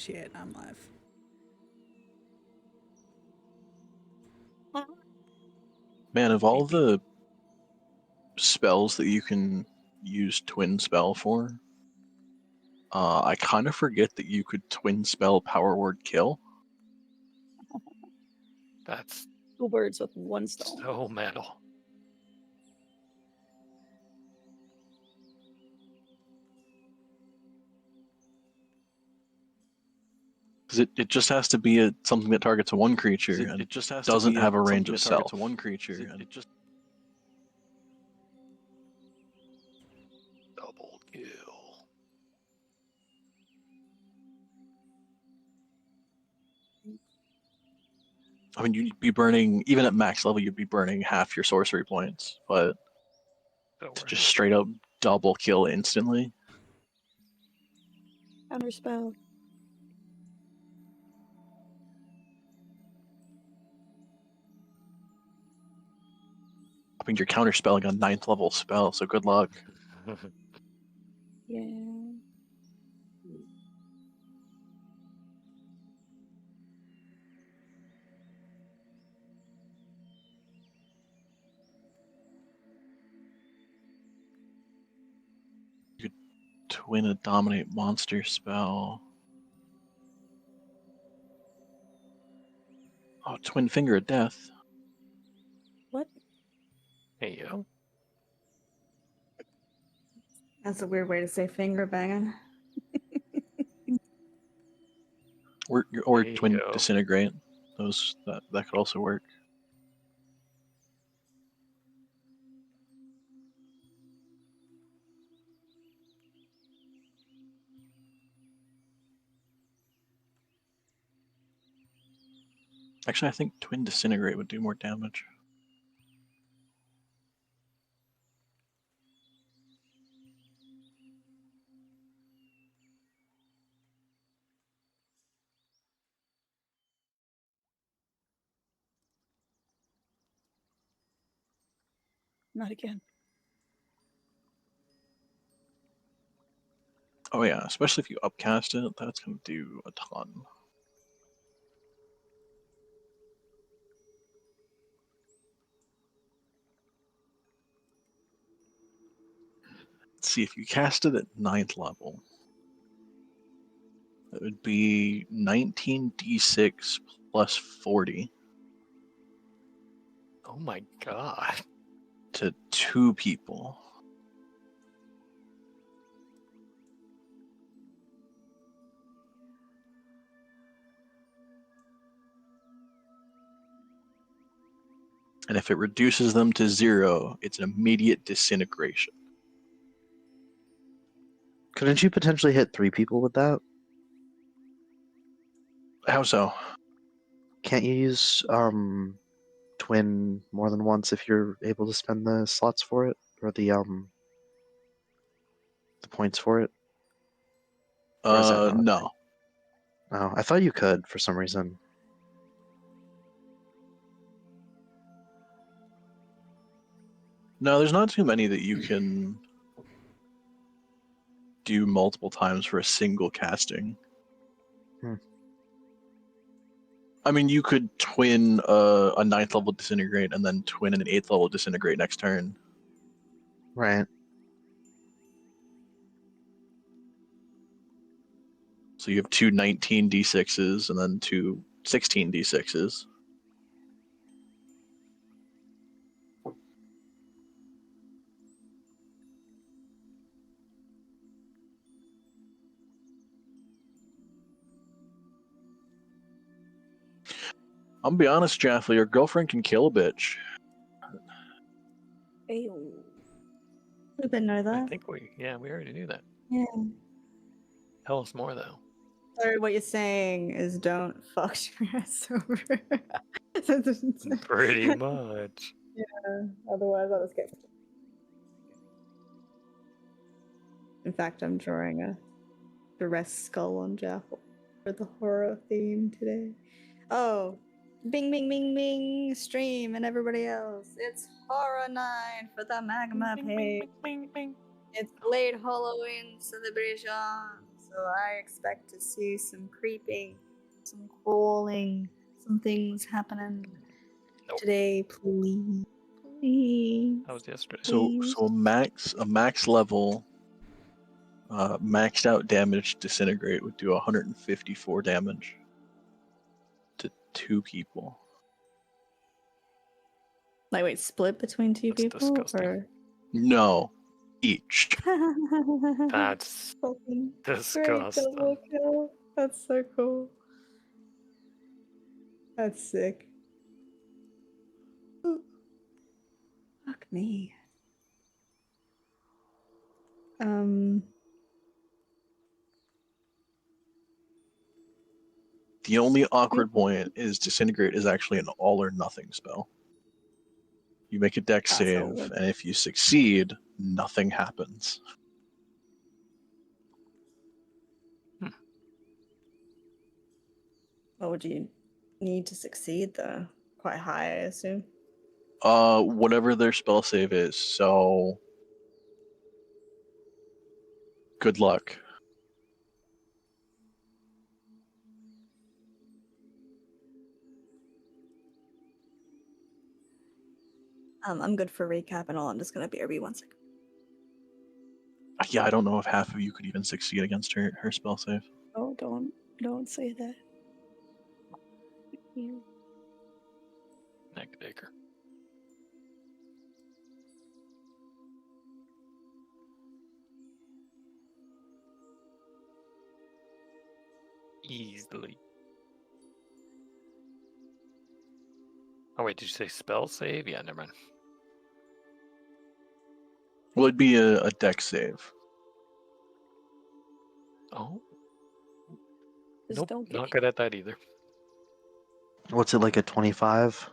Shit, I'm live. Man, of all the spells that you can use twin spell for, I kind of forget that you could twin spell power word kill. That's Two birds with one stone. so metal. Because it just has to be something that targets one creature and It just has doesn't to be have a range something of that targets self. one creature. It just Double kill. I mean, you'd be burning, even at max level, you'd be burning half your sorcery points, but So to worth just it. straight up double kill instantly. Counter spell. I mean, you're counterspelling a 9th level spell, so good luck. Yeah. Twin a dominate monster spell. Oh, twin finger of death. What? Hey yo. That's a weird way to say finger banging. Or Hey, twin yo. disintegrate. That could also work. Actually, I think twin disintegrate would do more damage. Not again. Oh yeah, especially if you upcast it, that's gonna do a ton. Let's see, if you cast it at 9th level, it would be 19d6 plus 40 Oh my god. to 2 people. And if it reduces them to 0, it's an immediate disintegration. couldn't you potentially hit 3 people with that? How so? Can't you use twin more than once if you're able to spend the slots for it or the points for it? Or is that not a thing? No. Oh, I thought you could for some reason. No, there's not too many that you can do multiple times for a single casting. Hmm. I mean, you could twin a 9th level disintegrate and then twin an 8th level disintegrate next turn. Right. So you have 2 19d6s and then 2 16d6s. I'm gonna be honest, Jaffley, your girlfriend can kill a bitch. Ayo. We didn't know I that. think we already knew that. Yeah. Tell us more though. Sorry, what you're saying is don't fuck your ass over. Pretty much. Yeah, otherwise I'll just get. In fact, I'm drawing a duress skull on Jaffel for the horror theme today. Oh, bing, bing, bing, bing, stream and everybody else. It's Horror Night for the Magma Bing, page. bing, bing, bing, bing. It's late Halloween celebrations. so I expect to see some creeping, some crawling, some things happening Nope. today, please. Please. That was yesterday. So Please. so a max level, maxed out damage disintegrate would do 154 damage to 2 people. Like, wait, split between two That's people? disgusting. Or... No, each. That's fucking great disgusting. double kill. That's so cool. That's sick. Ooh. Fuck me. The only awkward point is disintegrate is actually an all or nothing spell. You make a dex so save, what- and if you succeed, nothing happens. What would you need to succeed, though? Quite high, I assume. Whatever their spell save is, so good luck. I'm good for recap and all. I'm just gonna BRB 1 second. Yeah, I don't know if half of you could even succeed against her spell save. Oh, don't say that. Neck Baker. Easily. Oh wait, did you say spell save? Yeah, never mind. Well, it'd be a dex save. Oh, Just nope, don't get not it. good at that either. What's it like, a 25?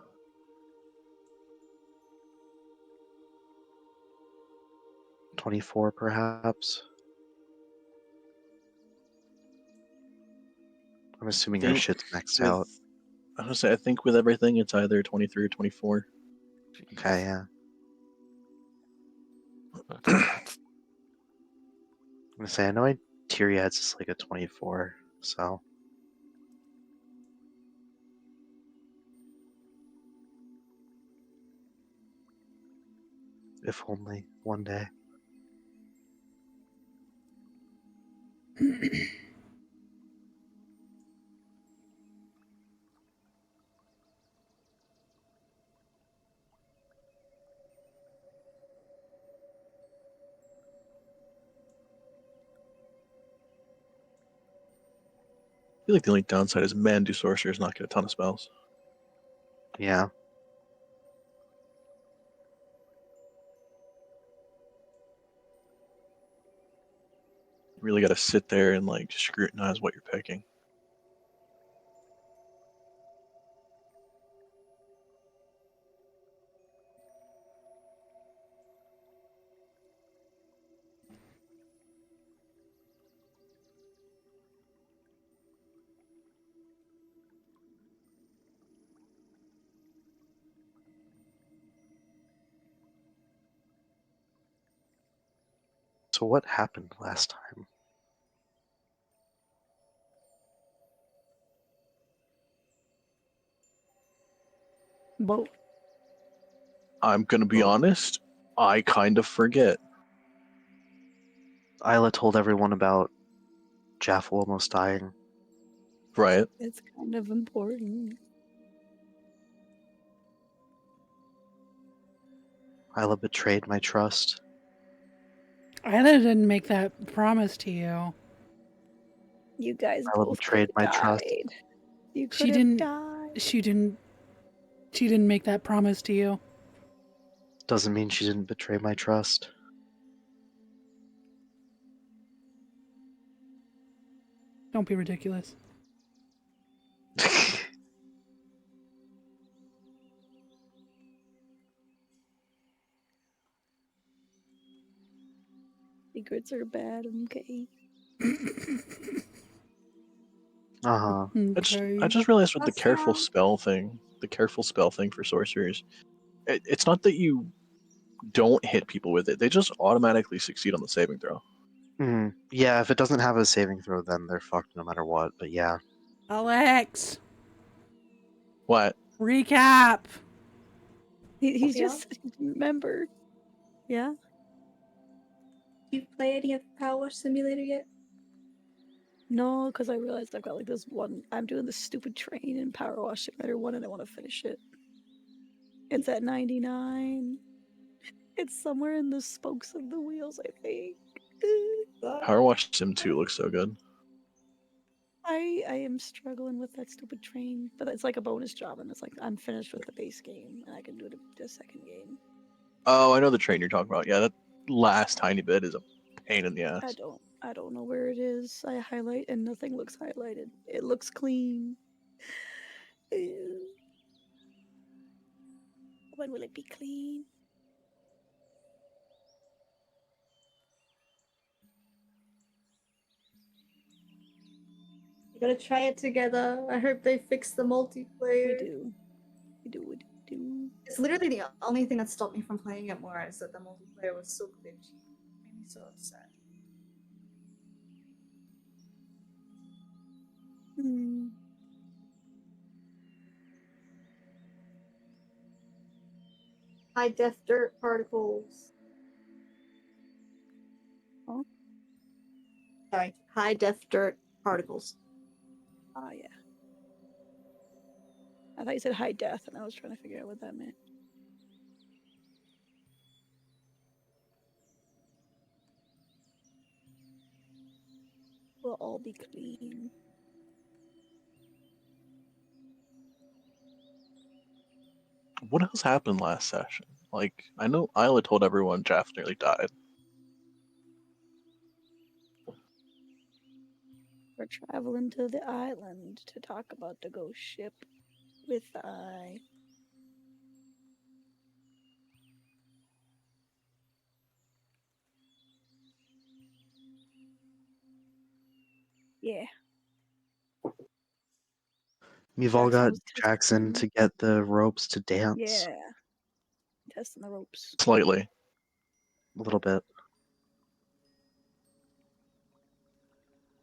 $24 perhaps? I'm assuming her Think shit's maxed with- out. I was gonna say, I think with everything, it's either 23 or 24. Okay, yeah. Okay, that's I'm gonna say, I know Tyriad's is like a 24, so. If only one day. I feel like the only downside is do sorcerers not get a ton of spells. Yeah. You really got to sit there and like scrutinize what you're picking. So what happened last time? Whoa. I'm gonna be Oh. honest, I kind of forget. Isla told everyone about Jaff almost dying. Right? It's kind of important. Isla betrayed my trust. Isla didn't make that promise to you. You guys Isla both betrayed could have my trust. died. You She could have didn't- died. She didn't make that promise to you. Doesn't mean she didn't betray my trust. Don't be ridiculous. Secrets are bad, okay? Uh-huh. Okay. I just realized with the That's careful sad. spell thing, for sorcerers, it's not that you don't hit people with it; they just automatically succeed on the saving throw. Yeah, if it doesn't have a saving throw, then they're fucked no matter what. But yeah, Alex, What? recap. Yeah. He's just remember. Yeah. Do you play any of Power Simulator yet? No, because I realized I've got like this one. I'm doing this stupid train in Power Wash Simulator 1 and I want to finish it. It's at 99. It's somewhere in the spokes of the wheels, I think. Power Wash Sim 2 looks so good. I am struggling with that stupid train, but it's like a bonus job, and it's like I'm finished with the base game, and I can do the second game. Oh, I know the train you're talking about. Yeah, that last tiny bit is a pain in the ass. I don't know where it is. I highlight and nothing looks highlighted. It looks clean. When will it be clean? You gotta try it together. I hope they fix the multiplayer. We do. It's literally the only thing that stopped me from playing it more is that the multiplayer was so glitchy. It made me so upset. Hmm. High def dirt particles. Huh? Sorry, high def dirt particles. Ah, yeah. I thought you said high death, and I was trying to figure out what that meant. We'll all be clean. What else happened last session? Like, I know Isla told everyone Jeff nearly died. We're traveling to the island to talk about the ghost ship with I. Yeah. we've all got was Jackson testing. to get the ropes to dance Yeah. Testing the ropes. Slightly. a little bit.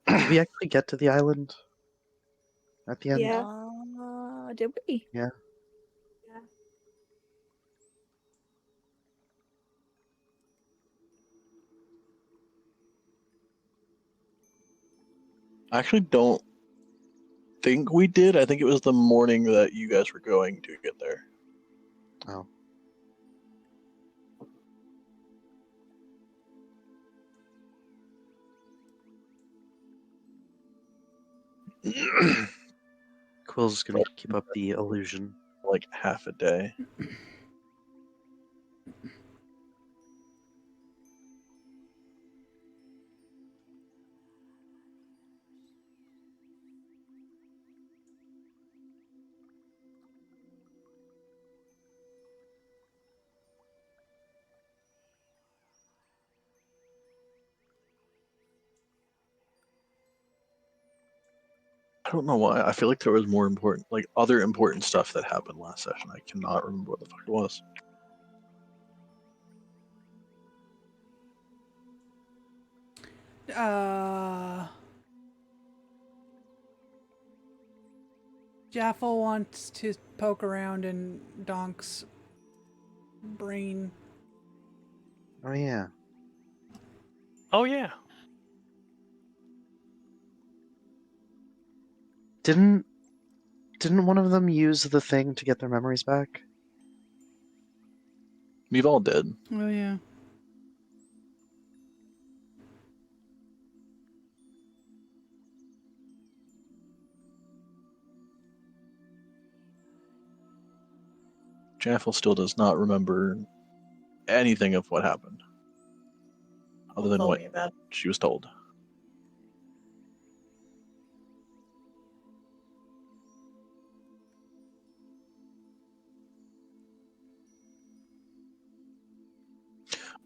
Did we actually get to the island at the end? Yeah. Did we? Yeah. Yeah. I actually don't think we did. I think it was the morning that you guys were going to get there. Oh. Quill's gonna keep up the illusion. Like half a day. I don't know why. I feel like there was more important, like other important stuff that happened last session. I cannot remember what the fuck it was. Jaffel wants to poke around in Donk's brain. Oh yeah. Oh yeah. Didn't one of them use the thing to get their memories back? We've all did. Oh yeah. Jaffel still does not remember anything of what happened, other than Told what me about it. she was told.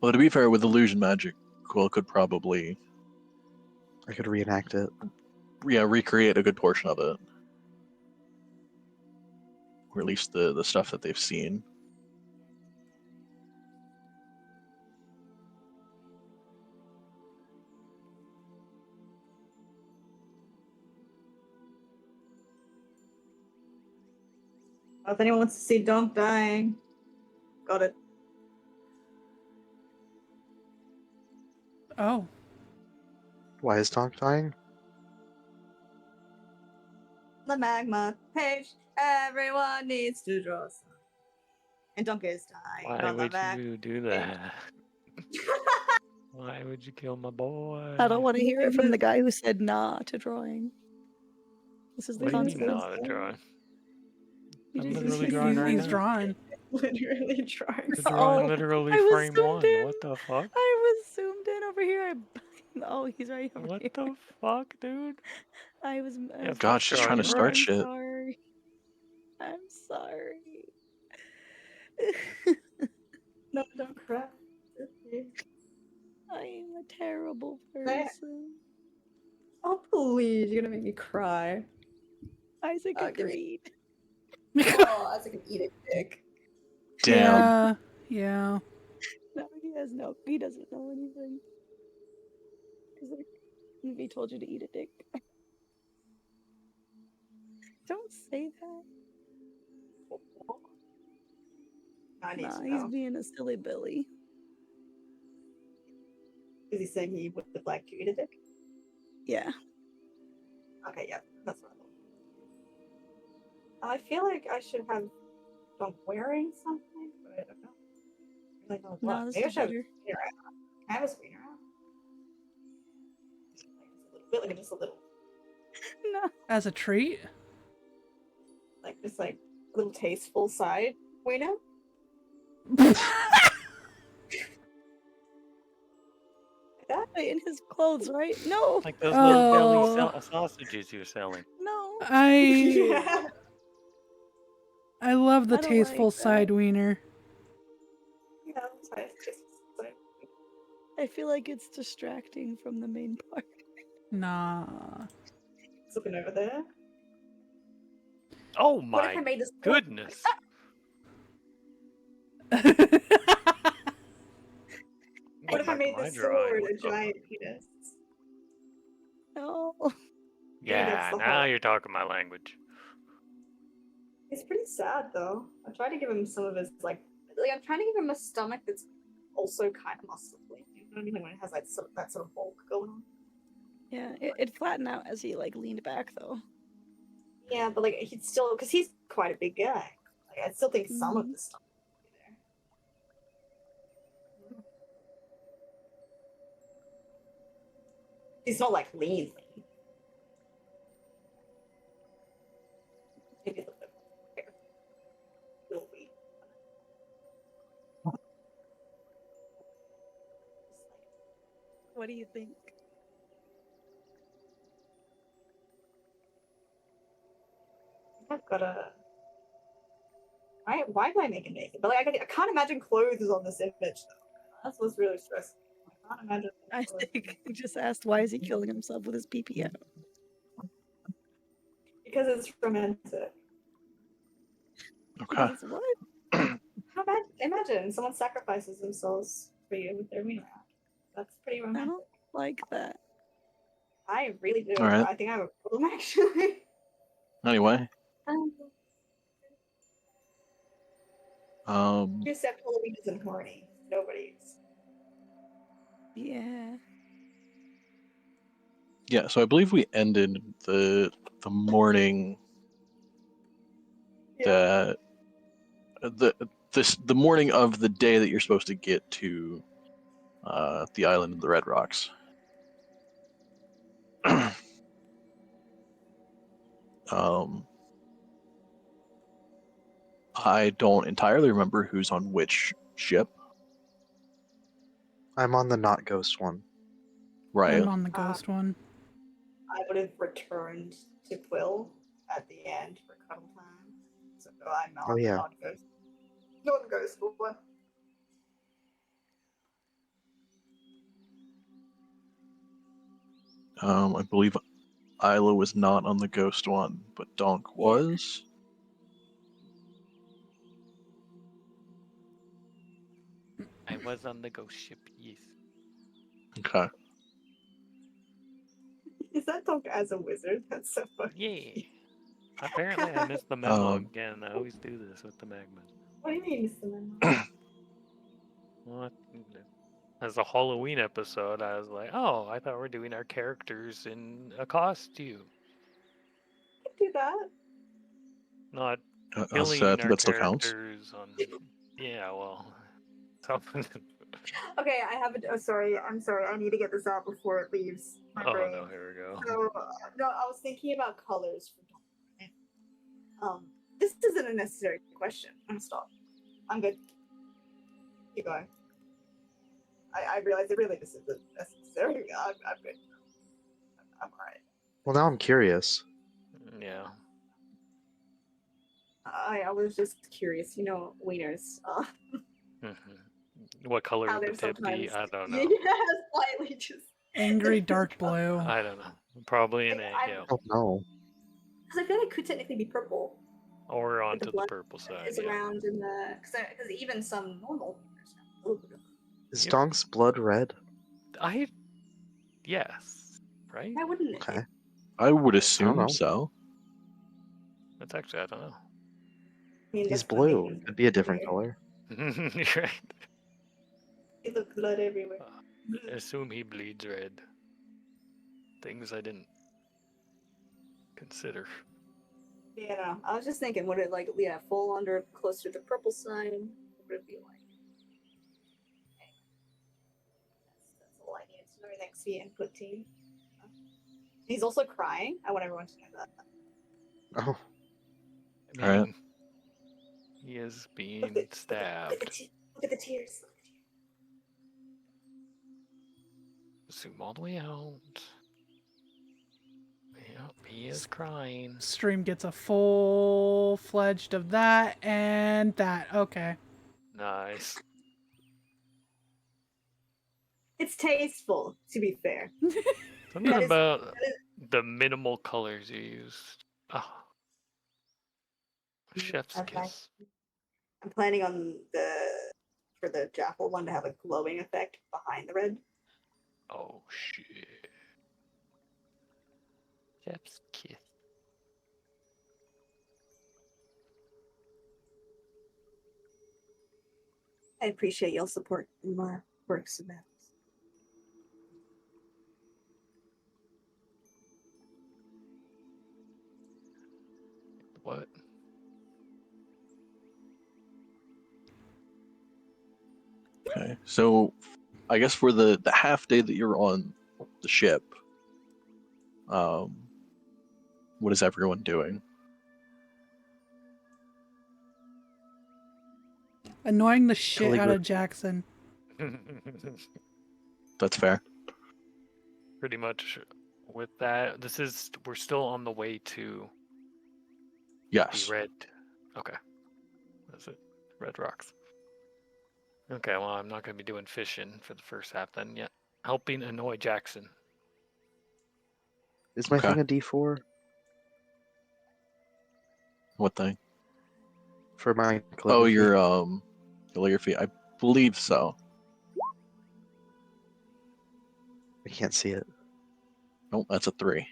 Well, to be fair, with illusion magic, Quill could probably I could reenact it. recreate a good portion of it, or at least the stuff that they've seen. If anyone wants to see Donk dying, got it. Oh. Why is Donk dying? The magma page. Everyone needs to draw some. And Donk is dying. Why on the would back. you do that? Why would you kill my boy? I don't want to hear it from the guy who said nah to drawing. This is the What do you mean consequence. not a drawing? You I'm just- literally he's- drawing right He's now. drawing. Literally trying. You're drawing Oh, literally I was frame zoomed 1. in. What the fuck? I was zoomed in over here. Oh, he's right over What here. the fuck, dude? I was. Yeah, God, fuck she's drawing, trying to you're start right. shit. Sorry. I'm sorry. No, don't cry. It's okay. I am a terrible Right. person. Oh, please. You're gonna make me cry. Isaac Give me- agreed. Oh, Isaac can eat a dick. Damn. Yeah. No, he doesn't know anything. He's like, he told you to eat a dick. Don't say that. I need Nah, to he's know. being a silly Billy. Is he saying he would like to eat a dick? Yeah. Okay, yeah, that's what I thought. I feel like I should have Donk wearing something, but I don't know. I really don't know No, what. this Maybe I is should have a better. screener out. Can I have a screener out? Like just a little, No. As a treat. like just like a little tasteful side wiener. Wait, in his clothes, right? No. Like those little belly Oh. sausages you're selling. No. I I love the I don't tasteful like that. side wiener. Yeah, that's why it's just like, I feel like it's distracting from the main part. Nah. it's looking over there. Oh What if I my made this? goodness. What if I Like made my this drawing sword a would look. giant penis? No. Yeah, that's the now whole- you're talking my language. He's pretty sad though. I tried to give him some of his like I'm trying to give him a stomach that's also kind of muscly. You know what I mean? Like when it has like that sort of bulk going on. Yeah, it flattened out as he like leaned back though. Yeah, but like he'd still because he's quite a big guy. Like I still think some of Mhm. the stomach would be there. He's not like lean. Maybe a little bit bigger. Little wee. What do you think? I've got a. Why did I make him naked? But like, I can't imagine clothes on this image though. That's what's really stressful. I can't imagine. I think he just asked why is he killing himself with his PP out? Because it's romantic. Okay. Because what? How bad? Imagine someone sacrifices themselves for you with their wiener out. That's pretty I romantic. don't like that. I really do. All right. I think I have a problem actually. Anyway, Except Halloween isn't horny. Nobody's. Yeah. yeah. So I believe we ended the morning that the morning of the day that you're supposed to get to the island of the Red Rocks. I don't entirely remember who's on which ship. I'm on the not ghost one. Right. I'm on the ghost one. I would have returned to Quill at the end for cuddle time. So I'm not. Oh, yeah. Not ghost. Not the ghost one. I believe Isla was not on the ghost one, but Donk was. I was on the ghost ship, yes. Okay. Is that dog as a wizard? That's so funny. Yeah. Apparently, I missed the memo Um, again. I always do this with the magmas. What do you mean, Mr. Lemon? What? As a Halloween episode, I was like, oh, I thought we're doing our characters in a costume, Do that. not I killing think our that still counts. characters on. Yeah, well, something. Okay, I have a. Oh, sorry. I'm sorry. I need to get this out before it leaves my Oh brain. no, here we go. So, no, I was thinking about colors for this isn't a necessary question. I'm stop. I'm good. Keep going. I realize it really this isn't necessary. I'm good. I'm alright. Well, now I'm curious. Yeah. I was just curious. You know, wieners. What color How would the they're tip be? sometimes. I don't know. Yeah, slightly just. Angry dark blue. I don't know. Probably an I- egg, I'm- yeah. I don't know. Because I feel like it could technically be purple. Or onto the blood purple side. Is Yeah. around in the because even some normal wieners have a little bit of. Is Yep. Donk's blood red? Yes. Right? Why wouldn't it? Okay. I would know. assume so. That's actually I don't know. I mean, He's that's the blue. thing. Could be a different Yeah. color. You're right. You look blood everywhere. Assume he bleeds red. Things I didn't consider. Yeah, no, I was just thinking, would it like fall under closer to the purple side? What would it be like? Okay. That's all I needed to know. Next to the input team. He's also crying. I want everyone to know that. Oh, I Alright. mean, he is Look being at- look at the stabbed. look at the tears. Zoom all the way out. Yep, he is crying. Stream gets a full-fledged of that and that. Okay. Nice. It's tasteful, to be fair. Something That is- about the minimal colors you used. Oh. Chef's Okay. kiss. I'm planning on for the jackal one to have a glowing effect behind the red. Oh shit. Chef's kiss. I appreciate y'all support in my works of that. What? Okay. So I guess for the half day that you're on the ship, what is everyone doing? Annoying the shit out Calligra- of Jackson. That's fair. Pretty much with that, we're still on the way to Yes. the red. Okay. That's it. Red rocks. Okay, well, I'm not going to be doing fishing for the first half then yet. Helping annoy Jackson. is my Okay. thing a D4 What thing? for my Oh, calligraphy? your calligraphy. I believe so. I can't see it. Nope, that's a 3.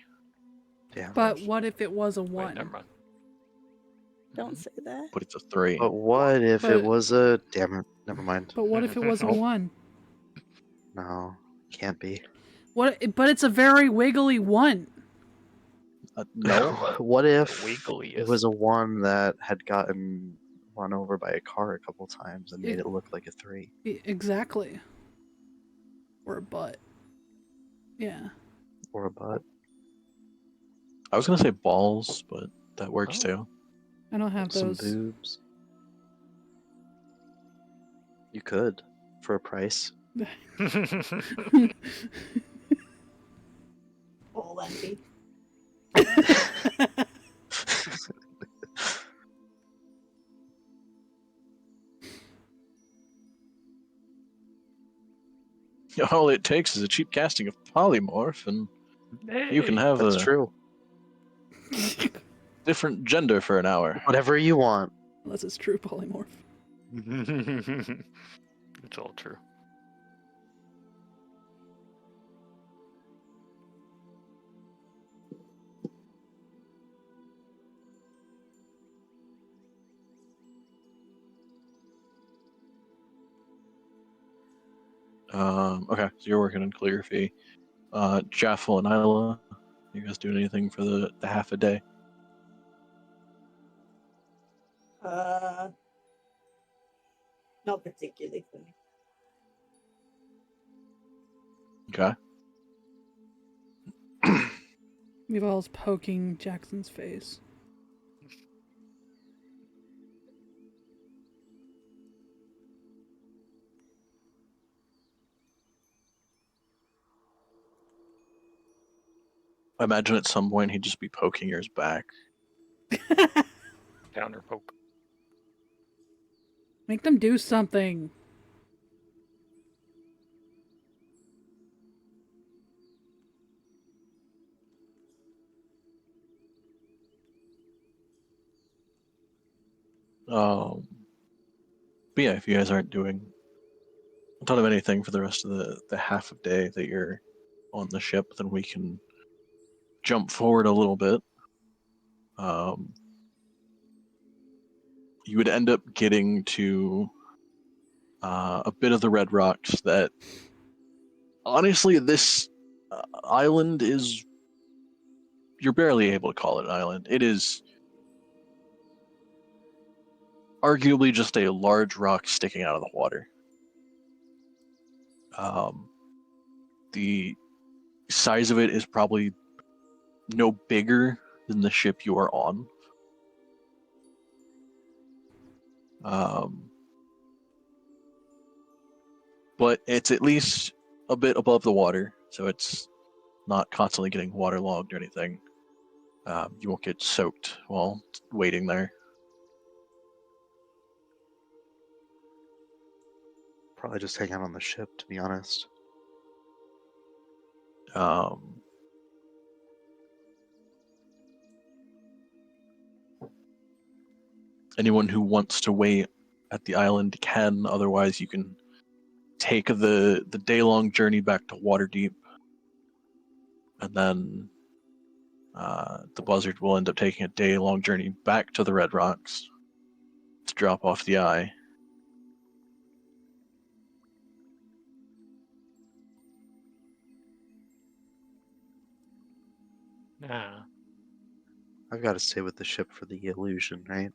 Damn. But what if it was a Wait, 1? never mind. Don't say that. But it's a 3. But what if But- it was a? Damn it. Never mind. But what if it was a Oh. 1? No, can't be. What? But it's a very wiggly 1. No. What if wiggly it was a one that had gotten run over by a car a couple times and made It- it look like a 3? Exactly. Or a butt. Yeah. Or a butt? I was gonna say balls, but that works Oh. too. I don't have Some those. boobs? You could, for a price. All envy. All it takes is a cheap casting of polymorph, and you can Hey! have That's a true. different gender for an hour. Whatever you want. Unless it's true polymorph. It's all true. Okay, so you're working in calligraphy. Jaffel and Isla, you guys doing anything for the half a day? Not particularly for me. Okay. Meval's poking Jackson's face. I imagine at some point he'd just be poking yours back. Counter poke. Make them do something. But yeah, if you guys aren't doing a ton of anything for the rest of the half of day that you're on the ship, then we can jump forward a little bit. You would end up getting to a bit of the Red Rocks that, honestly, this island is... You're barely able to call it an island. It is arguably just a large rock sticking out of the water. The size of it is probably no bigger than the ship you are on. But it's at least a bit above the water, so it's not constantly getting waterlogged or anything. You won't get soaked while waiting there. Probably just hang out on the ship, to be honest. Anyone who wants to wait at the island can, otherwise you can take the day-long journey back to Waterdeep, and then the Buzzard will end up taking a day-long journey back to the Red Rocks to drop off the eye. Nah. I've got to stay with the ship for the illusion, right?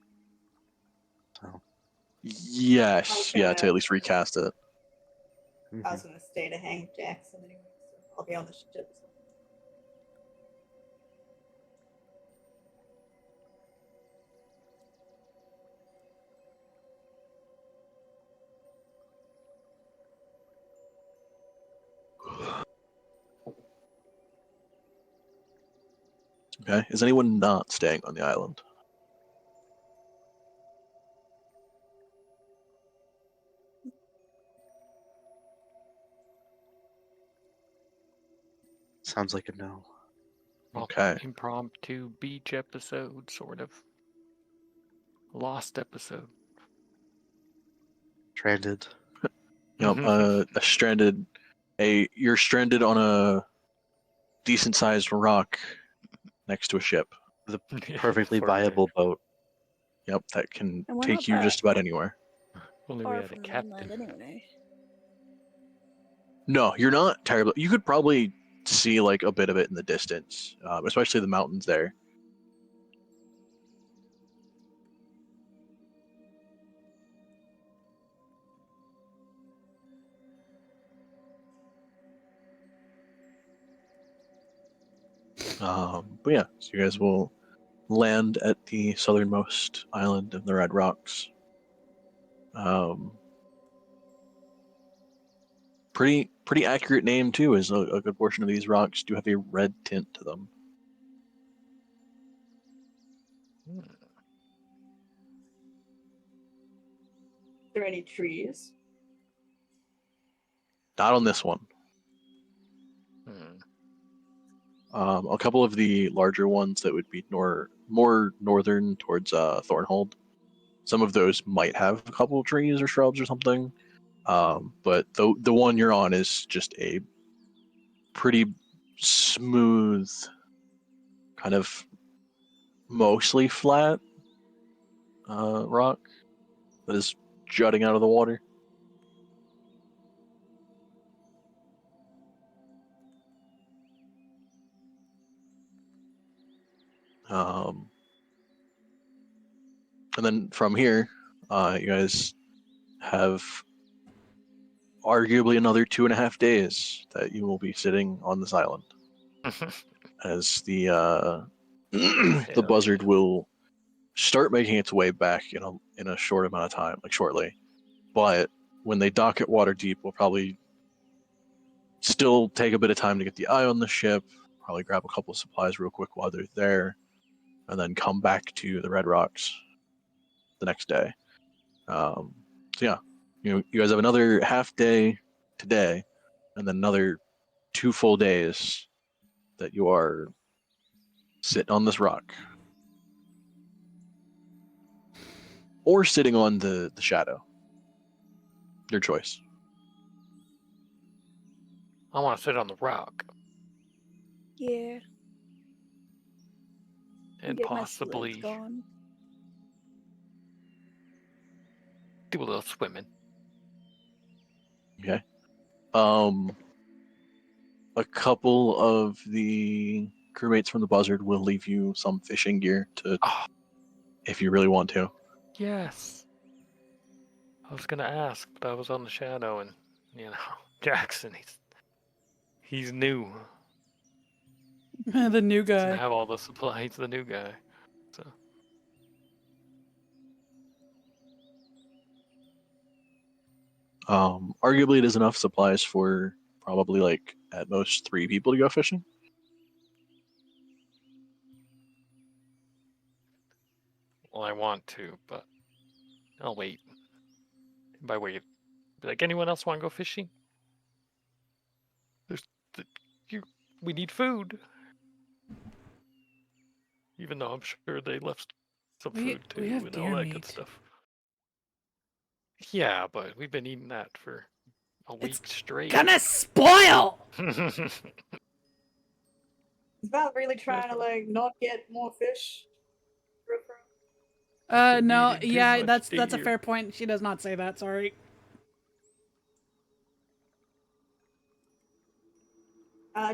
So. Yes, yeah, to at least recast it. I was gonna stay to hang with Jackson anyway, so I'll be on the ship. Okay, is anyone not staying on the island? Sounds like a no. Okay. Impromptu beach episode, sort of. Lost episode. Stranded. Yep, you're stranded on a decent-sized rock next to a ship. The Yeah, perfectly for viable boat. Yep, that can And we're take not you that just about anywhere. Only we far had a from the captain. mainland anyway. No, you're not terribly. You could probably see like a bit of it in the distance, especially the mountains there. But yeah, so you guys will land at the southernmost island of the Red Rocks. Pretty accurate name too, as a good portion of these rocks do have a red tint to them. Are there any trees? Not on this one. A couple of the larger ones that would be more northern towards Thornhold. Some of those might have a couple of trees or shrubs or something. But the one you're on is just a pretty smooth, kind of mostly flat rock that is jutting out of the water. And then from here, you guys have arguably another 2.5 days that you will be sitting on this island as the the Hell buzzard yeah. will start making its way back in a short amount of time, like shortly. But when they dock at Waterdeep, we'll probably still take a bit of time to get the eye on the ship, probably grab a couple of supplies real quick while they're there, and then come back to the Red Rocks the next day. So yeah, you guys have another half day today, and then another 2 full days that you are sitting on this rock, or sitting on the shadow. Your choice. I want to sit on the rock Yeah. and Get my sleds possibly gone. do a little swimming. Okay. A couple of the crewmates from the Buzzard will leave you some fishing gear to, Oh, if you really want to. yes. I was gonna ask, but I was on the shadow, and Jackson, he's new. The new Doesn't guy. have all the supplies. He's the new guy. So Arguably, it is enough supplies for probably like at most 3 people to go fishing. well, I want to, but I'll wait. By wait, be like, anyone else want to go fishing? There's, we need food. Even though I'm sure they left some We food too have and deer all that meat. good stuff. Yeah, but we've been eating that for a It's week straight. Gonna spoil! Is Val really trying to like not get more fish? Been No, eating too yeah, much that's a deer. fair point. She does not say that, sorry.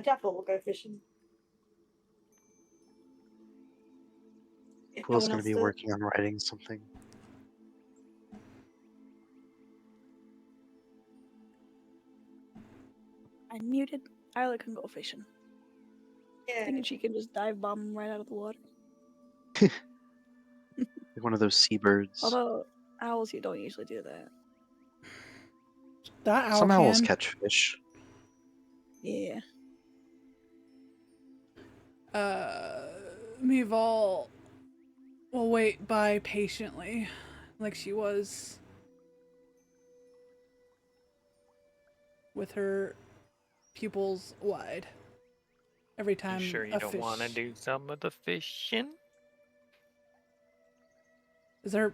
Jeff will go fishing. If Who no else one going to else be does. working on writing something? I'm muted. Isla can go fishing. Yeah. Thinking she can just dive bomb him right out of the water. Like one of those seabirds. Although owls, you don't usually do that. That owl Some owls can. catch fish. Yeah. Meval will wait by patiently, like she was with her pupils wide. Every time You sure you a don't fish... want to do some of the fishing? Is there...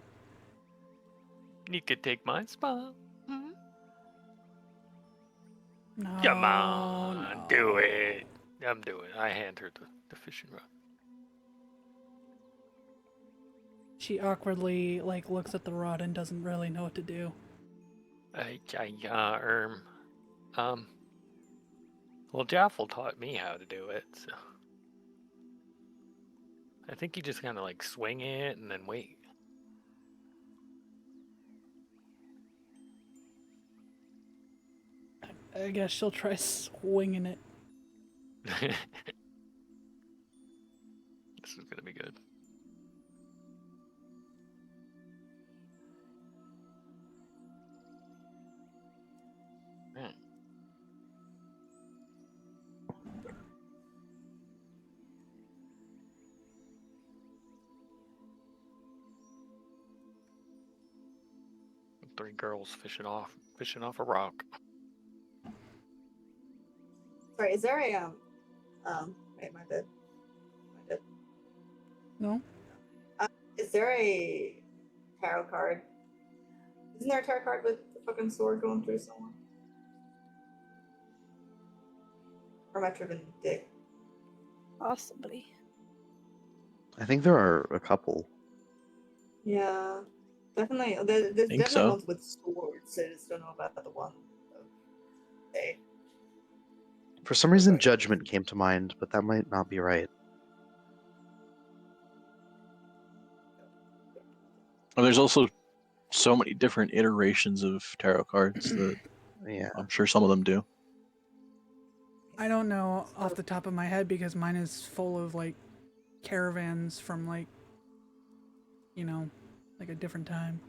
You could take my spot. No, Come on, no. do it. I'm doing it. I hand her the fishing rod. She awkwardly, like, looks at the rod and doesn't really know what to do. Well, Jaffel taught me how to do it, so I think you just kind of like swing it and then wait. I guess she'll try swinging it. This is gonna be good. Man. Three girls fishing off a rock. Sorry, is there a wait, my bad. No? Is there a tarot card? Isn't there a tarot card with the fucking sword going through someone? Or am I tripping dick? Possibly. I think there are a couple. Yeah. Definitely. There's Think definitely so. ones with swords, so I just don't know about the one. Okay. For some reason, Judgment came to mind, but that might not be right. And there's also so many different iterations of tarot cards that Yeah. I'm sure some of them do. I don't know off the top of my head because mine is full of like caravans from like, you know, like a different time.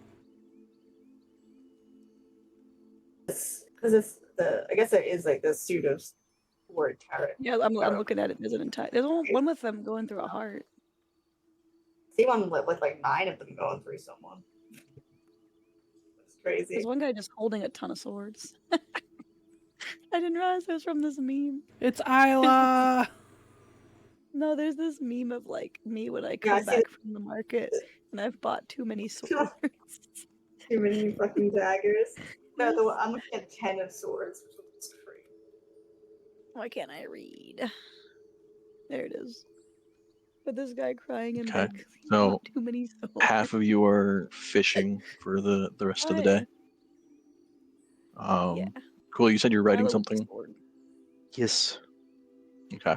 Because it's the, I guess there is like the suit of word tarot. Yeah, I'm looking at it. There's an entire. There's one with them going through a heart. See one with like 9 of them going through someone. It's crazy. There's one guy just holding a ton of swords. I didn't realize it was from this meme. It's Isla. No, there's this meme of like me when I Yeah, come I see back from the market and I've bought too many swords. Too many fucking daggers. No, Yes. I'm looking at 10 of swords, which looks crazy. Why can't I read? There it is. But this guy crying in Okay, bed 'cause he so bought too many swords. half of you are fishing for the rest of the day. Yeah. Cool. You said you're writing Isla with the something. sword. Yes. Okay.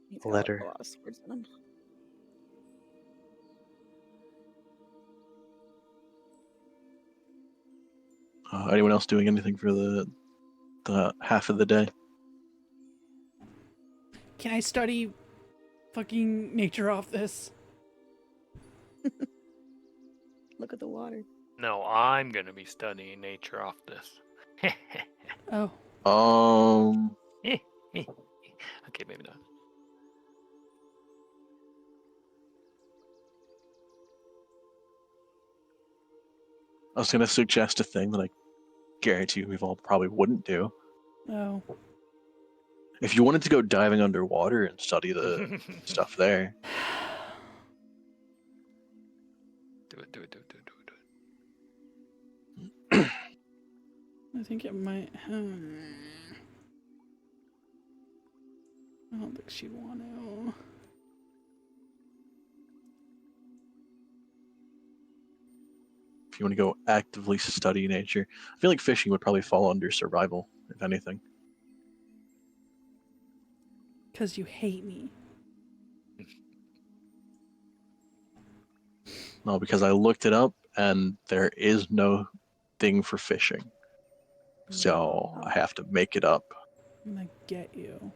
He's A got letter. a lot of swords in him. Anyone else doing anything for the half of the day? Can I study fucking nature off this? Look at the water. No, I'm gonna be studying nature off this. Oh, Okay, maybe not. I was gonna suggest a thing that I guarantee we've all probably wouldn't do. oh. If you wanted to go diving underwater and study the stuff there, Do it. I think it might. I don't think she'd want to. if you want to go actively study nature, I feel like fishing would probably fall under survival, if anything. Because you hate me. No, because I looked it up and there is no thing for fishing. So I have to make it up. I'm gonna get you.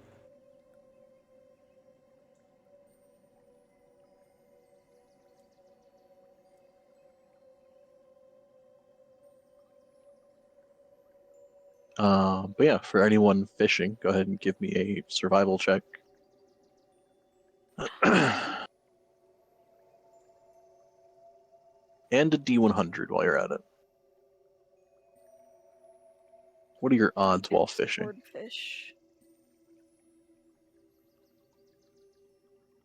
But yeah, for anyone fishing, go ahead and give me a survival check. And a D100 while you're at it. What are your odds while fishing? Swordfish.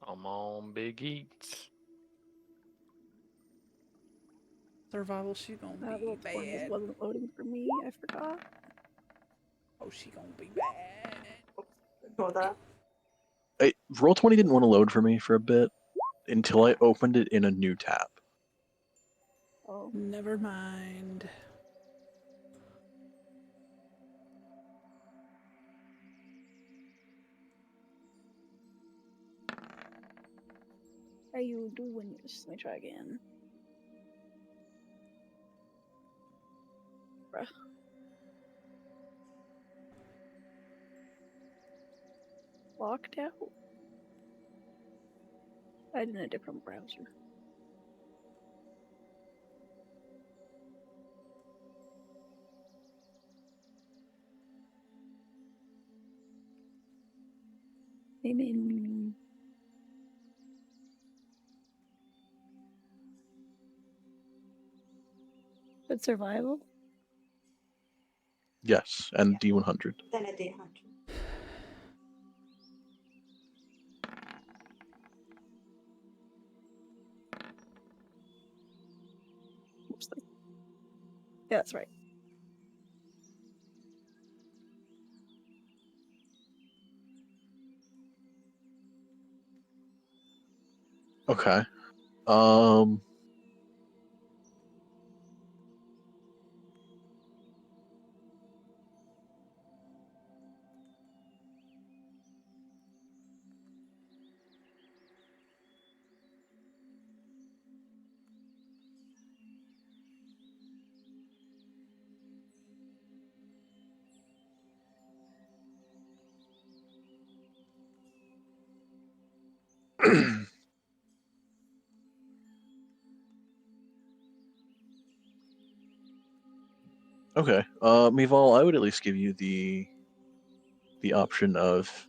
Come on, big eats. Survival, she gonna That be little 20 bad. wasn't loading for me. I forgot. Oh, she gonna be bad. Ignore that. Roll20 didn't want to load for me for a bit until I opened it in a new tab. Oh. Never mind. How you doing this? Let me try again. Bruh. Locked out? I did in a different browser. Amen. But survival? Yes, and D100. Then a D100. Oops. Yeah, that's right. Okay. Okay. Mival, I would at least give you the option of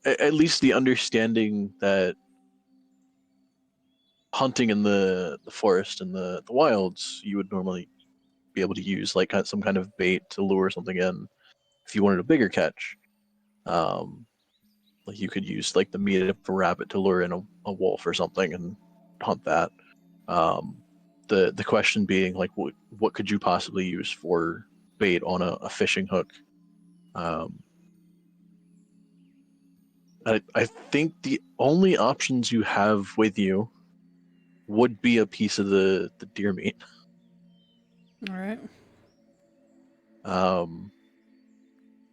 at least the understanding that hunting in the forest and the wilds, you would normally be able to use like some kind of bait to lure something in. If you wanted a bigger catch, like you could use like the meat of a rabbit to lure in a wolf or something and hunt that. The question being like what could you possibly use for bait on a fishing hook? I think the only options you have with you would be a piece of the deer meat. All right.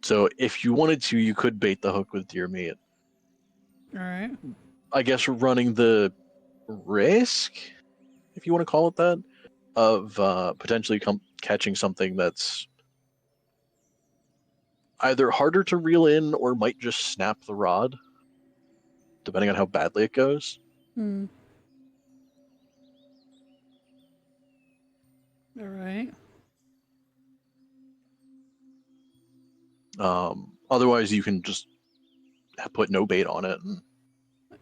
So if you wanted to, you could bait the hook with deer meat. All right. I guess running the risk, if you want to call it that, of potentially catching something that's either harder to reel in or might just snap the rod, depending on how badly it goes. Hmm. All right. Otherwise, you can just put no bait on it and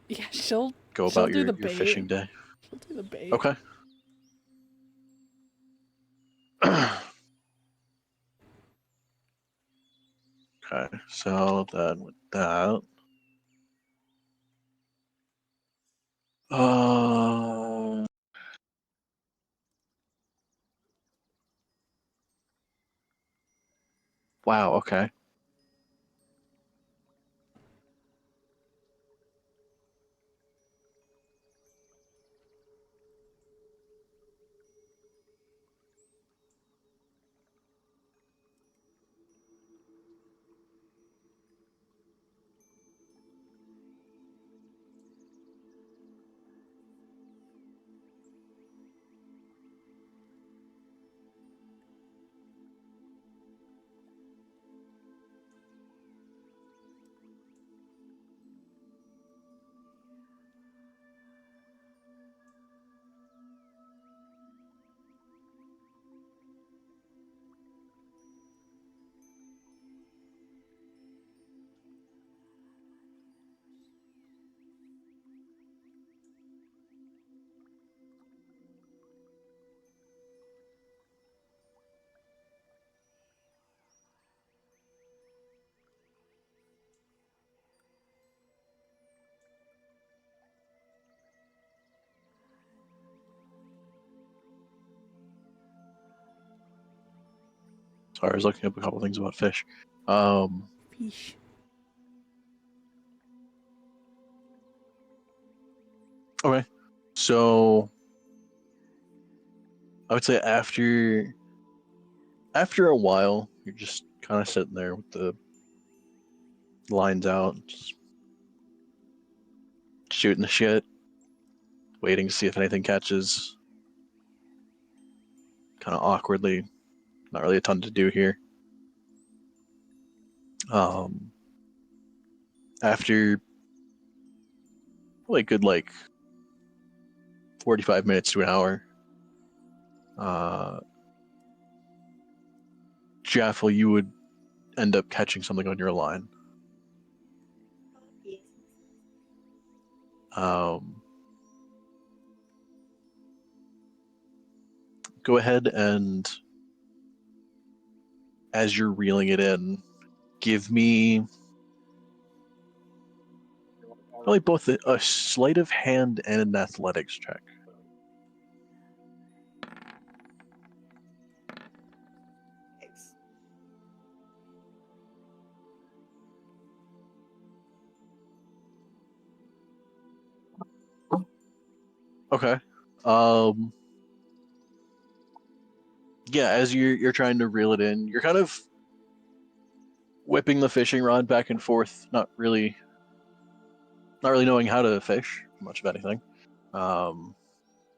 Yeah, she'll go she'll about do your the fishing bait. day. She'll do the bait. Okay. Okay, so then with that, wow, okay. Sorry, I was looking up a couple things about fish. Fish. Okay, so I would say after a while, you're just kind of sitting there with the lines out, just shooting the shit, waiting to see if anything catches. Kind of awkwardly, not really a ton to do here. After probably a good like 45 minutes to an hour, Jaffel, you would end up catching something on your line. Go ahead and, as you're reeling it in, give me probably both a sleight of hand and an athletics check. Okay. Yeah, as you're trying to reel it in, you're kind of whipping the fishing rod back and forth, not really knowing how to fish much of anything.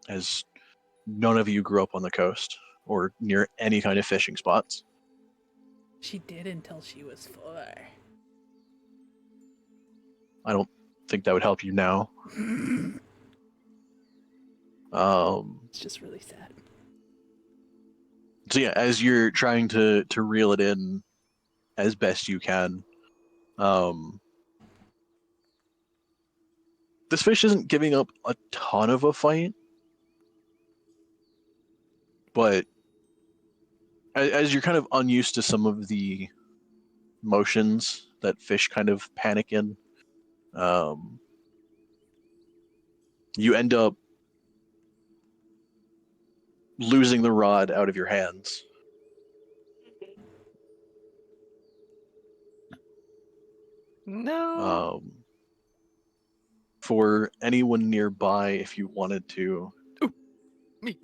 As none of you grew up on the coast or near any kind of fishing spots. She did until she was 4. I don't think that would help you now. It's just really sad. So yeah, as you're trying to reel it in as best you can, this fish isn't giving up a ton of a fight, but as you're kind of unused to some of the motions that fish kind of panic in, you end up losing the rod out of your hands. No. For anyone nearby, if you wanted to, Me.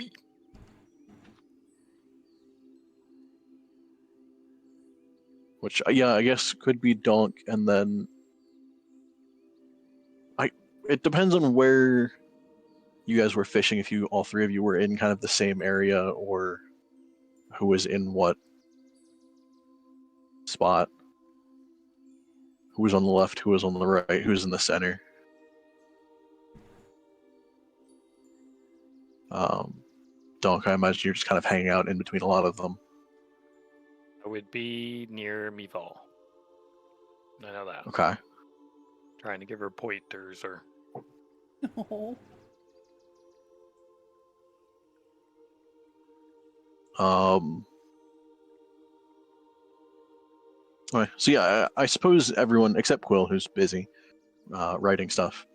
which yeah, I guess could be Donk, and then it depends on where you guys were fishing. If you all three of you were in kind of the same area, or who was in what spot, who was on the left, who was on the right, who was in the center. Donk, I imagine you're just kind of hanging out in between a lot of them. I would be near Meval. I know that. Okay. Trying to give her pointers or. Oh. Okay. So yeah, I suppose everyone except Quill, who's busy writing stuff.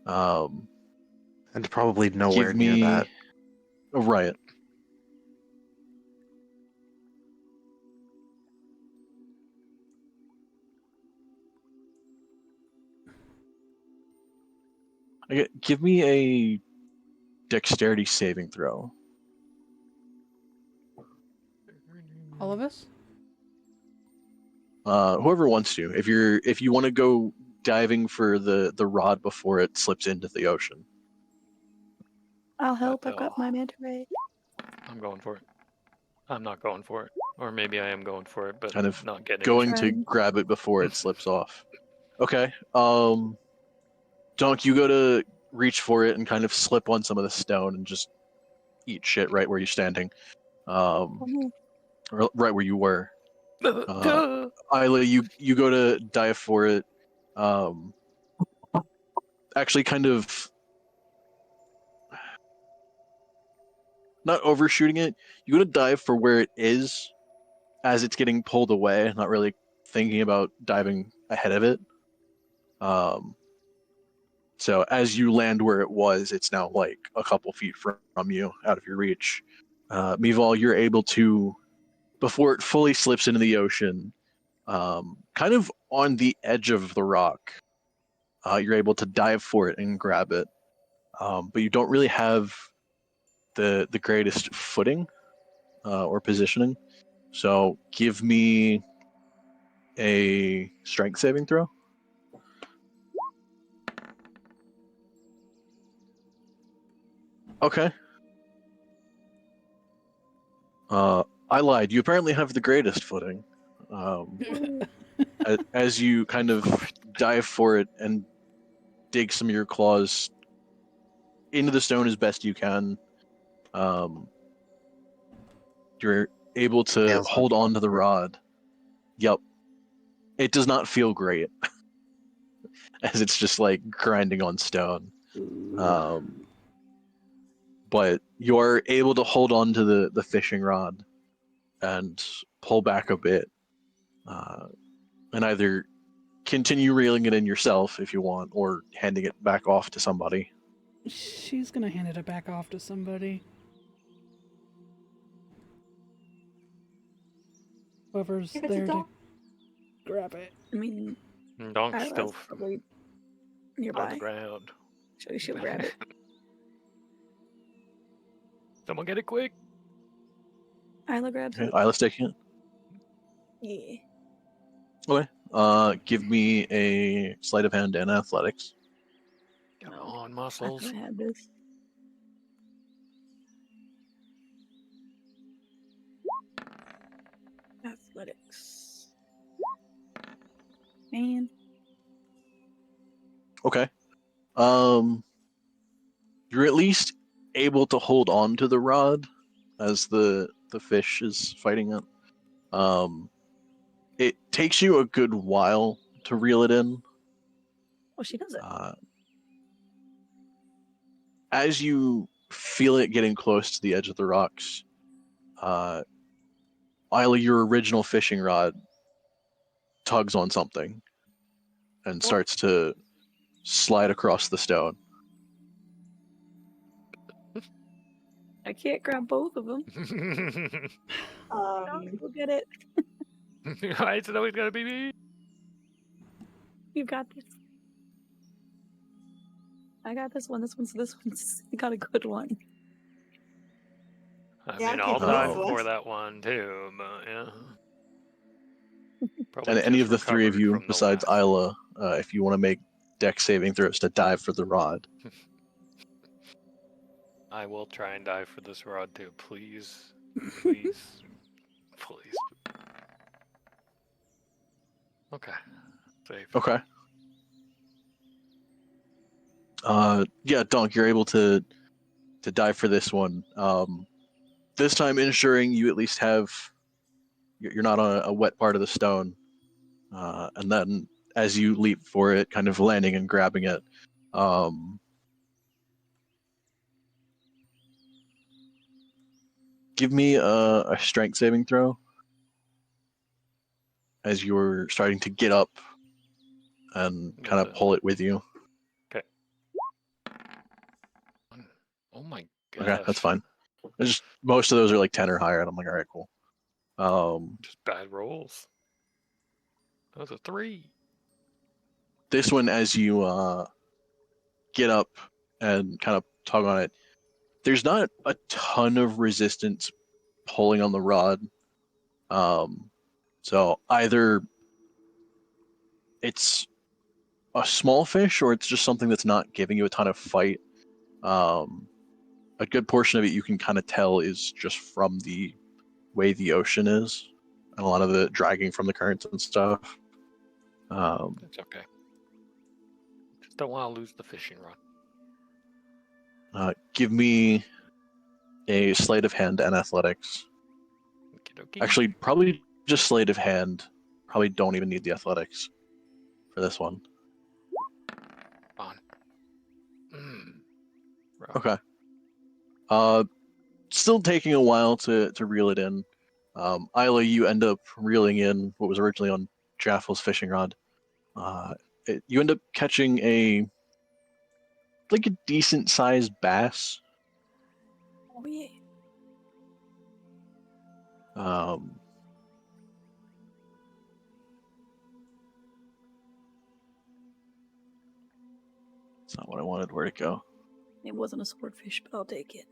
And probably nowhere Give near me that. a riot. Give me a dexterity saving throw. All of us? Whoever wants to. If you want to go diving for the rod before it slips into the ocean. I'll help. I've Oh. got my manta ray. I'm going for it. I'm not going for it. Or maybe I am going for it, but Kind of not getting going it. to Trying. grab it before it slips off. Okay. Donk, you go to reach for it and kind of slip on some of the stone and just eat shit right where you're standing. Oh, no. Or right where you were. Isla, you go to dive for it. Actually kind of not overshooting it. You go to dive for where it is as it's getting pulled away, not really thinking about diving ahead of it. So as you land where it was, it's now like a couple feet from you, out of your reach. Meval, you're able to, before it fully slips into the ocean, kind of on the edge of the rock, you're able to dive for it and grab it. But you don't really have the greatest footing or positioning. So give me a strength saving throw. Okay. I lied. You apparently have the greatest footing. As you kind of dive for it and dig some of your claws into the stone as best you can, you're able to Nails on hold on to the top. rod. Yep. It does not feel great, as it's just like grinding on stone. But you're able to hold on to the fishing rod and pull back a bit, and either continue reeling it in yourself if you want, or handing it back off to somebody. She's gonna hand it back off to somebody. Whoever's Give it to there to Doc. grab it. I mean, Donk's Isla's still probably on the nearby. ground. So she'll grab it. Someone get it quick. Isla grabs Okay, it. Isla's taking it. Yeah. Okay. Give me a sleight of hand and athletics. Come No, on, I muscles. thought I had this. Athletics. Man. Okay. You're at least able to hold on to the rod as the fish is fighting it. It takes you a good while to reel it in. Oh, she does it. As you feel it getting close to the edge of the rocks, Isla, your original fishing rod tugs on something and starts to slide across the stone. I can't grab both of them. Go get it. Why is it always gotta be me? You got this. I got this one. This one's got a good one. I Yeah, mean, I'll I'll keep dive both. for that one too, but yeah. Probably And any just of the three of recovered you, from the besides last. Isla, if you want to make deck saving throws to dive for the rod. I will try and dive for this rod too. Please. Please. Please. Okay. Safe. Okay. Yeah, Donk, you're able to dive for this one. This time ensuring you at least have you're not on a wet part of the stone. And then as you leap for it, kind of landing and grabbing it. Give me a strength saving throw as you're starting to get up and kind of With pull it with you. Oh my gosh. Okay, that's fine. It's just most of those are like 10 or higher, and I'm like, all right, cool. Just bad rolls. That was a 3. This one, as you get up and kind of tug on it, there's not a ton of resistance pulling on the rod. So either it's a small fish or it's just something that's not giving you a ton of fight. A good portion of it you can kind of tell is just from the way the ocean is and a lot of the dragging from the currents and stuff. It's okay. Just don't want to lose the fishing rod. Give me a sleight of hand and athletics. Okey-dokey. Actually, probably just sleight of hand. Probably don't even need the athletics for this one. On. Rough. Okay. Still taking a while to reel it in. Isla, you end up reeling in what was originally on Jaffel's fishing rod. You end up catching a decent sized bass. Oh yeah. It's not what I wanted. Where'd it go? It wasn't a swordfish, but I'll take it.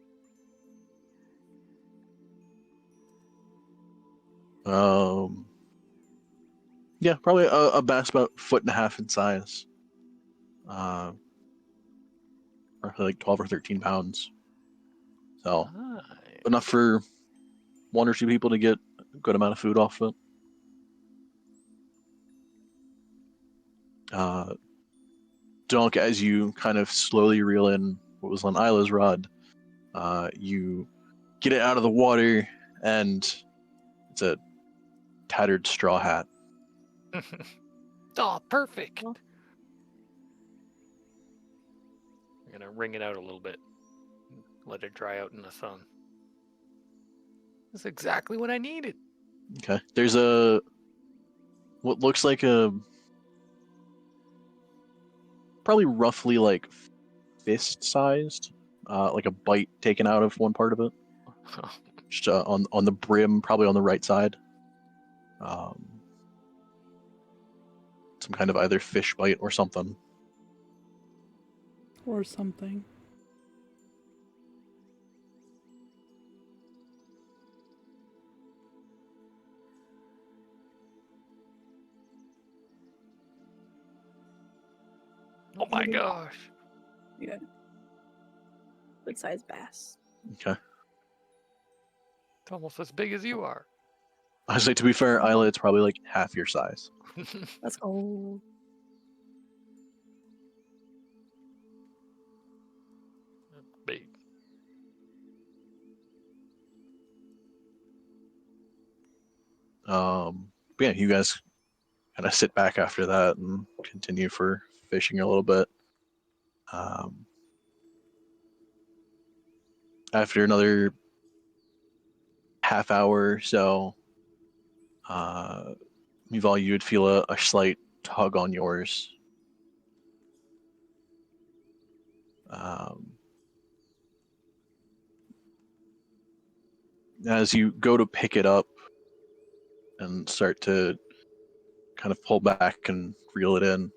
Yeah, probably a bass about 1.5 feet in size. Roughly like 12 or 13 pounds. So Nice. enough for 1 or 2 people to get a good amount of food off of it. Donk, as you kind of slowly reel in what was on Isla's rod, you get it out of the water, and it's a tattered straw hat. Oh, perfect. Well. I'm gonna wring it out a little bit. Let it dry out in the sun. That's exactly what I needed. Okay. There's what looks like probably roughly like fist sized, like a bite taken out of one part of it. Just on the brim, probably on the right side. Some kind of either fish bite or something. Or something. Oh my gosh. Yeah. Good sized bass. Okay. It's almost as big as you are. I say, to be fair, Isla, it's probably like half your size. Let's go. Bait. But yeah, you guys kind of sit back after that and continue for fishing a little bit. After another half hour or so, Mival, you would feel a slight tug on yours. As you go to pick it up and start to kind of pull back and reel it in,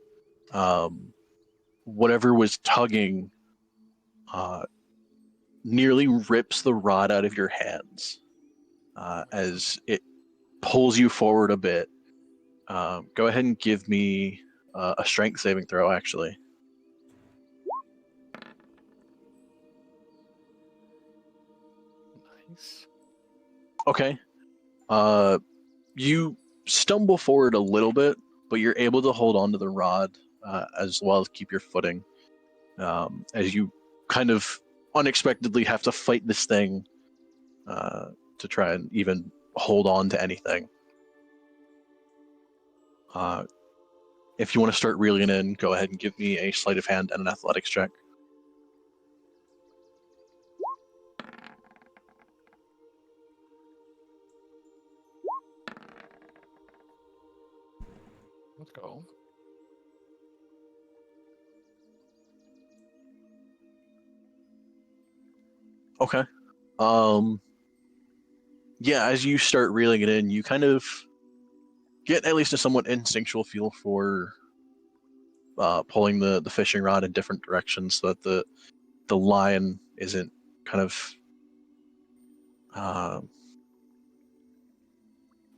whatever was tugging nearly rips the rod out of your hands as it pulls you forward a bit. Go ahead and give me a strength saving throw, actually. Nice. Okay. You stumble forward a little bit, but you're able to hold on to the rod as well as keep your footing as you kind of unexpectedly have to fight this thing to try and even hold on to anything. If you want to start reeling in, go ahead and give me a sleight of hand and an athletics check. Let's go. Okay. Yeah, as you start reeling it in, you kind of get at least a somewhat instinctual feel for pulling the fishing rod in different directions so that the line isn't kind of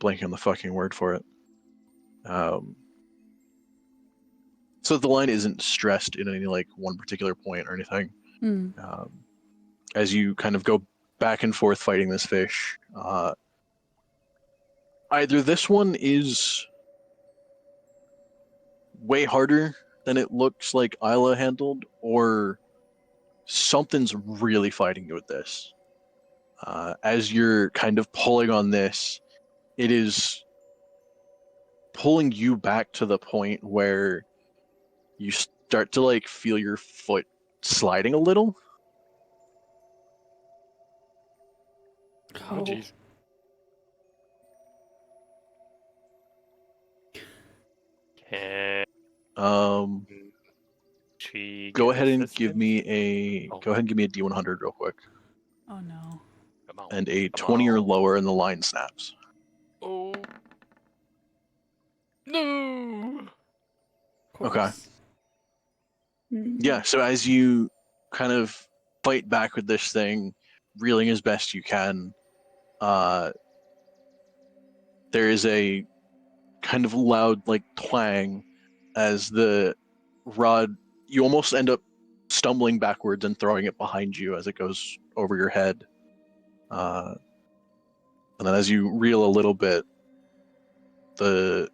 blanking on the fucking word for it. So the line isn't stressed in any like one particular point or anything. As you kind of go back and forth fighting this fish, either this one is way harder than it looks like Isla handled, or something's really fighting you with this. As you're kind of pulling on this, it is pulling you back to the point where you start to like feel your foot sliding a little. Oh, jeez. Can she Go give ahead and give assistance? me a Oh. go ahead and give me a D100 real quick, Oh no. Come on. and a Come 20 or on. lower, and the line snaps. Oh. No. Of Okay. course. Yeah, so as you kind of fight back with this thing, reeling as best you can, there is a kind of loud like twang as the rod, you almost end up stumbling backwards and throwing it behind you as it goes over your head. And then as you reel a little bit, the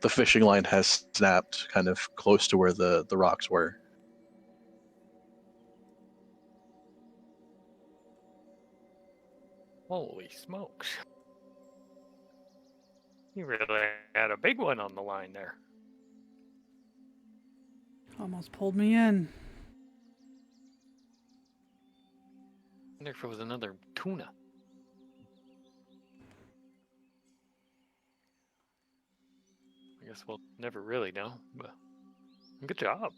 fishing line has snapped kind of close to where the rocks were. Holy smokes. You really had a big one on the line there. Almost pulled me in. I wonder if it was another tuna. I guess we'll never really know, but good job.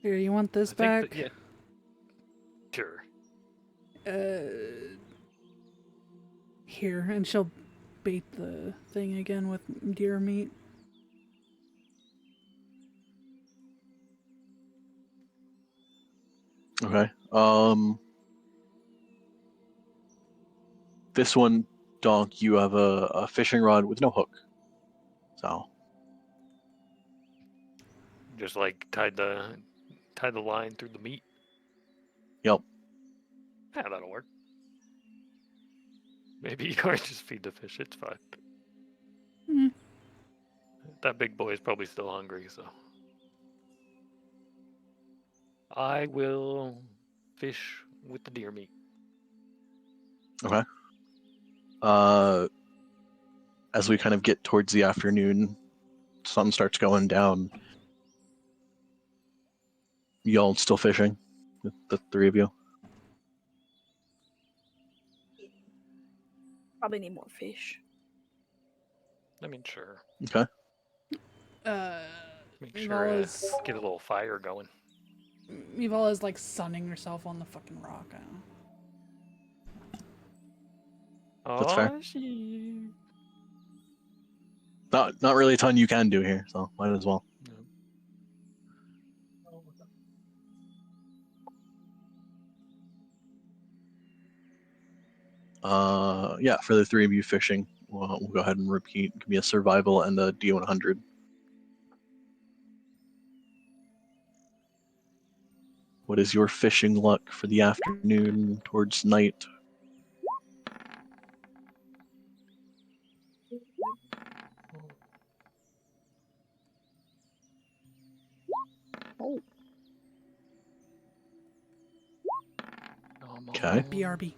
Here, you want this I back? think that, yeah. Sure. Here, and she'll bait the thing again with deer meat. Okay. This one, Donk, you have a fishing rod with no hook. So Just like tied the line through the meat. Yep. Yeah, that'll work. Maybe you or just feed the fish. It's fine. Mm. That big boy is probably still hungry, so I will fish with the deer meat. Okay. As we kind of get towards the afternoon, sun starts going down. Y'all still fishing? The three of you? Probably need more fish. I mean, sure. Okay. Make We've sure always to get a little fire going. Mivala's like sunning herself on the fucking rock. I don't know. That's fair. Oh, she. Not really a ton you can do here, so might as well. Yeah, for the three of you fishing, we'll go ahead and repeat. Give me a survival and a D100. What is your fishing luck for the afternoon towards night? Oh, Okay. BRB.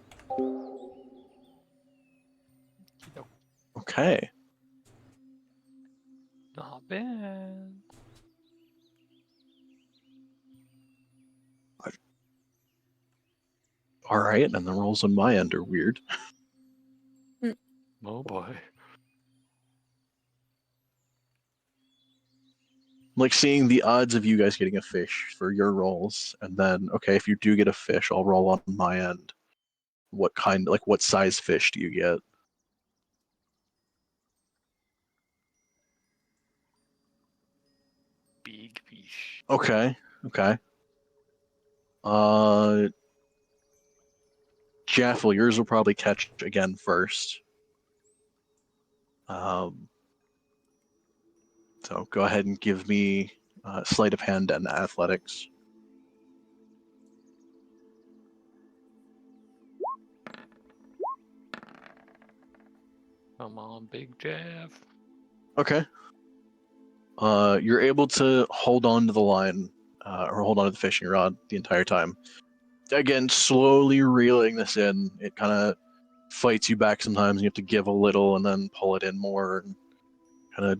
Okay. Not bad. All right, and the rolls on my end are weird. Oh boy. Like seeing the odds of you guys getting a fish for your rolls, and then okay, if you do get a fish, I'll roll on my end. What size fish do you get? Big fish. Okay. Jaffel, yours will probably catch again first. So go ahead and give me sleight of hand and athletics. Come on, Big Jeff. Okay. You're able to hold on to the line, or hold on to the fishing rod the entire time. Again, slowly reeling this in. It kind of fights you back sometimes. You have to give a little and then pull it in more, and kind of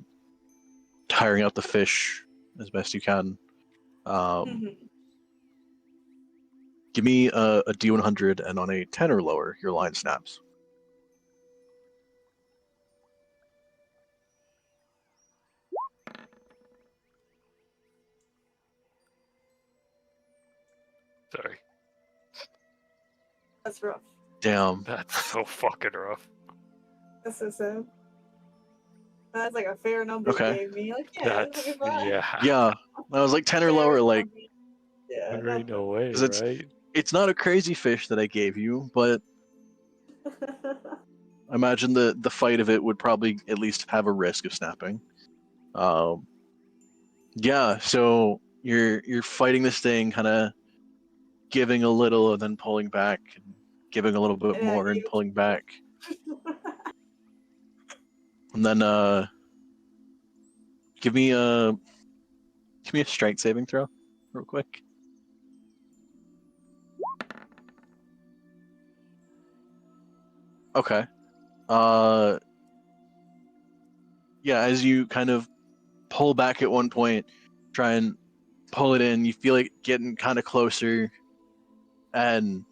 tiring out the fish as best you can. Give me a D100, and on a 10 or lower, your line snaps. Sorry. That's rough. Damn. That's so fucking rough. That's so sad. That's like a fair number Okay. you gave me. Like, yeah, That's that's fine. yeah. Yeah, I was like 10 or lower. Like, Yeah, There ain't no way, 'cause right? it's not a crazy fish that I gave you, but I imagine the fight of it would probably at least have a risk of snapping. Yeah, so you're fighting this thing, kind of giving a little and then pulling back, and giving a little bit And then I more and gave- pulling back, and then give me a strength saving throw, real quick. Okay. Yeah, as you kind of pull back at one point, try and pull it in, you feel it getting kind of closer, and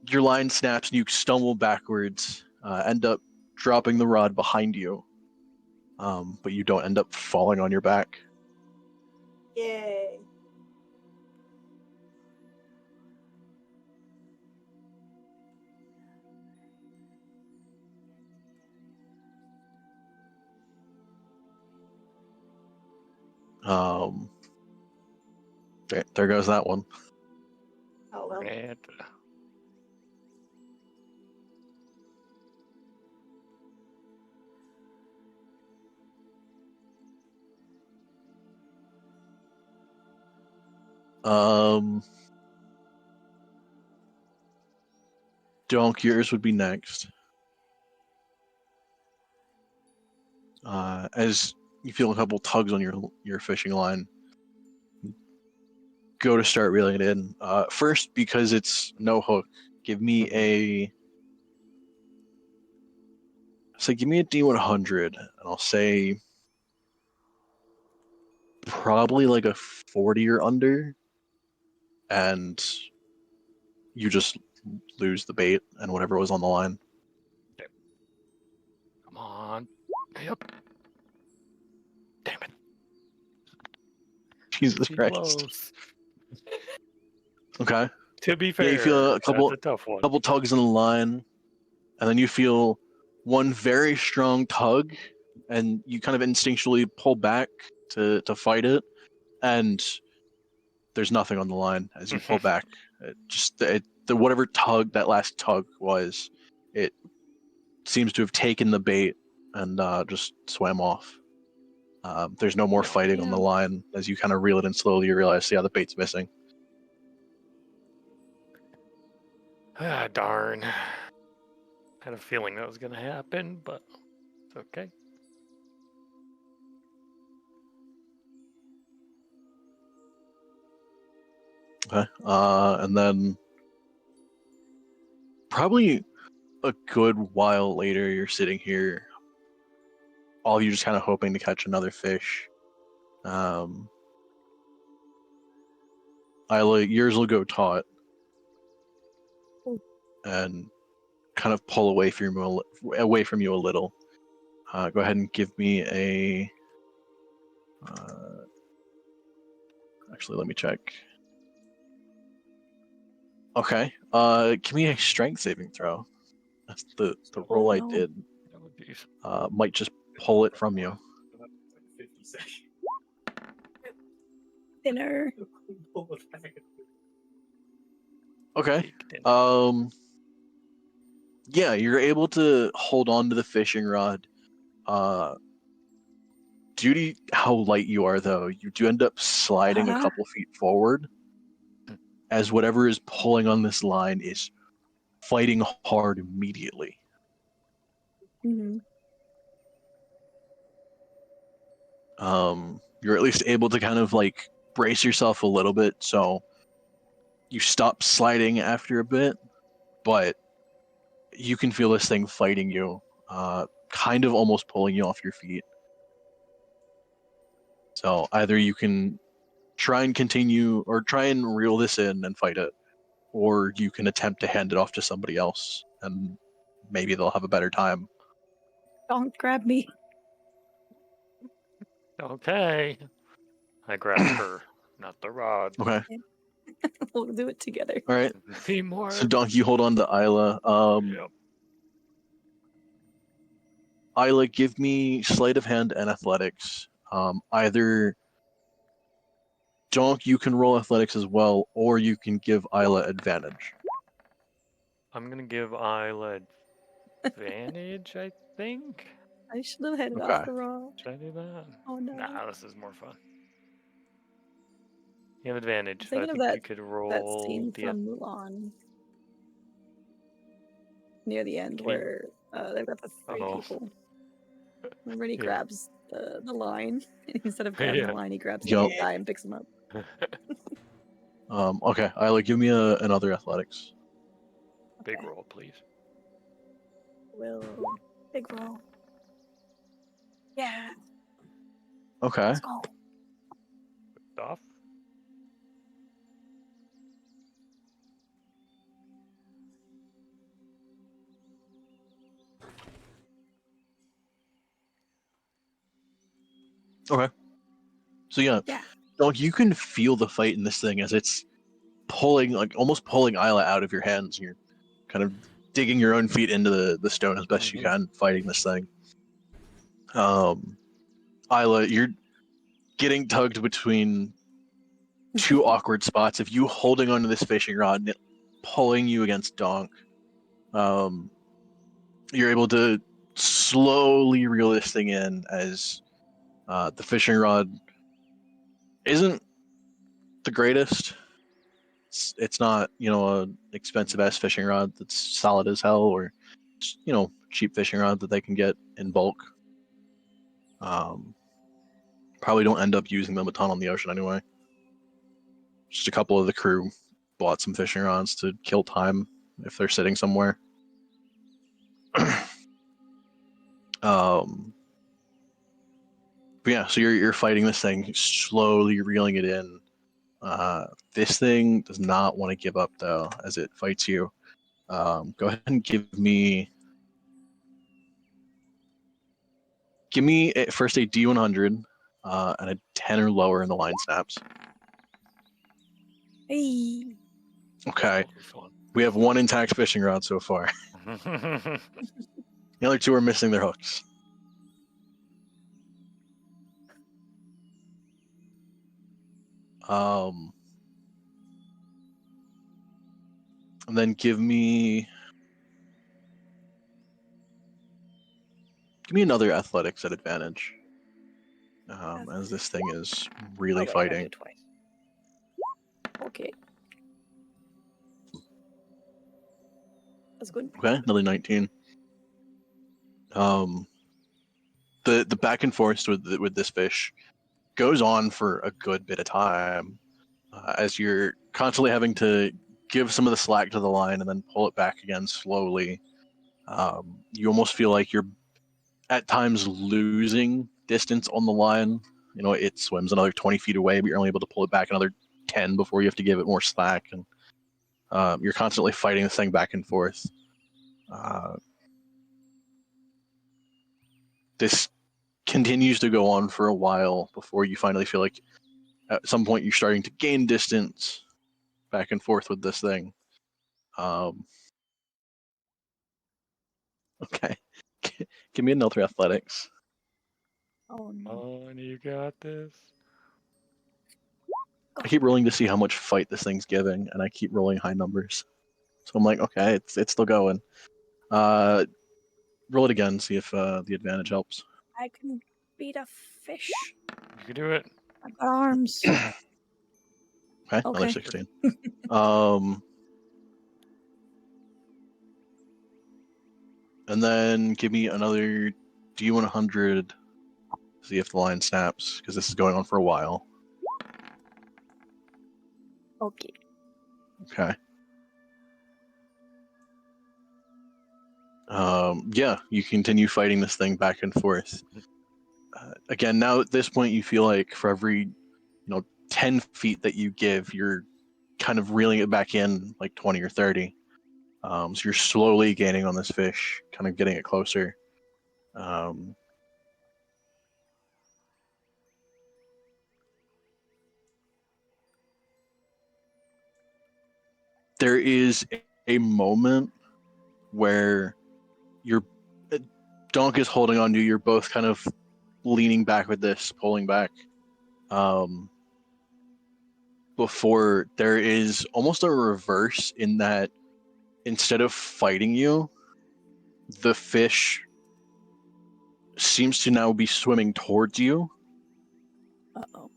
your line snaps and you stumble backwards, end up dropping the rod behind you, but you don't end up falling on your back. Yay. There goes that one. Oh well. And Donk, yours would be next. As you feel a couple tugs on your fishing line, go to start reeling it in. First, because it's no hook, give me a. So give me a D100, and I'll say probably like a 40 or under, and you just lose the bait and whatever was on the line. Come on. Yep. Damn it. Jesus Too Christ. close. Okay. To be fair, Yeah, you feel a couple that's a tough one. tugs in the line, and then you feel one very strong tug, and you kind of instinctually pull back to fight it, and there's nothing on the line as you pull back. The whatever tug that last tug was, it seems to have taken the bait and just swam off. There's no more fighting on the Damn. line. As you kind of reel it in slowly, you realize, yeah, the bait's missing. Ah, darn. Had a feeling that was going to happen, but it's okay. Okay. And then probably a good while later, you're sitting here, all of you just kind of hoping to catch another fish. Yours will go taut and kind of pull away from you a little. Go ahead and give me a. Actually, let me check. Okay. Give me a strength saving throw. That's the roll I no. did. That would be Might just pull it from you. Dinner. Okay. baked in. Yeah, you're able to hold on to the fishing rod. Due to how light you are, though, you do end up sliding a Uh-huh. couple feet forward, as whatever is pulling on this line is fighting hard immediately. Mm-hmm. You're at least able to kind of like brace yourself a little bit, so you stop sliding after a bit, but you can feel this thing fighting you, kind of almost pulling you off your feet. So either you can try and continue or try and reel this in and fight it, or you can attempt to hand it off to somebody else and maybe they'll have a better time. Don't grab me. Okay. I grabbed her, not the rod. Okay. We'll do it together. All right. Teamwork. So Donkey, you hold on to Isla. Yep. Isla, give me sleight of hand and athletics. Either Donk, you can roll athletics as well, or you can give Isla advantage. I'm gonna give Isla advantage, I think. I should have headed Okay. off the rod. Should I do that? Oh no. Nah, this is more fun. You have advantage, I'm so I thinking of think you could that roll scene the. from Mulan. Near the end, Can you- where they've got the three Uh-oh. people. Remember, he Yeah. grabs the line. Instead of grabbing Yeah. the line, he grabs the Yup. little guy and picks him up. Okay, Isla, give me another athletics. Big Okay. roll, please. Will big roll. Yeah, Okay. let's go. Off. Okay. So yeah, Yeah. Donk, you can feel the fight in this thing as it's pulling, like almost pulling Isla out of your hands. You're kind of digging your own feet into the stone as best you can, fighting this thing. Isla, you're getting tugged between two awkward spots. If you holding onto this fishing rod and it pulling you against Donk, you're able to slowly reel this thing in as the fishing rod isn't the greatest. It's not, a expensive ass fishing rod that's solid as hell, or cheap fishing rod that they can get in bulk. Probably don't end up using them a ton on the ocean anyway. just a couple of the crew bought some fishing rods to kill time if they're sitting somewhere. But yeah, so you're fighting this thing, slowly reeling it in. This thing does not want to give up though, as it fights you. Go ahead and give me first a D100 and a 10 or lower in the line snaps. Hey. Okay, This one. we have one intact fishing rod so far. The other two are missing their hooks. And then give me another athletics at advantage. As this thing is really Oh, wait, I gotta do fighting. it twice. Okay. That's good. Okay, another 19. The back and forth with this fish goes on for a good bit of time, as you're constantly having to give some of the slack to the line and then pull it back again slowly. You almost feel like you're at times losing distance on the line. You know, it swims another 20 feet away, but you're only able to pull it back another 10 before you have to give it more slack, and you're constantly fighting this thing back and forth. This continues to go on for a while before you finally feel like at some point you're starting to gain distance back and forth with this thing. Okay. Give me another athletics. Oh no. On, you got this. I keep rolling to see how much fight this thing's giving, and I keep rolling high numbers. So I'm like, okay, it's still going. Roll it again, see if the advantage helps. I can beat a fish. You can do it. I've got arms. Okay, another Okay. 16. And then give me another D100. See if the line snaps, because this is going on for a while. Okay. Okay. Yeah, you continue fighting this thing back and forth. Again, now at this point, you feel like for every 10 feet that you give, you're kind of reeling it back in like 20 or 30. So you're slowly gaining on this fish, kind of getting it closer. There is a moment where your Donk is holding on to you. You're both kind of leaning back with this, pulling back. Before there is almost a reverse in that instead of fighting you, the fish seems to now be swimming towards you. Uh-oh.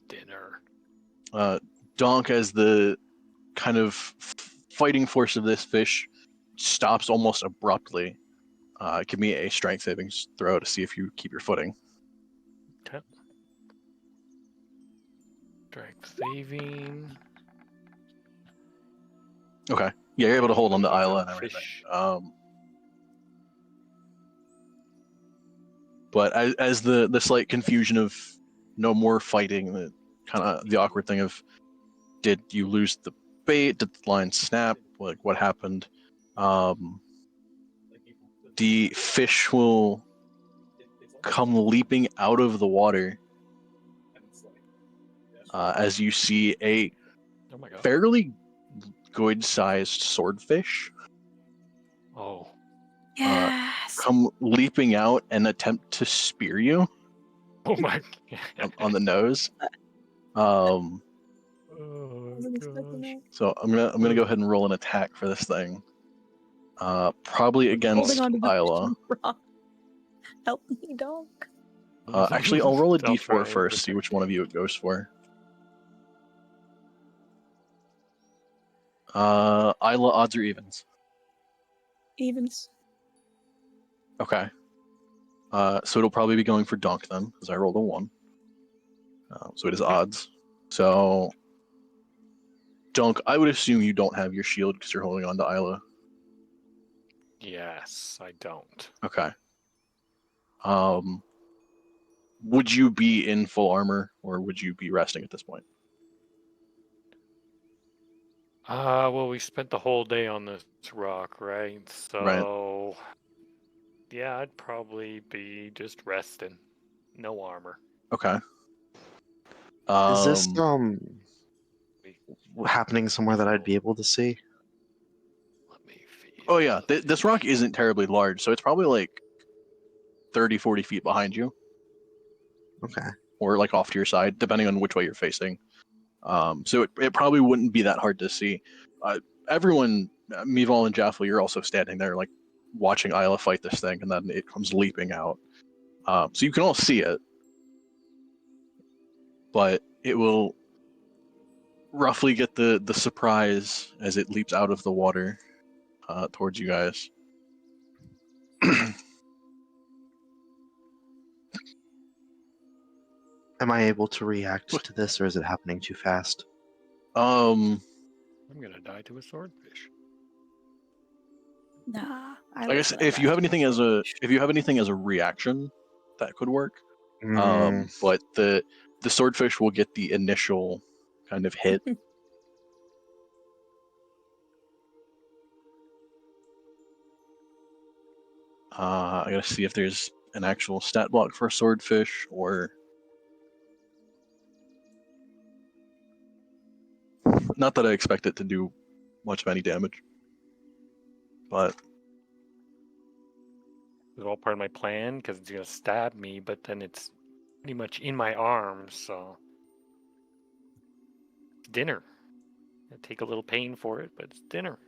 Dinner. Donk, as the kind of fighting force of this fish stops almost abruptly. Give me a strength saving throw to see if you keep your footing. Okay. Strength saving. Okay. Yeah, you're able to hold on to Isla and everything. Fish. But as the slight confusion of no more fighting, the kind of the awkward thing of, did you lose the bait? Did the line snap? Like, what happened? The fish will come leaping out of the water as you see a Oh my god. fairly good-sized swordfish Oh. Yes. come leaping out and attempt to spear you Oh my. on the nose. Oh Wasn't expecting gosh. that. So I'm gonna go ahead and roll an attack for this thing. Probably against Holding on to the Isla. fishing rod. Help me, dog. Actually, I'll roll a I'll try d4 first, see everything. which one of you it goes for. Isla, odds or evens? Evens. Okay. So it'll probably be going for Donk then, because I rolled a 1. So it is odds. So, Dunk, I would assume you don't have your shield because you're holding on to Isla. Yes, I don't. Okay. Would you be in full armor, or would you be resting at this point? Well, we spent the whole day on this rock, right? So, yeah, I'd probably be just resting. No armor. Okay. Is this We- happening somewhere that I'd be able to see? Let me feel. Oh yeah, this rock isn't terribly large, so it's probably like 30, 40 feet behind you, Okay. or like off to your side, depending on which way you're facing. So it probably wouldn't be that hard to see. Everyone, Mival and Jaffel, you're also standing there, like watching Isla fight this thing, and then it comes leaping out. So you can all see it, but it will roughly get the surprise as it leaps out of the water towards you guys. Am I able to react to this, or is it happening too fast? Um, I'm gonna die to a swordfish. Nah. I guess if you have anything as a reaction, that could work. But the swordfish will get the initial kind of hit. I gotta see if there's an actual stat block for a swordfish, or not that I expect it to do much of any damage. But It's all part of my plan because it's gonna stab me, but then it's pretty much in my arms, so it's dinner. I take a little pain for it, but it's dinner.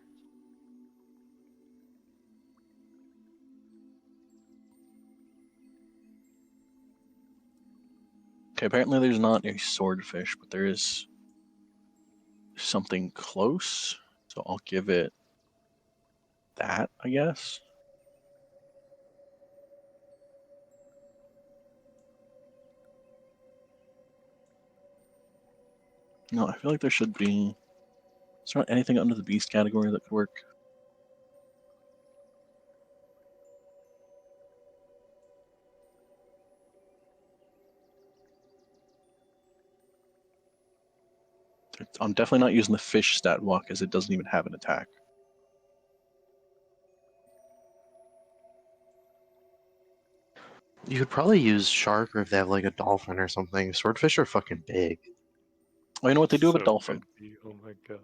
okay, apparently there's not a swordfish, but there is something close. So I'll give it that, I guess. No, I feel like there should be. Is there not anything under the beast category that could work? I'm definitely not using the fish stat block as it doesn't even have an attack. You could probably use shark, or if they have like a dolphin or something. Swordfish are fucking big. Oh, you know what they do have a So dolphin? could be- Oh my god.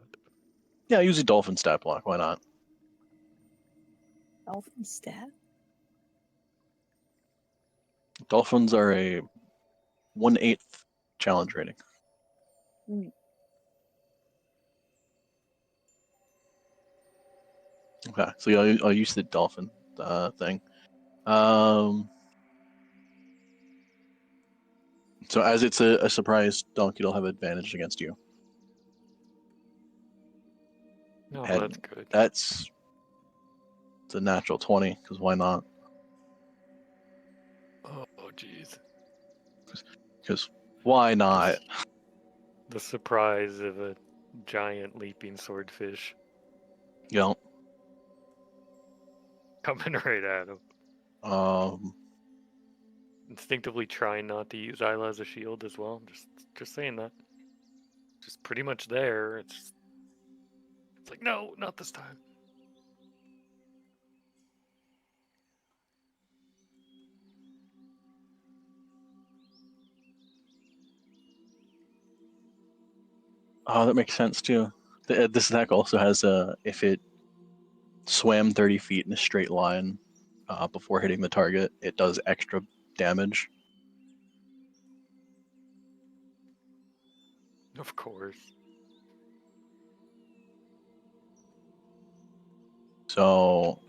Yeah, use a dolphin stat block. Why not? Dolphin stat. Dolphins are a 1/8 challenge rating. Mm. Okay, so yeah, I'll use the dolphin thing. So as it's a surprise, Donkey will have advantage against you. No, And that's good. it's a natural 20, because why not? Oh, jeez. Because why not? The surprise of a giant leaping swordfish You know, coming right at him. Instinctively trying not to use Isla as a shield as well. Just saying that. Just pretty much there. It's like, no, not this time. that makes sense too. This attack also has if it swam 30 feet in a straight line before hitting the target, it does extra damage. Of course. So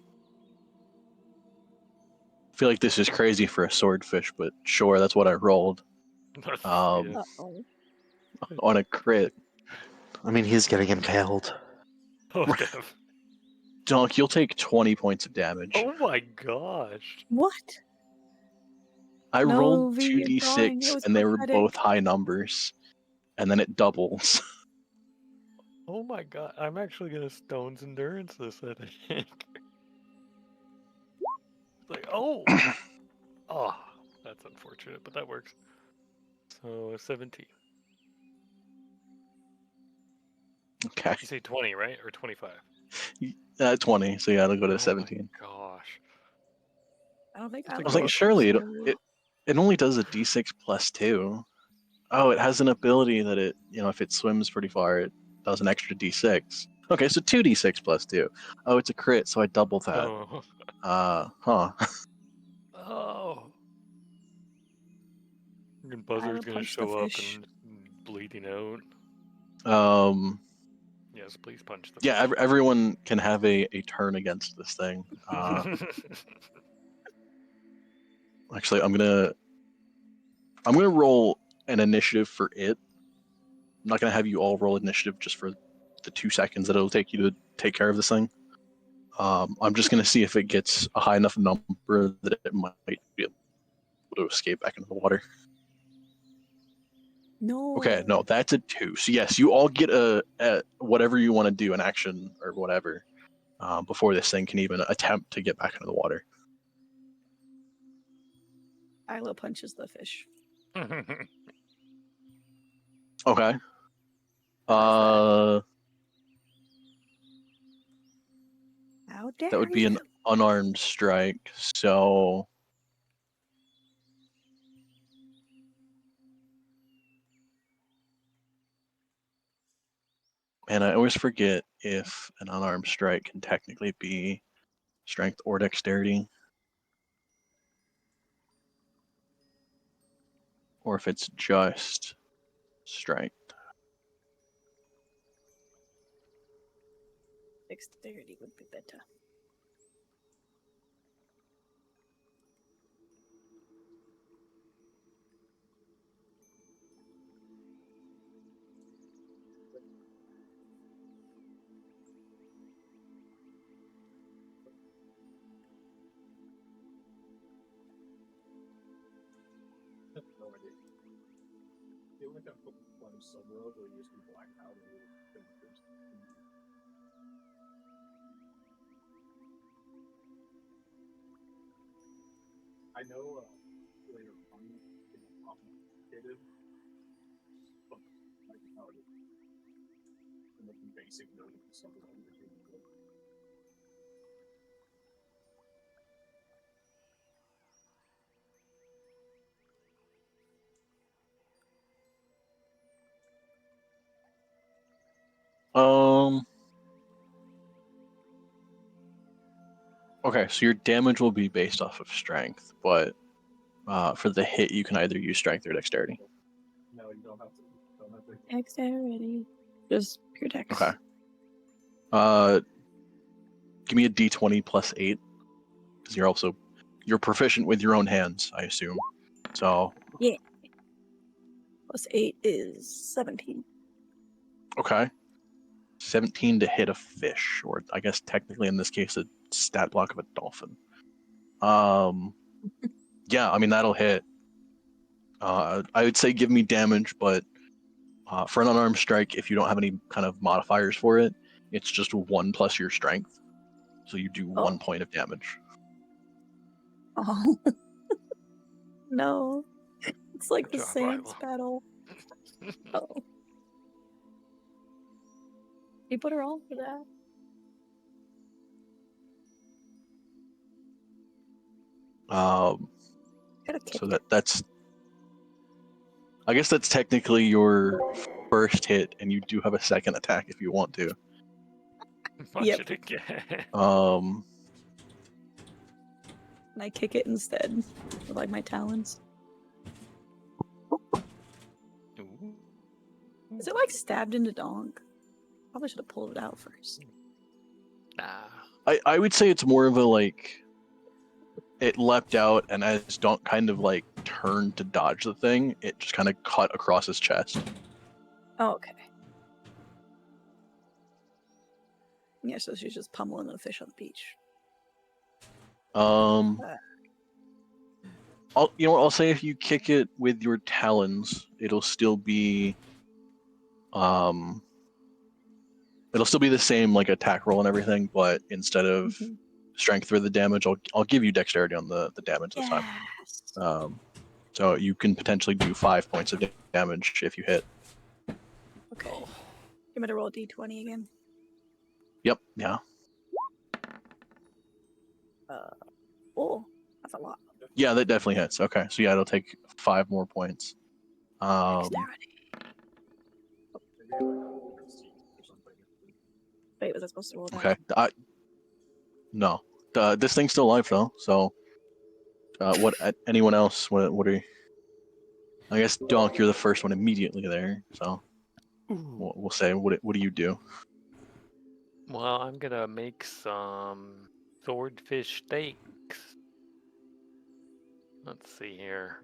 I feel like this is crazy for a swordfish, but sure, that's what I rolled Um, Yeah. Uh-oh. on a crit. I mean, he's getting impaled. Oh, Right. Dev. Dunk, you'll take 20 points of damage. Oh my gosh. What? I No, rolled V, two you're drawing. It d6 was and they were pathetic. both high numbers, and then it doubles. Oh my god, I'm actually gonna Stone's Endurance this, I think. It's like, oh! Oh, that's unfortunate, but that works. So, 17. Okay, You say 20, right? Or 25? 20. So yeah, it'll go to Oh 17. my gosh. I don't think Just I a I was like, good- surely it only does a d6 plus 2. Oh, it has an ability that it, if it swims pretty far, it does an extra d6. Okay, so 2d6 plus 2. Oh, it's a crit, so I double that. Oh. Huh. Oh. And I Buzzard's would gonna punch the show up fish. and bleeding out. Yes, please punch the Yeah, fish. everyone can have a turn against this thing. Actually, I'm gonna roll an initiative for it. I'm not gonna have you all roll initiative just for the 2 seconds that it'll take you to take care of this thing. I'm just gonna see if it gets a high enough number that it might be able to escape back into the water. No. Okay, no, that's a 2. So yes, you all get a whatever you want to do, an action or whatever, before this thing can even attempt to get back into the water. Isla punches the fish. Okay. How dare That would be an you? unarmed strike. So and I always forget if an unarmed strike can technically be strength or dexterity, or if it's just strength. Dexterity would be better. No idea. I feel like I've put one somewhere else where you used to be black powder. I know later on it was complicated, but like powder. And like basic note of something that you're doing. Okay, so your damage will be based off of strength, but for the hit you can either use strength or dexterity. No, you don't have to. Dexterity. Just pure dex. Okay. Give me a d20 plus 8, because you're proficient with your own hands, I assume. So Plus 8 is 17. okay. 17 to hit a fish, or I guess technically in this case a stat block of a dolphin. Yeah, I mean that'll hit. I would say give me damage, but for an unarmed strike, if you don't have any kind of modifiers for it, it's just 1 plus your strength. So you do 1 point of damage. Oh. No. It's like Good the job, Sans Isla. battle. Oh. You put her on for that. Gotta kick So it. that's. I guess that's technically your first hit, and you do have a second attack if you want to. Punch Yep. it again. And I kick it instead with like my talons. Ooh. Is it like stabbed into donk? Probably should have pulled it out first. Nah. I would say it's more of a like. It leapt out, and as Donk kind of like turned to dodge the thing, it just kind of cut across his chest. Oh, okay. Yeah, so she's just pummeling the fish on the beach. I'll say if you kick it with your talons, it'll still be the same like attack roll and everything, but instead of Mhm. strength for the damage, I'll give you dexterity on the damage this time. Yes. So you can potentially do 5 points of damage if you hit. Okay. You better roll a d20 again. Yep. Yeah. Oh, that's a lot. Yeah, that definitely hits. Okay, so yeah, it'll take 5 more points. Dexterity. Maybe like a receipt or something. Wait, was I supposed to roll that? Okay. No. This thing's still alive though. So, what? Anyone else? What are you? I guess Donk, you're the first one immediately there. So we'll say, what do you do? Well, I'm gonna make some swordfish steaks. Let's see here.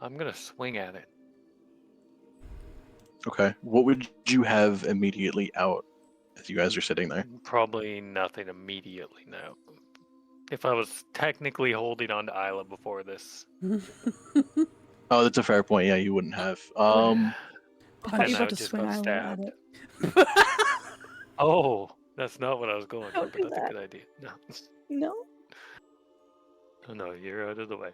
I'm gonna swing at it. Okay. What would you have immediately out as you guys are sitting there? Probably nothing immediately, no. If I was technically holding on to Isla before this. Oh, that's a fair point. Yeah, you wouldn't have. I thought then you I were about would to just swing got Isla at stabbed. it. Oh, that's not what I was going for, Don't but do that's a that. good idea. No. No? Oh, no, you're out of the way.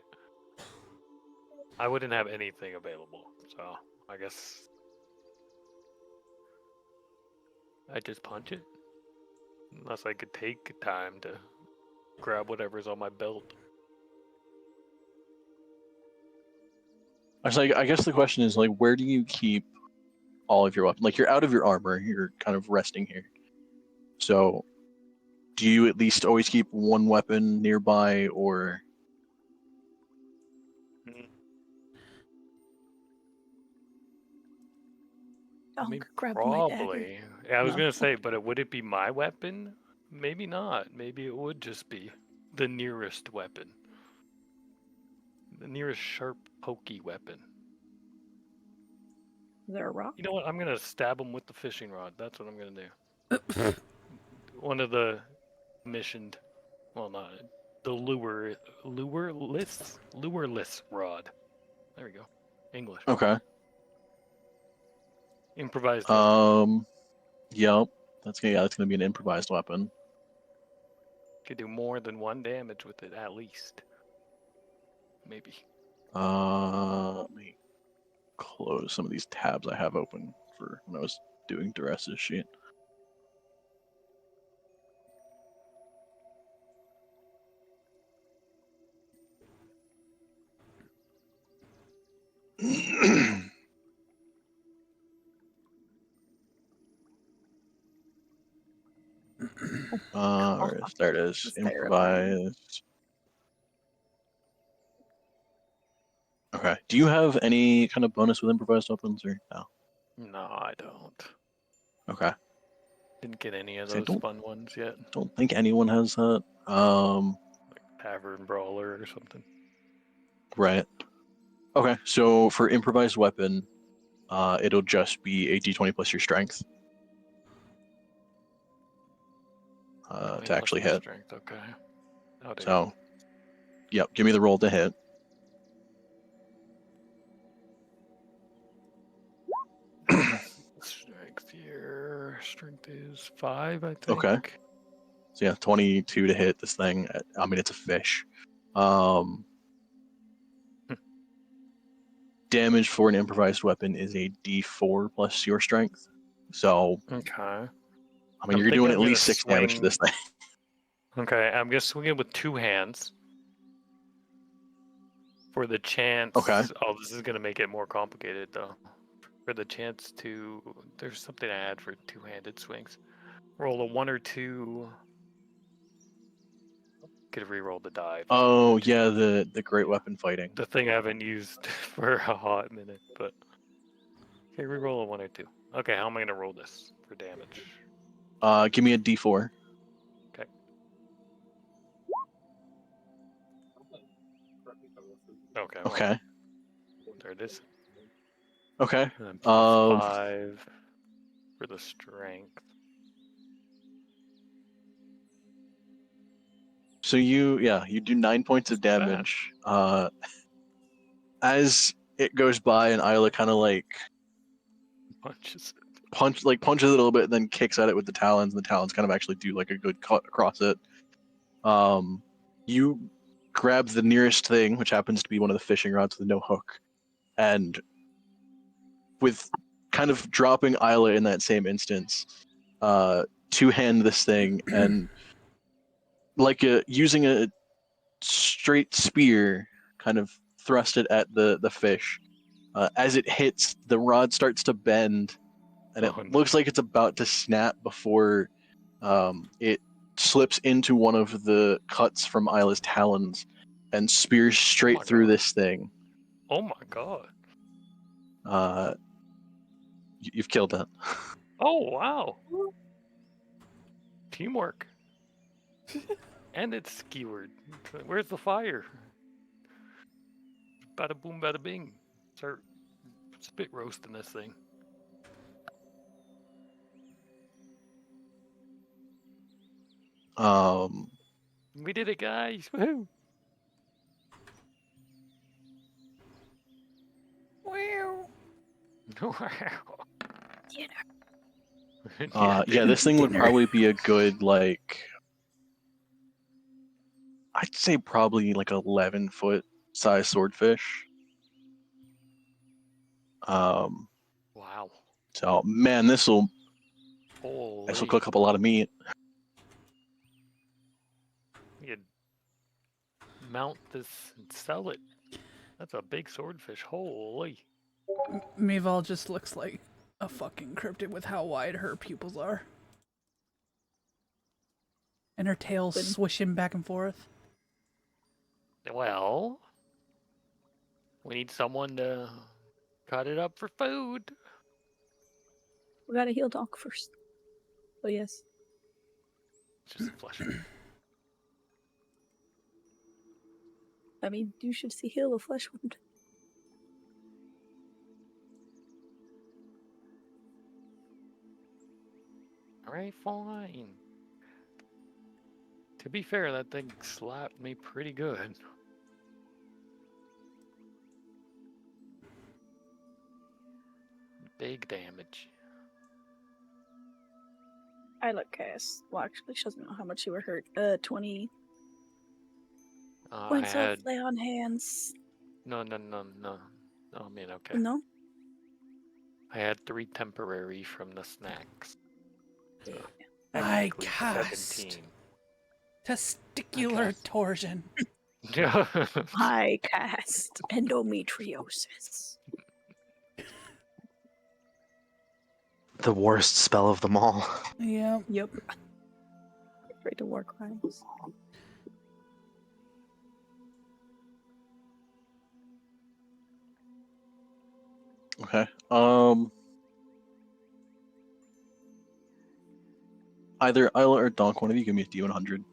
I wouldn't have anything available, so I guess I'd just punch it. Unless I could take time to grab whatever's on my belt. I guess the question is like, where do you keep all of your weapons? Like, you're out of your armor. You're kind of resting here. So, do you at least always keep one weapon nearby, or? I mean, grab my dagger. probably. Yeah, I was No. gonna say, but would it be my weapon? Maybe not. Maybe it would just be the nearest weapon. The nearest sharp, pokey weapon. Is there a rock? You know what? I'm gonna stab him with the fishing rod. That's what I'm gonna do. One of the missioned, well, not the lureless rod. There we go. English. Okay. Improvised weapon. Yep. That's gonna be an improvised weapon. Could do more than 1 damage with it at least. Maybe. Let me close some of these tabs I have open for when I was doing Dures's sheet. There it is. That's terrifying. Improvised. Okay. Do you have any kind of bonus with improvised weapons or no? No, I don't. Okay. Didn't get any of See, I those fun ones yet. Don't think anyone has that. Tavern Brawler or something. Right. Okay. So for improvised weapon, it'll just be a d20 plus your strength. To actually hit. Strength. Okay. Oh, damn. So, yep. Give me the roll to hit. Strength here. Strength is 5, I think. Okay. So yeah, 22 to hit this thing. I mean, it's a fish. Damage for an improvised weapon is a d4 plus your strength. So, Okay. I mean, you're doing at least 6 damage to this thing. Okay, I'm gonna swing it with 2 hands. For the chance. Okay. Oh, this is gonna make it more complicated though. For the chance to, there's something I add for 2-handed swings. Roll a 1 or 2. Could re-roll the die. Oh yeah, the great weapon fighting. The thing I haven't used for a hot minute, but okay, re-roll a 1 or 2. Okay, how am I gonna roll this for damage? Give me a d4. Okay. Okay. well, Okay. There it is. Okay. And then plus 5 for the strength. So you do 9 points of Bad. damage. As it goes by, and Isla kind of like Punches. punches it a little bit, and then kicks at it with the talons, and the talons kind of actually do like a good cut across it. You grab the nearest thing, which happens to be one of the fishing rods with no hook, and with kind of dropping Isla in that same instance, two-hand this thing, and like using a straight spear, kind of thrust it at the fish. As it hits, the rod starts to bend, and it Oh, no. looks like it's about to snap before it slips into one of the cuts from Isla's talons and spears straight my through God. this thing. Oh my god. You've killed it. Oh wow. Teamwork. And it's skewered. Where's the fire? Bada boom, bada bing. Start spit roasting this thing. We did it, guys! Woohoo! Wow. Yeah, this thing would Dinner. probably be a good, like, I'd say probably like 11-foot size swordfish. Wow. So man, this will Holy. cook up a lot of meat. You mount this and sell it. That's a big swordfish. Holy. Meval just looks like a fucking cryptid with how wide her pupils are. And her tail Good. swishing back and forth. Well, we need someone to cut it up for food. We gotta heal Doc first. Oh yes. Just flesh. I mean, you should see heal a flesh wound. Alright, fine. To be fair, that thing slapped me pretty good. Big damage. I look cast. Well, actually, she doesn't know how much you were hurt. 20 I points had of lay on hands. no. I mean, okay. No? I had 3 temporary from the snacks. So I technically cast 17. testicular cast. torsion. I cast endometriosis. The worst spell of them all. Yeah. Yep. Afraid to war crimes. Okay. Either Isla or Donk, one of you give me a D100.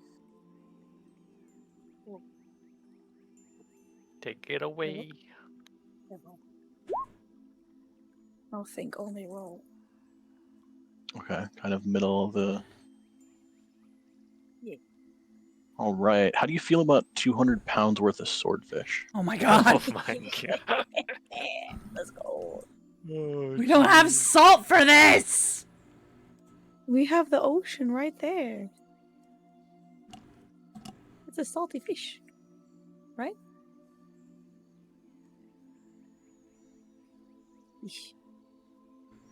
Take it away. I'll think only roll. Okay, kind of middle of the. Yeah. All right. How do you feel about 200 pounds worth of swordfish? Oh my god. Oh my god. Let's go. We don't have salt for this! We have the ocean right there. It's a salty fish, right? Eesh.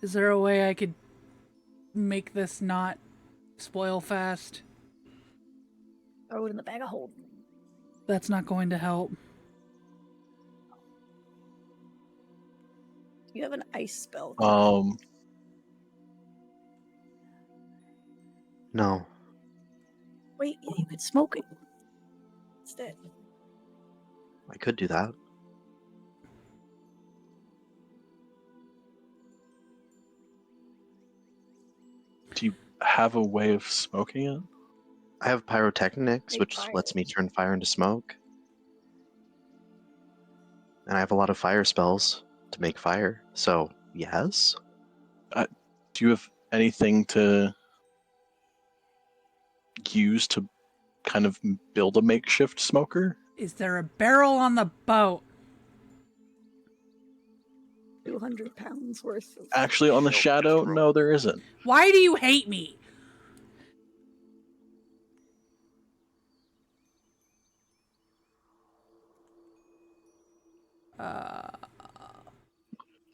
Is there a way I could make this not spoil fast? Throw it in the bag of holding. That's not going to help. You have an ice spell. No. Wait, you could smoke it instead. I could do that. Do you have a way of smoking it? I have pyrotechnics, Make which fire. lets me turn fire into smoke. And I have a lot of fire spells to make fire. So, yes. Do you have anything to use to kind of build a makeshift smoker. Is there a barrel on the boat? 200 pounds worth of. Actually, on the Nope, Shadow, just roll. no, there isn't. Why do you hate me?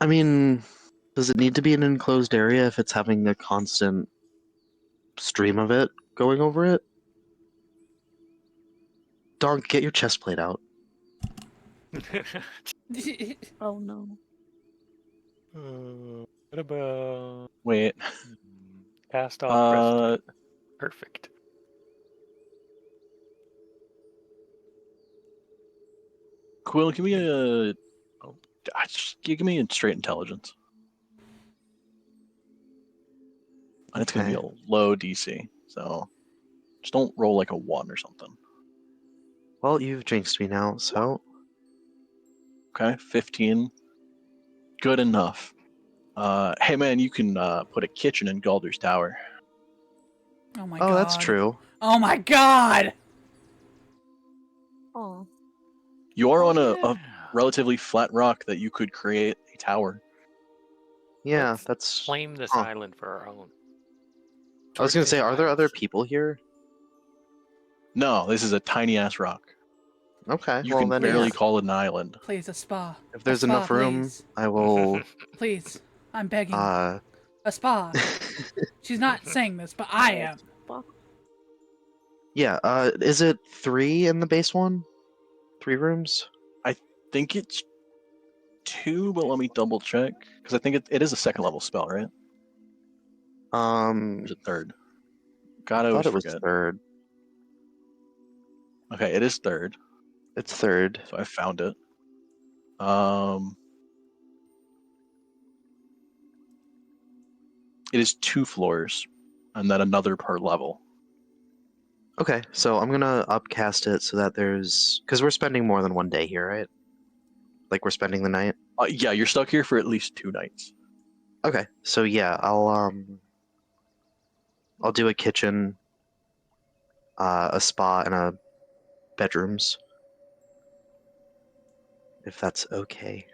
I mean, does it need to be an enclosed area if it's having a constant stream of it going over it? Donk, get your chest plate out. Oh no. What about Wait. cast off breast? Uh, Perfect. Quill, give me a. Oh, just give me a straight intelligence. And it's gonna be a low DC, so just don't roll like a 1 or something. Well, you've jinxed me now, so Okay, 15. Good enough. Hey man, you can put a kitchen in Galder's Tower. Oh my oh, god. that's true. Oh my god! Oh. You are on a Yeah. relatively flat rock that you could create a tower. Yeah, Let's that's. Claim this huh. island for our own. I was gonna say, 50 are there other miles. people here? No, this is a tiny ass rock. Okay, You well can then, barely yeah. call it an island. Please, a spa. If A there's spa, enough room, please. I will. Please. I'm begging. Uh, A spa. She's not saying this, but I am. yeah. Is it 3 in the base one? 3 rooms? I think it's 2, but let me double check because I think it is a second level spell, right? Or is it 3rd? God, I I always thought it was forget. 3rd. Okay, it is 3rd, It's 3rd. so I found it. It is 2 floors, and then another per level. Okay, so I'm gonna upcast it so that there's, because we're spending more than 1 day here, right? Like we're spending the night. Yeah, you're stuck here for at least 2 nights. Okay, so yeah, I'll do a kitchen, a spa, and a bedrooms, if that's okay.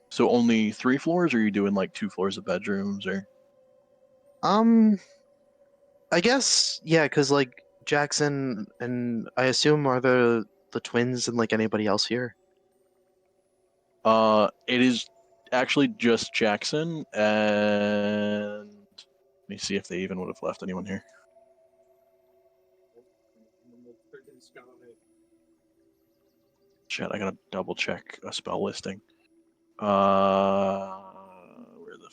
So only 3 floors, or are you doing like 2 floors of bedrooms, or? I guess yeah, because like Jackson and I assume are the twins and like anybody else here. It is actually just Jackson, and let me see if they even would have left anyone here. Shit, I gotta double check a spell listing. Where the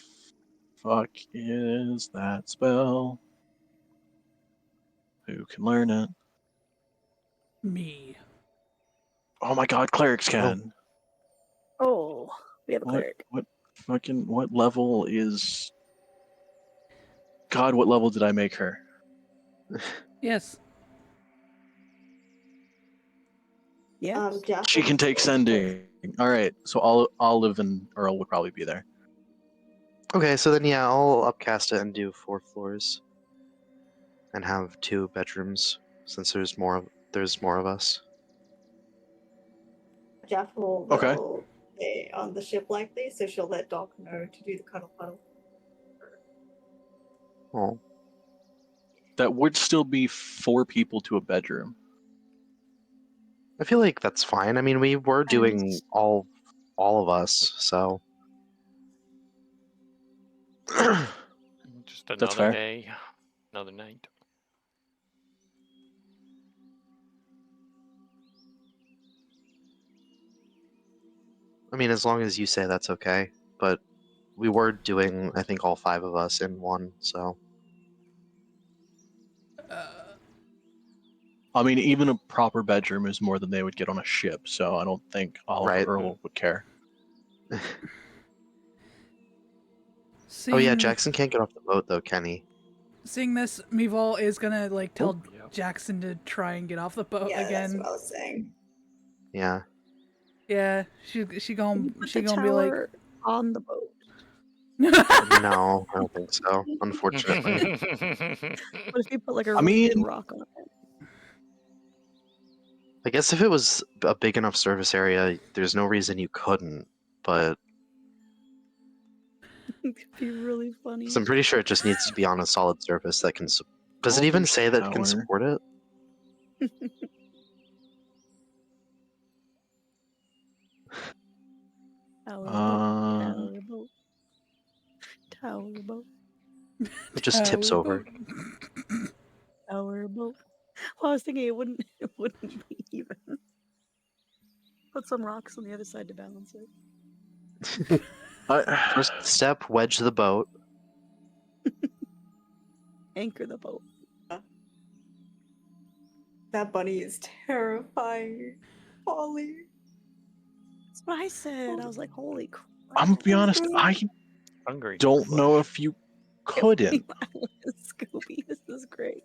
fuck is that spell? Who can learn it? Me. Oh my god, clerics can. Oh, we have a cleric. What level is? God, what level did I make her? Yes. Yes. She can take sending. All right, so Olive and Earl will probably be there. Okay, so then yeah, I'll upcast it and do 4 floors, and have 2 bedrooms since there's more of us. Jeff will Okay. stay on the ship likely, so she'll let Doc know to do the cuddle puddle. Oh, That would still be 4 people to a bedroom. I feel like that's fine. I mean, we were doing And- all of us, so. Just That's another fair. day, another night. I mean, as long as you say that's okay. But we were doing, I think, all 5 of us in one, so. I mean, even a proper bedroom is more than they would get on a ship, so I don't think Olive Right. or Earl would care. Oh yeah, Seeing- Jackson can't get off the boat though, can he? Seeing this, Mevol is gonna like tell Yep. Jackson to try and get off the boat Yeah, again. that's what I was saying. Yeah. Yeah, she Can you gonna put she the gonna be like, tower on the boat. No, I don't think so. Unfortunately. What if you put like a I really big mean- rock on it? I guess if it was a big enough surface area, there's no reason you couldn't. But It could be really funny. 'cause I'm pretty sure it just needs to be on a solid surface that can. Does it Golden even say that it can Tower. support it? Tower Uh, boat. Tower boat. It just tips Tower over. boat. Tower boat. Well, I was thinking it wouldn't be even. Put some rocks on the other side to balance it. First step, wedge the boat. Anchor the boat. That bunny is terrifying. Polly. That's what I said. I was like, holy crap. I'm gonna be honest. I Hungry. don't know if you couldn't. Scooby, this is great.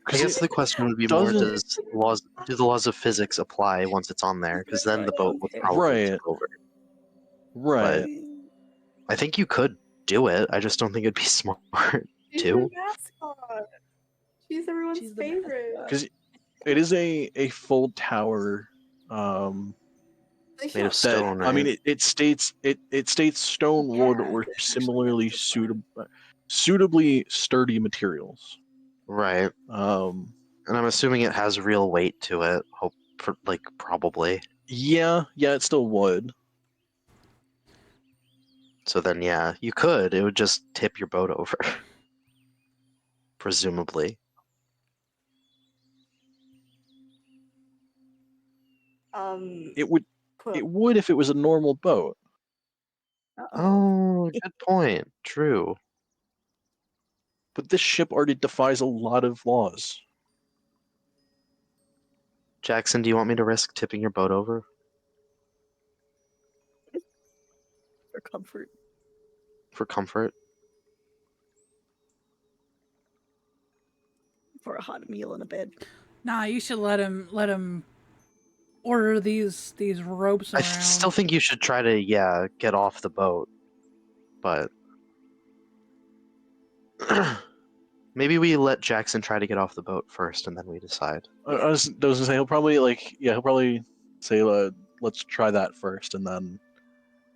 I guess the question would be more: do the laws of physics apply once it's on there? Because then the boat would probably Right. tip over. Right. I think you could do it. I just don't think it'd be smart. She's Two? the mascot. She's everyone's She's the favorite. mascot. Because it is a full tower. Made of That stone, right? I mean, it states stone, wood, or similarly suitably sturdy materials. Right. And I'm assuming it has real weight to it. Probably. Yeah, it still would. So then, yeah, you could. It would just tip your boat over. Presumably. It would. It would if it was a normal boat. Oh, good point. True. But this ship already defies a lot of laws. Jackson, do you want me to risk tipping your boat over? For comfort. For comfort? For a hot meal and a bed. Nah, you should let him order these ropes I around. still think you should try to, get off the boat. But maybe we let Jackson try to get off the boat first, and then we decide. I was gonna say he'll probably say let's try that first, and then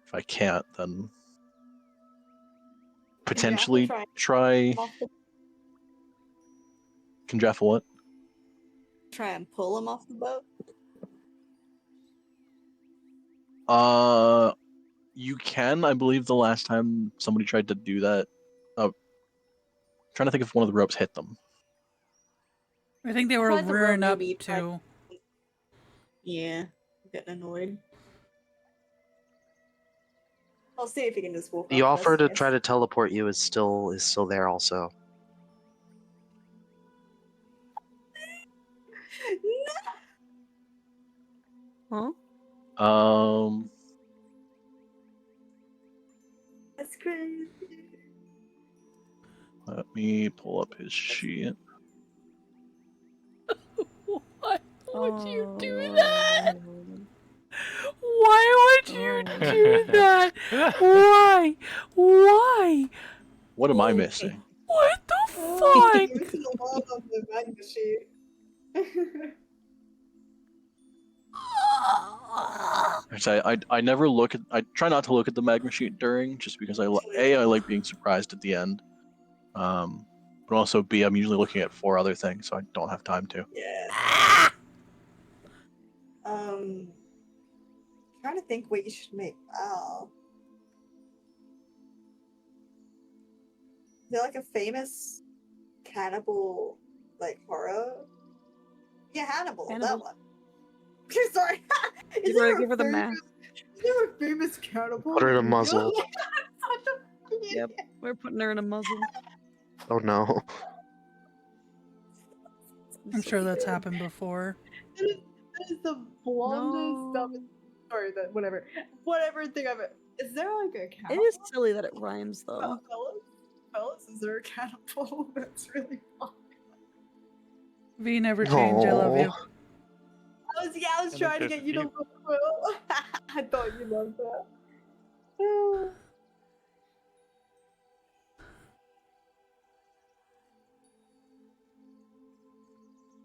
if I can't, then potentially try. Can Jeff what? Try and pull him off the boat. You can. I believe the last time somebody tried to do that, trying to think if one of the ropes hit them. I think they were Tried the rope, rearing up maybe, tried- too. Yeah, I'm getting annoyed. I'll see if he can just walk. The off offer us, to yes. try to teleport you is still there also. No, Huh? that's crazy. Let me pull up his sheet. Why would you Oh, do that? Why would you do that? Why? Why? What am I missing? What the Oh, fuck? you missed a lot on the manga sheet. Actually, I never look at. I try not to look at the magma sheet during, just because I like being surprised at the end. But also B, I'm usually looking at 4 other things, so I don't have time to. Yeah. Trying to think what you should make. Oh. Is there like a famous cannibal horror? Yeah, Hannibal. That Hannibal. one. Sorry. You wanna give her the mask? Is there a famous cannibal? Put her in a muzzle. Such a fucking Yep. idiot. We're putting her in a muzzle. Oh no. I'm sure that's happened before. That is the blondest, dumbest. Sorry, that whatever thing of it. Is there like a It cannibal? is silly that it rhymes though. Fellas, is there a cannibal? That's really fun. V never change. I love you. I was I trying to think get you to there's look Will. I thought you loved that.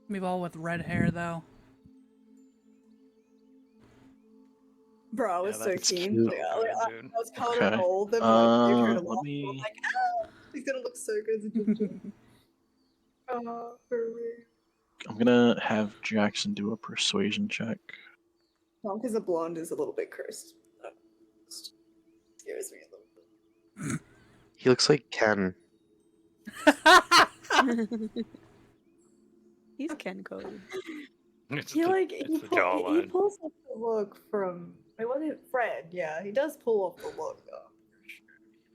We've all with red hair though. Bro, I was Yeah, so that's keen. cute. Like, So good, I dude. was coloring Okay. all of them and like you heard a Let lot. me. I'm like, ah, he's gonna look so good as a ginger. Oh, for real. I'm gonna have Jackson do a persuasion check. Tom, because the blonde is a little bit cursed. That just scares me a little bit. He looks like Ken. He's Ken Code. It's He the, like it's he, the he jawline. pulls off the look from wait, was it Fred? Yeah, he does pull off the look though. For sure.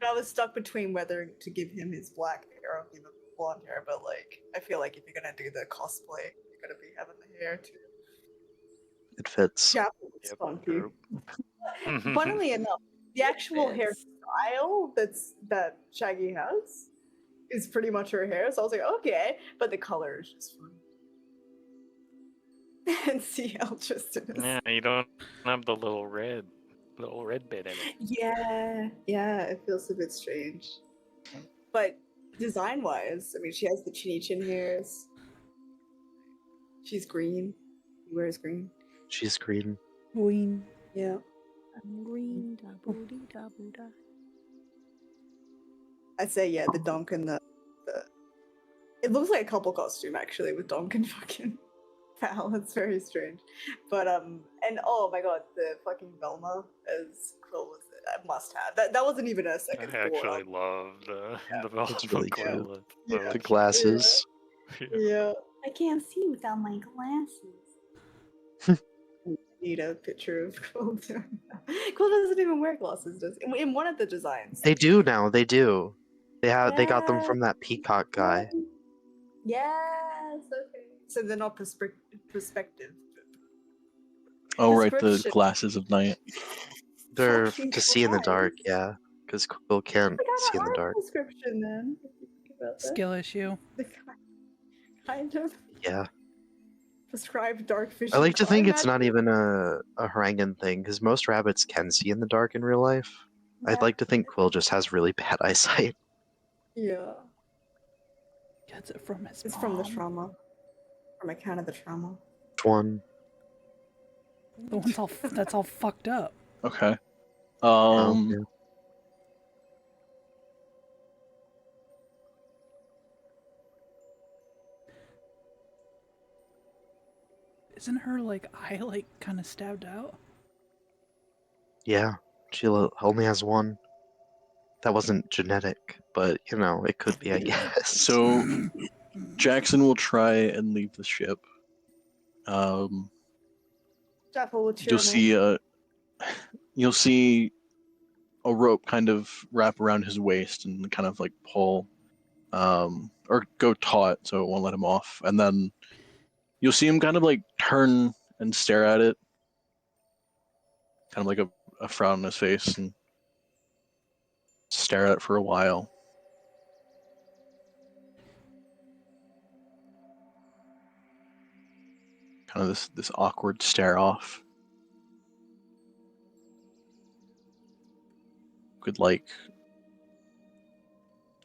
But I was stuck between whether to give him his black hair or give him blonde hair. But like, I feel like if you're gonna do the cosplay, you're gonna be having the hair too. It fits. Chapel looks Yep, funky. true. Funnily enough, the actual Fits. hairstyle that Shaggy has is pretty much her hair. So I was like, okay, but the color is just fun. And CL Tristan is. Yeah, you don't have the little red bit in it. Yeah, it feels a bit strange. But design wise, I mean, she has the chinny chin hairs. She's green. He wears green. She's green. Queen. Yeah. I'm green, da boo dee da boo da. I'd say, yeah, the Donk and the. It looks like a couple costume actually with Donk and fucking Val. It's very strange. But, and oh my god, the fucking Velma as Quill was a must have. That wasn't even a second I thought. actually love the Velma It's really Quill. cute. It's so Yeah. The cute. glasses. Yeah. Yeah. I can't see without my glasses. Need a picture of Quill. Quill doesn't even wear glasses, does he? In one of the designs. They do now. They do. They got them from that peacock guy. Yes, okay. So they're not perspective. Oh, right, the Description. glasses of night. They're Fucking to see in the dark, Christ. yeah. Because Quill can't They got see an in the art dark. description then. If you think about that. Skill issue. The kind of Yeah. prescribed dark vision. I like to think it's not imagine- even a Harangan thing, because most rabbits can see in the dark in real life. I'd Yeah. like to think Quill just has really bad eyesight. Yeah. Gets it from his It's from the mom. trauma. From account of the trauma. Which one? The one's all that's all fucked up. Okay. Oh, yeah. Isn't her like eye like kind of stabbed out? Yeah, she only has one. That wasn't genetic, but you know, it could be, I guess. So Jackson will try and leave the ship. Jaffel, what's your You'll see you'll see a rope kind of wrap around his waist and kind of like pull, or go taut so it won't let him off. And then you'll see him kind of like turn and stare at it, kind of like a frown on his face, and stare at it for a while. Kind of this awkward stare off. Could like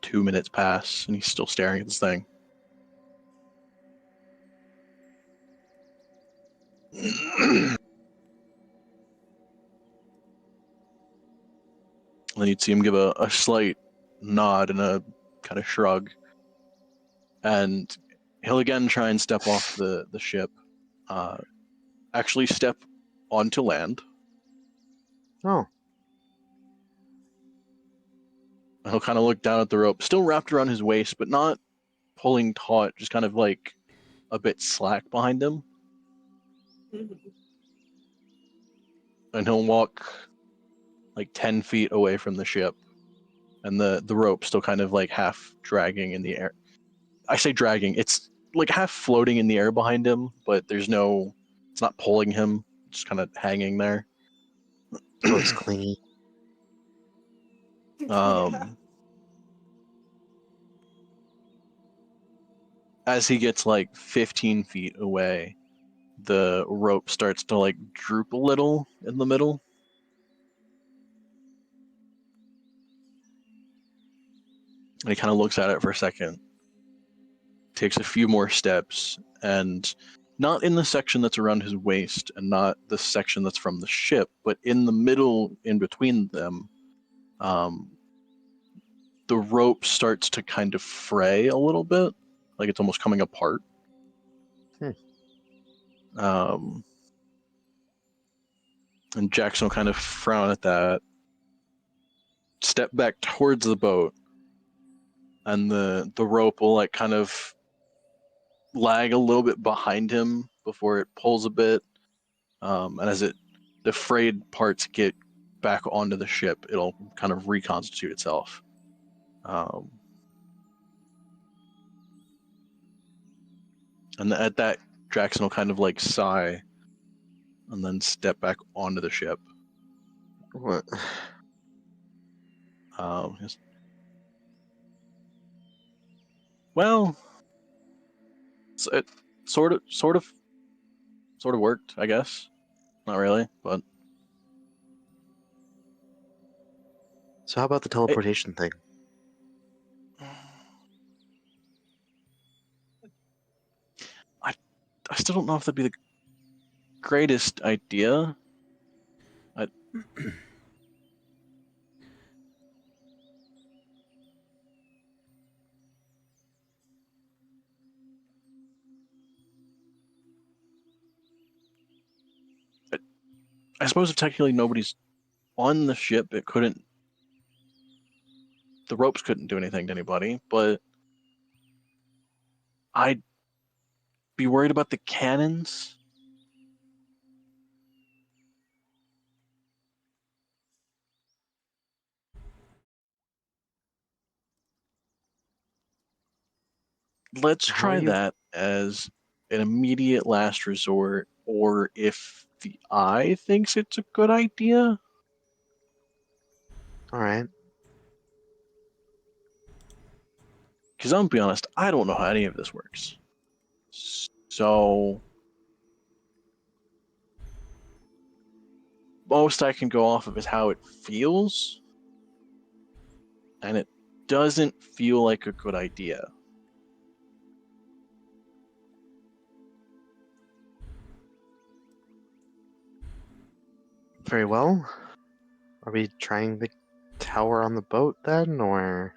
2 minutes pass and he's still staring at this thing. Then you'd see him give a slight nod and a kind of shrug. And he'll again try and step off the ship. Actually step onto land. Oh, And he'll kind of look down at the rope, still wrapped around his waist, but not pulling taut, just kind of like a bit slack behind him. And he'll walk like 10 feet away from the ship. And the rope still kind of like half dragging in the air. I say dragging, it's like half floating in the air behind him, but it's not pulling him, it's kind of hanging there. looks clingy. As he gets like 15 feet away, the rope starts to like droop a little in the middle. And he kind of looks at it for a second, takes a few more steps, and not in the section that's around his waist, and not the section that's from the ship, but in the middle, in between them, the rope starts to kind of fray a little bit, like it's almost coming apart. And Jackson will kind of frown at that, step back towards the boat, and the rope will like kind of lag a little bit behind him before it pulls a bit. And as the frayed parts get back onto the ship, it'll kind of reconstitute itself. And at that, Jackson will kind of like sigh and then step back onto the ship. What? Yes. Well, it sort of worked, I guess. Not really, but So how about the teleportation thing? I still don't know if that'd be the greatest idea. I suppose if technically nobody's on the ship, it couldn't. The ropes couldn't do anything to anybody, but I'd be worried about the cannons. Let's How are try you- that as an immediate last resort, or if the eye thinks it's a good idea. All right. Because I'm gonna be honest, I don't know how any of this works. So most I can go off of is how it feels, and it doesn't feel like a good idea. Very well. Are we trying the tower on the boat then, or?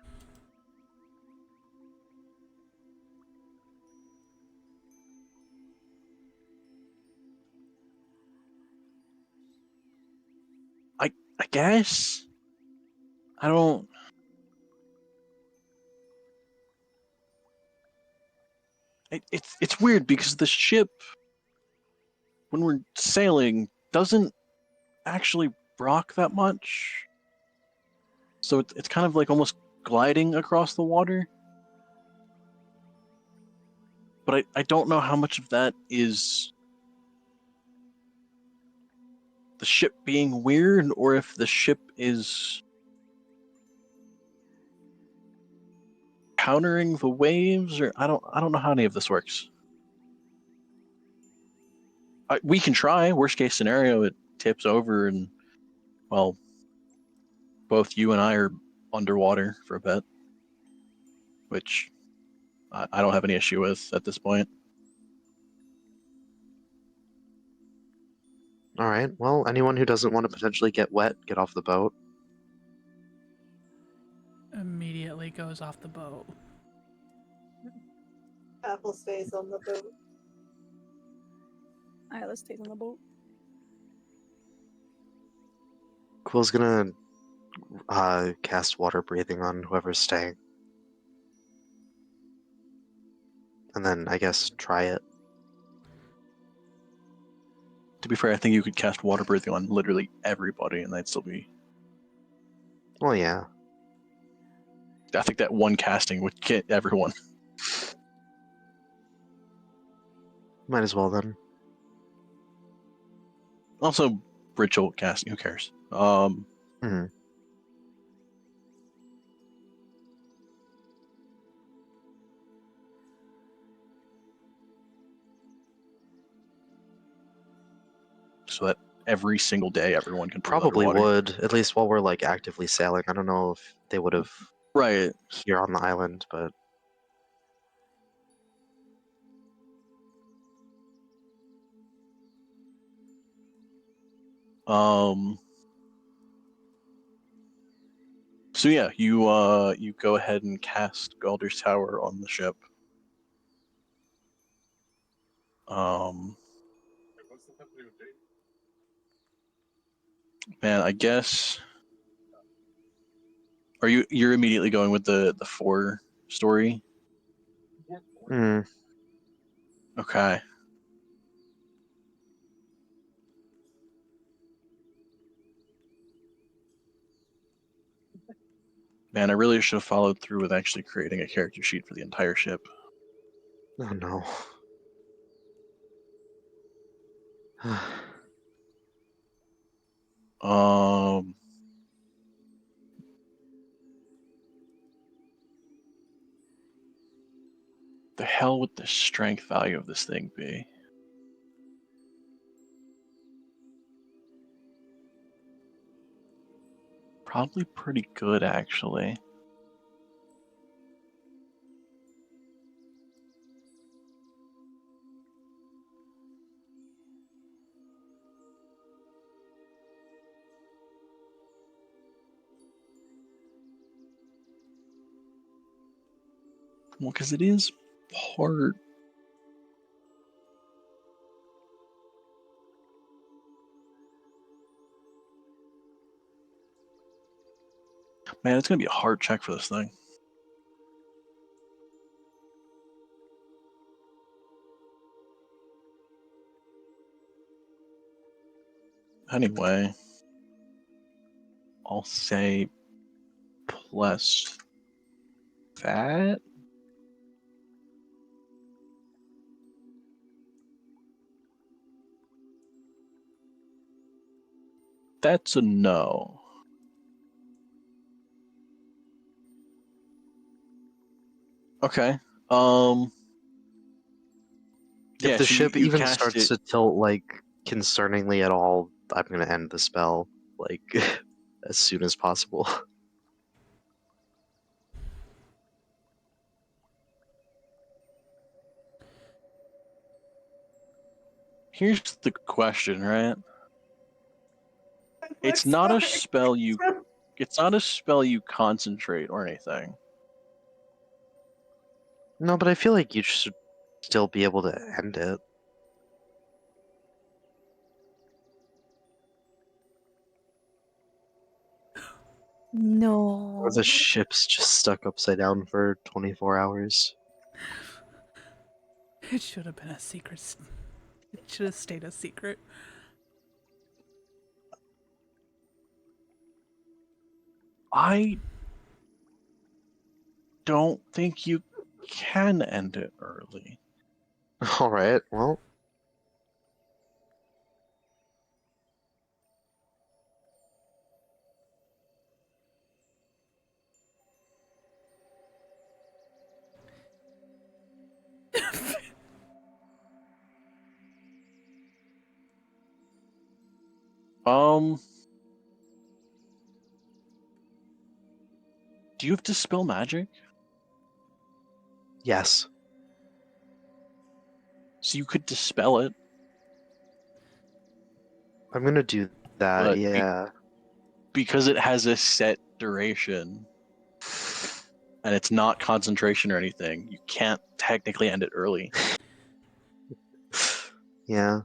I guess. I don't. It's weird because the ship, when we're sailing, doesn't actually rock that much. So it's kind of like almost gliding across the water. But I don't know how much of that is the ship being weird, or if the ship is countering the waves, or I don't know how any of this works. We can try. Worst case scenario, it tips over, and well, both you and I are underwater for a bit, which I don't have any issue with at this point. All right. Well, anyone who doesn't want to potentially get wet, get off the boat. Immediately goes off the boat. Apple stays on the boat. Isla stays on the boat. Quill's gonna cast water breathing on whoever's staying, and then I guess try it. To be fair, I think you could cast water breathing on literally everybody, and they'd still be. Well, yeah. I think that one casting would get everyone. Might as well then. Also, ritual casting. Who cares? Hmm. So that every single day, everyone can breathe Probably underwater. would, at least while we're like actively sailing. I don't know if they would have Right. here on the island, but So yeah, you go ahead and cast Galder's Tower on the ship. What's the company with Jake? Man, I guess. You're immediately going with the 4 story? Hmm. Okay. Man, I really should have followed through with actually creating a character sheet for the entire ship. Oh no. Um. The hell would the strength value of this thing be? Probably pretty good, actually. Well, because it is part. Man, it's gonna be a hard check for this thing. Anyway, I'll say plus that. That's a no. Okay. If Yeah, the so ship you even cast starts it. to tilt like concerningly at all, I'm gonna end the spell like as soon as possible. Here's the question, right? It's What's not a hard? spell you. It's not a spell you concentrate or anything. No, but I feel like you should still be able to end it. No. Or the ship's just stuck upside down for 24 hours. It should have been a secret. It should have stayed a secret. I don't think you can end it early. Alright, well. Do you have to Dispel Magic? Yes. So you could dispel it, I'm gonna do that, but yeah. because it has a set duration and it's not concentration or anything, you can't technically end it early. Yeah.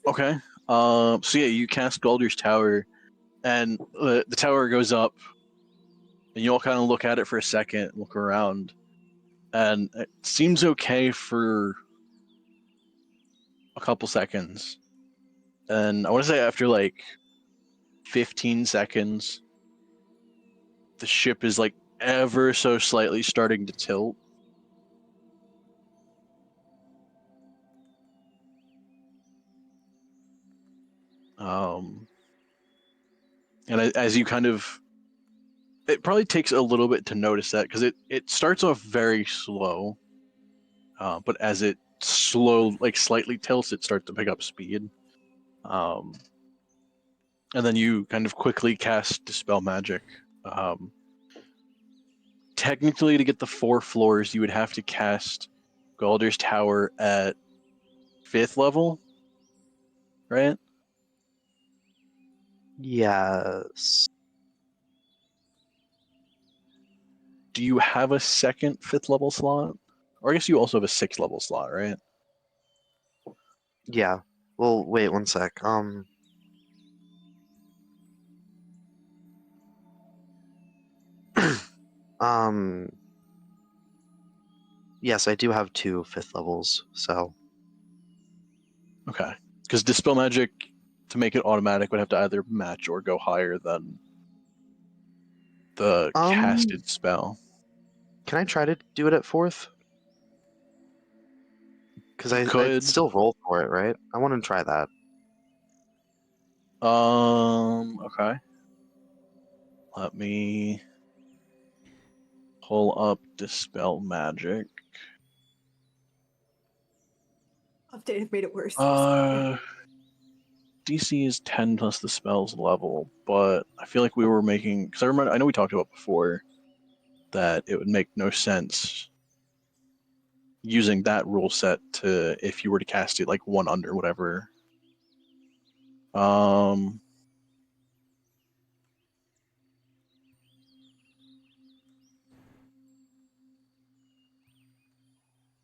Okay. So yeah, you cast Galder's Tower, and the tower goes up, and you all kind of look at it for a second, look around, and it seems okay for a couple seconds. And I want to say after like 15 seconds, the ship is like ever so slightly starting to tilt. And as you kind of, it probably takes a little bit to notice that because it starts off very slow, but as it slightly tilts, it starts to pick up speed. and then you kind of quickly cast Dispel Magic. Technically, to get the 4 floors, you would have to cast Galder's Tower at 5th level, right? Yes. Do you have a second 5th level slot? Or I guess you also have a 6th level slot, right? Yeah. Well, wait one sec. Um. Yes, I do have 2 5th levels, so Okay. Because Dispel Magic, to make it automatic, would have to either match or go higher than the casted spell. can I try to do it at 4th? Because You I'd could. still roll for it, right? I want to try that. Okay. Let me pull up Dispel Magic. Updated made it worse. DC is 10 plus the spell's level, but I feel like we were making, because I know we talked about before that it would make no sense using that rule set to, if you were to cast it like 1 under whatever.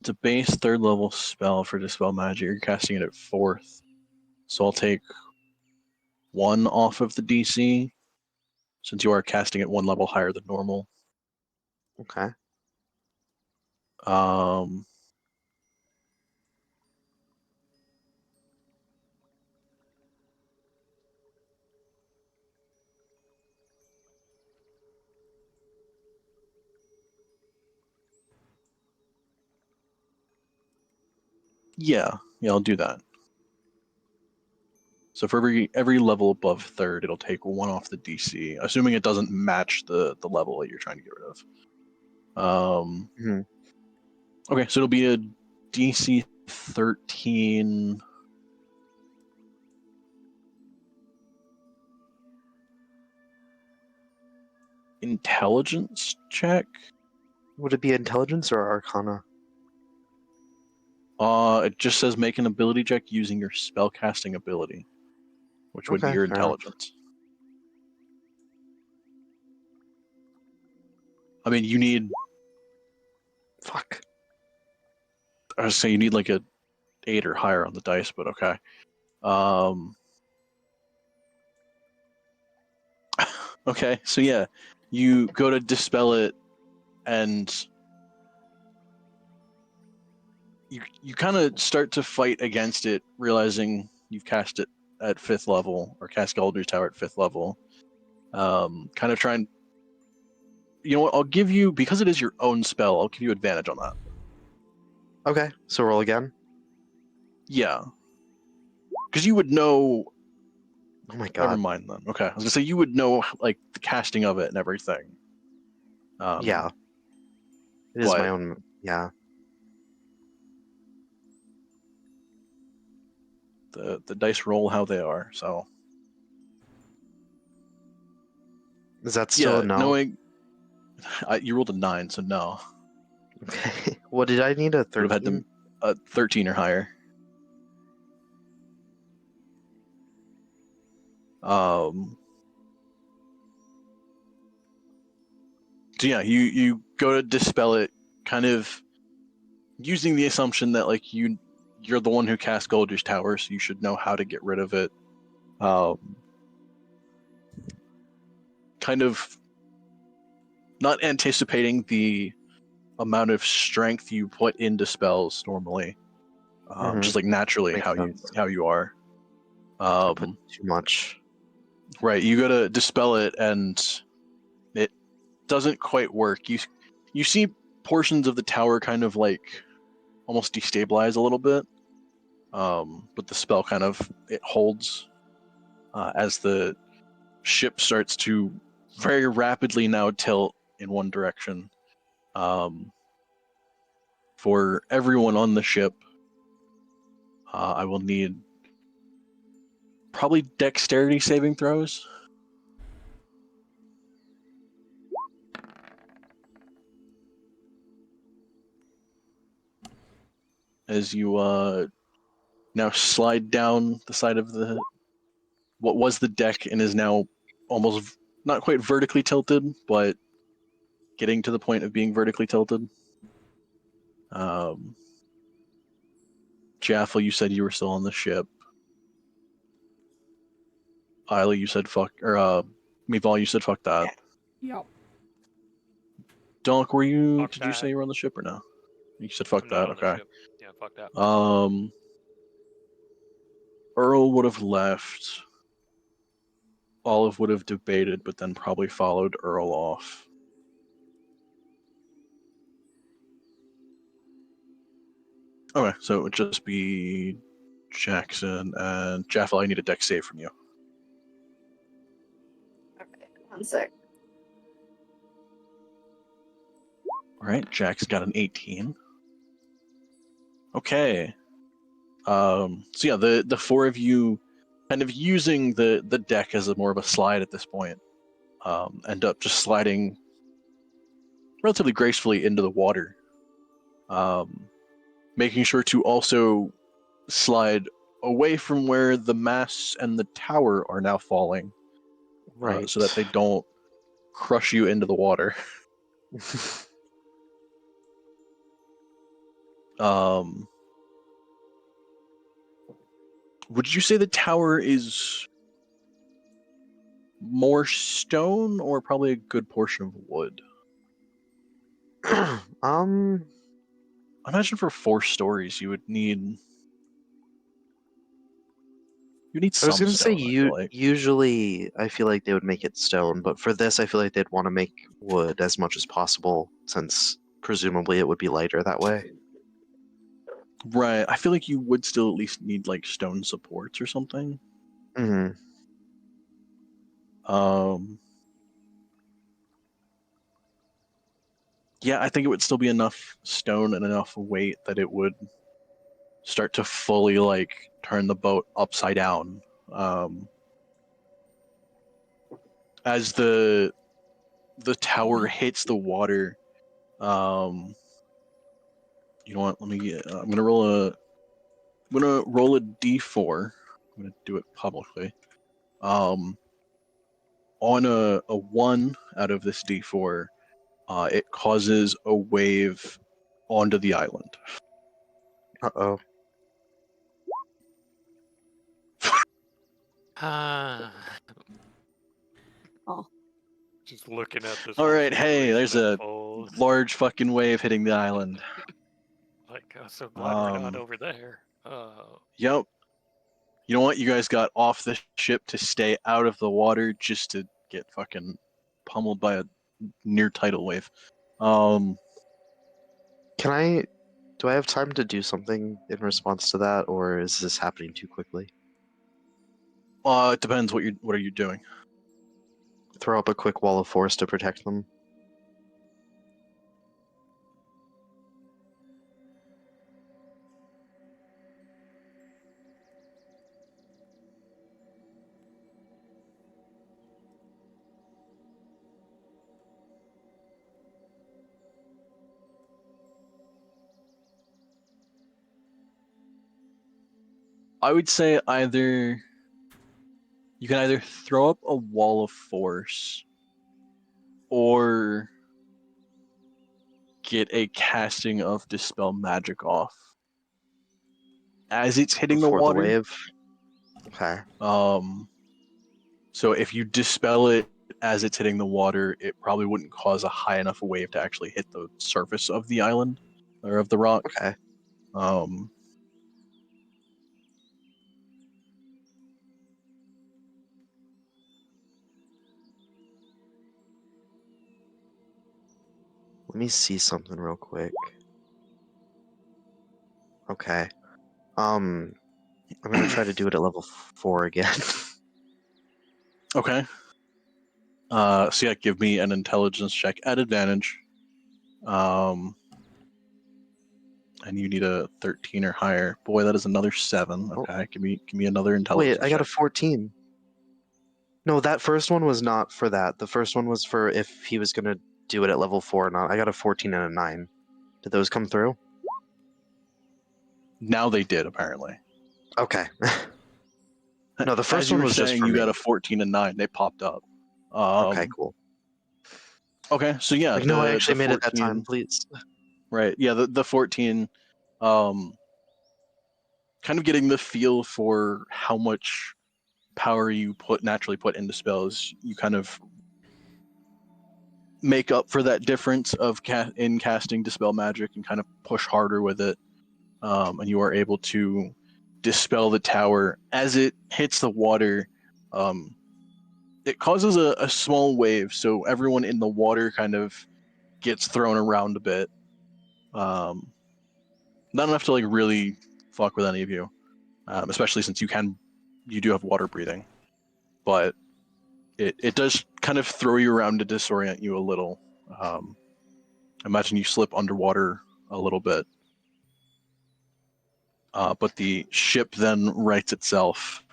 It's a base 3rd level spell for Dispel Magic. You're casting it at 4th, so I'll take 1 off of the DC since you are casting it 1 level higher than normal. Okay. Yeah, I'll do that. So for every level above 3rd, it'll take 1 off the DC, assuming it doesn't match the level that you're trying to get rid of. Mhm. Okay, so it'll be a DC 13. Intelligence check. Would it be intelligence or arcana? It just says make an ability check using your spellcasting ability, which would be Okay, your fair enough. intelligence. I mean, you need. Fuck. I was saying you need like a 8 or higher on the dice, but okay. Okay, so yeah, you go to dispel it, and you kind of start to fight against it, realizing you've cast it at 5th level, or cast Galder's Tower at 5th level. Kind of trying. You know what? I'll give you, because it is your own spell, I'll give you advantage on that. Okay, so roll again. Yeah. Because you would know. Oh my Never god. mind then. Okay, I was gonna say you would know like the casting of it and everything. Yeah. It is my but- own. Yeah. The dice roll how they are. So Is that still yeah, a no? knowing you rolled a 9, so no. Okay. What did I need? A Would have had 13? them 13 or higher. So yeah, you go to dispel it, kind of using the assumption that like you're the one who cast Galder's Tower, so you should know how to get rid of it. Kind of not anticipating the amount of strength you put into spells normally, Mhm. just like naturally Makes sense. how you are. I put too much. Right, you gotta dispel it, and it doesn't quite work. You see portions of the tower kind of like almost destabilize a little bit, but the spell kind of it holds as the ship starts to very rapidly now tilt in one direction. For everyone on the ship, I will need Probably dexterity saving throws. As you now slide down the side of the what was the deck and is now almost not quite vertically tilted, but getting to the point of being vertically tilted. Jaffel, you said you were still on the ship. Isla, you said fuck, or Meval, you said fuck that. Yep. Donk, were you? Fuck did you that. say you were on the ship or no? You said fuck I'm that. not on the Okay. ship. Yeah, fuck that. Earl would have left. Olive would have debated, but then probably followed Earl off. Okay, so it would just be Jackson and Jaffel. I need a deck save from you. Okay, 1 sec. All right, Jack's got an 18. Okay. So yeah, the four of you kind of using the deck as a more of a slide at this point, end up just sliding relatively gracefully into the water, making sure to also slide away from where the masts and the tower are now falling, Right. so that they don't crush you into the water. Would you say the tower is more stone or probably a good portion of wood? um, I imagine for 4 stories you would need I some was gonna say stone. I feel like. usually I feel like they would make it stone, but for this I feel like they'd want to make wood as much as possible, since presumably it would be lighter that way. Right. I feel like you would still at least need like stone supports or something. Hmm. Yeah, I think it would still be enough stone and enough weight that it would start to fully like turn the boat upside down. As the tower hits the water, you know what? Let me. I'm gonna roll a d4. I'm gonna do it publicly. On a 1 out of this d4, it causes a wave onto the island. Uh-oh. Oh. Just looking at this. All whole right, hey, there's situation a unfold. large fucking wave hitting the island. Like, I'm so glad we're not Um, over there. Yep. You know what? You guys got off the ship to stay out of the water just to get fucking pummeled by a near tidal wave. Do I have time to do something in response to that, or is this happening too quickly? It depends what are you doing. Throw up a quick wall of force to protect them. I would say you can either throw up a wall of force or get a casting of dispel magic off as it's hitting the Before water. the wave. Okay. So if you dispel it as it's hitting the water, it probably wouldn't cause a high enough wave to actually hit the surface of the island or of the rock. Okay. Let me see something real quick. Okay. I'm gonna try to do it at level 4 again. Okay. So yeah, give me an intelligence check at advantage. And and you need a 13 or higher. Boy, that is another 7. Oh. Okay, give me another intelligence. Wait, I got a check. 14. No, that first one was not for that. The first one was for if he was gonna do it at level 4 or not. I got a 14 and a 9. Did those come through? Now they did apparently. Okay. No, the first As you one were was just saying, for you got me. a 14 and 9. They popped up. Okay, cool. Okay, so yeah, Like, no, I actually the made 14, it that time, please. right? Yeah, the 14. Kind of getting the feel for how much power you naturally put into spells. You kind of make up for that difference of in casting Dispel Magic and kind of push harder with it, and you are able to dispel the tower as it hits the water. It causes a small wave, so everyone in the water kind of gets thrown around a bit. Not enough to like really fuck with any of you, especially since you do have water breathing, but it does kind of throw you around to disorient you a little. Imagine you slip underwater a little bit. But the ship then rights itself.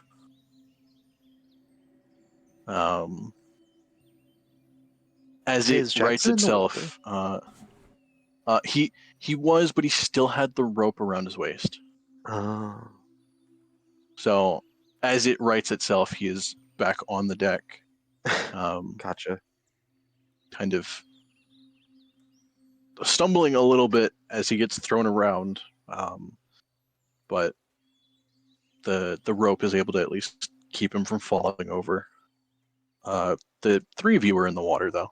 As Hey, it is rights Jackson in the water? itself, he was, but he still had the rope around his waist. Oh. So as it rights itself, he is back on the deck. Gotcha. Kind of stumbling a little bit as he gets thrown around, but the rope is able to at least keep him from falling over. The 3 of you are in the water, though.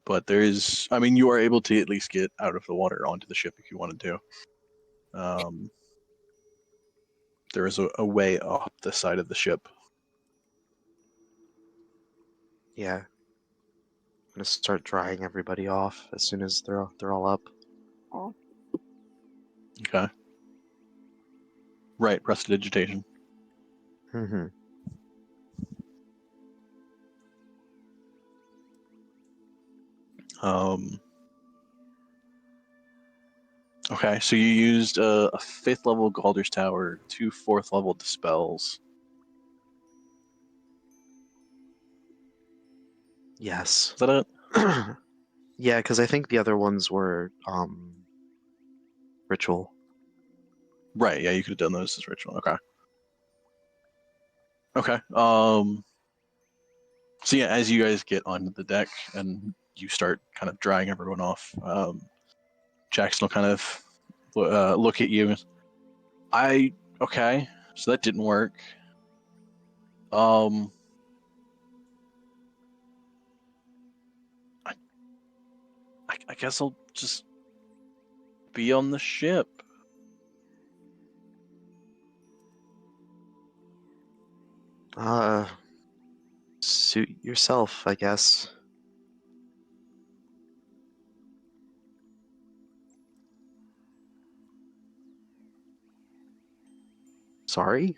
But there is, I mean, you are able to at least get out of the water onto the ship if you wanted to. There is a way up the side of the ship. Yeah. I'm gonna start drying everybody off as soon as they're all up. Okay. Right, prestidigitation. Mm-hmm. Okay, so you used a 5th level Galder's Tower, 2 4th level Dispels. Yes. Is that it? Yeah, because I think the other ones were ritual. Right, yeah, you could have done those as ritual. Okay. Okay. So yeah, as you guys get onto the deck and you start kind of drying everyone off, Jackson will kind of look at you. Okay, so that didn't work. I guess I'll just be on the ship. Suit yourself, I guess. Sorry?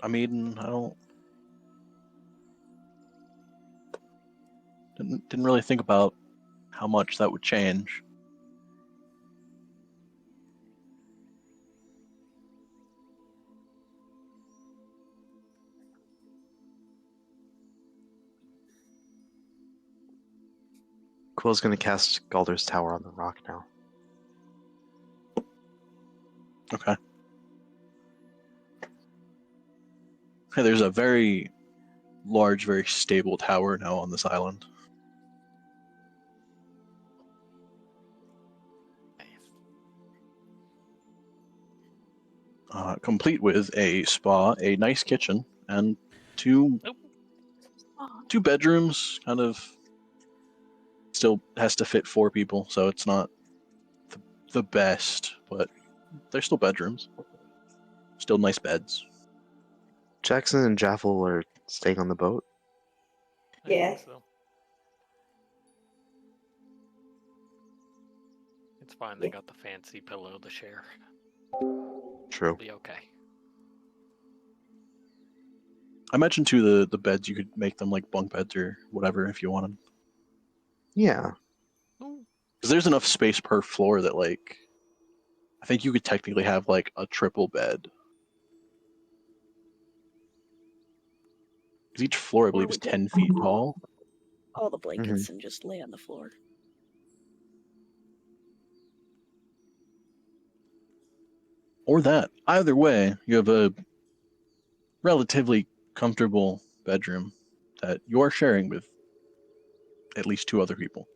I mean, didn't really think about how much that would change. Quill's gonna cast Galder's Tower on the rock now. Okay. Okay, there's a very large, very stable tower now on this island. Complete with a spa, a nice kitchen, and two bedrooms. Kind of still has to fit 4 people, so it's not the best, but they're still bedrooms. Still nice beds. Jackson and Jaffel are staying on the boat. I think Yeah. so. fine. They got the fancy pillow to share. True. Be okay. I imagine too the beds you could make them like bunk beds or whatever if you wanted. Yeah. Because there's enough space per floor that like I think you could technically have like a triple bed. Because each floor I Or believe we is could- 10 feet tall. All the blankets and just lay on the floor. Or that. Either way, you have a relatively comfortable bedroom that you are sharing with at least 2 other people.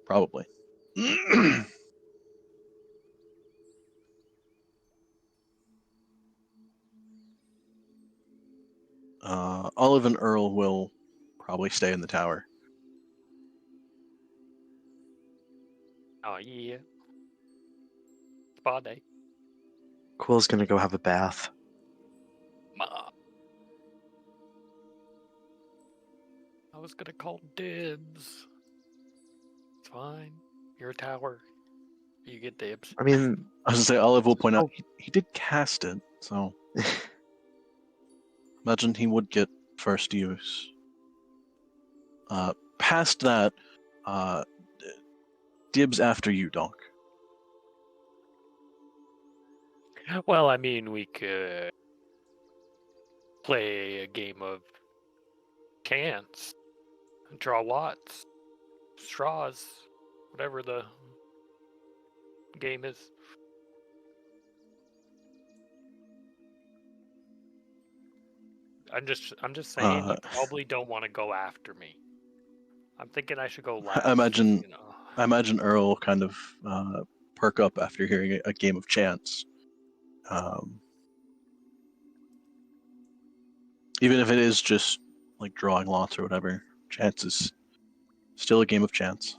Probably. Olive and Earl will probably stay in the tower. Oh yeah. Spa day. Quill's gonna go have a bath. Ma. I was gonna call dibs. It's fine. You're a tower. You get dibs. I mean, I was gonna say Olive will point out he did cast it, so imagine he would get first use. Past that, dibs after you, Doc. Well, I mean, we could play a game of cans, draw lots, straws, whatever the game is. I'm just saying you probably don't want to go after me. I'm thinking I should go last. I imagine you know. I imagine Earl kind of perk up after hearing a game of chance. Even if it is just like drawing lots or whatever, chance is still a game of chance.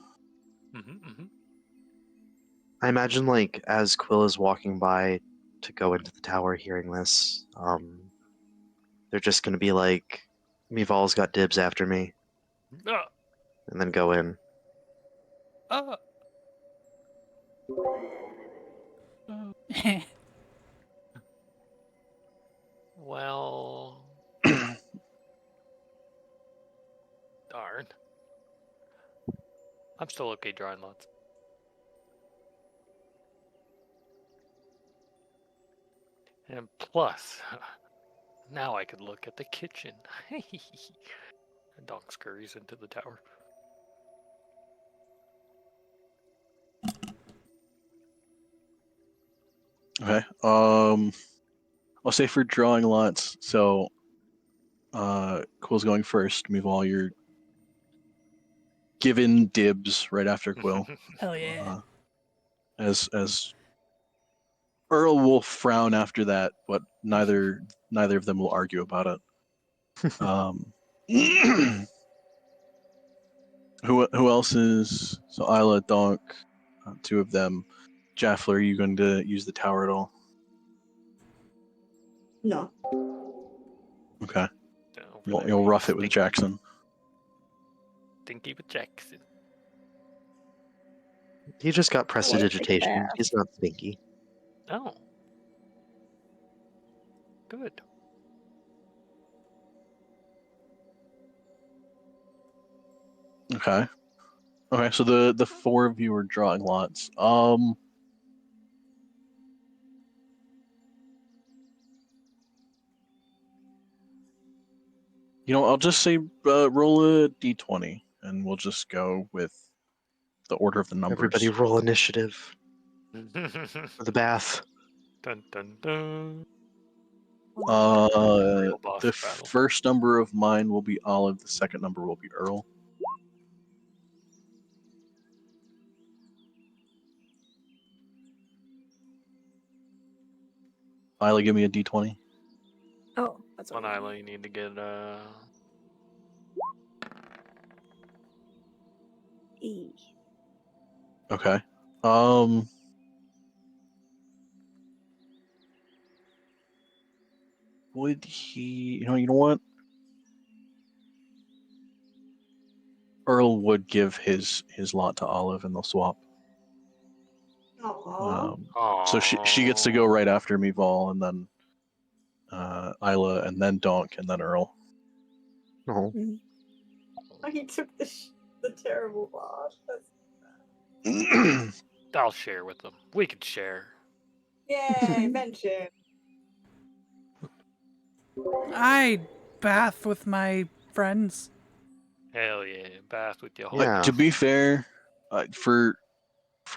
I imagine like as Quill is walking by to go into the tower, hearing this, they're just gonna be like, "Mival's got dibs after me," and then go in. Well, darn. I'm still okay drawing lots. And plus, now I could look at the kitchen. And Donk scurries into the tower. Okay. I'll say for drawing lots, so Quill's going first. Meanwhile, you're given dibs right after Quill. Hell yeah. As Earl will frown after that, but neither of them will argue about it. Who else is so Isla, Donk, 2 of them. Jaffler, are you going to use the tower at all? No. Okay. Over there You'll being rough it with Jackson. Stinky with Jackson. He just got I wanna take a prestidigitation. bath. He's not stinky. Oh. Good. Okay. Okay, so the 4 of you are drawing lots. I'll just say roll a d20, and we'll just go with the order of the numbers. Everybody roll initiative for the bath. Dun dun dun. The boss battle. first number of mine will be Olive. The second number will be Earl. Isla, give me a d20. Oh, that's One okay. Isla, you need to get E. Okay. Would he? You know what? Earl would give his lot to Olive, and they'll swap. So she gets to go right after Meval, and then Isla, and then Donk, and then Earl. No. Oh, he took the terrible boss. I'll share with them. We could share. Yay, mention. I bath with my friends. Hell yeah, bath with your Yeah. To be fair, for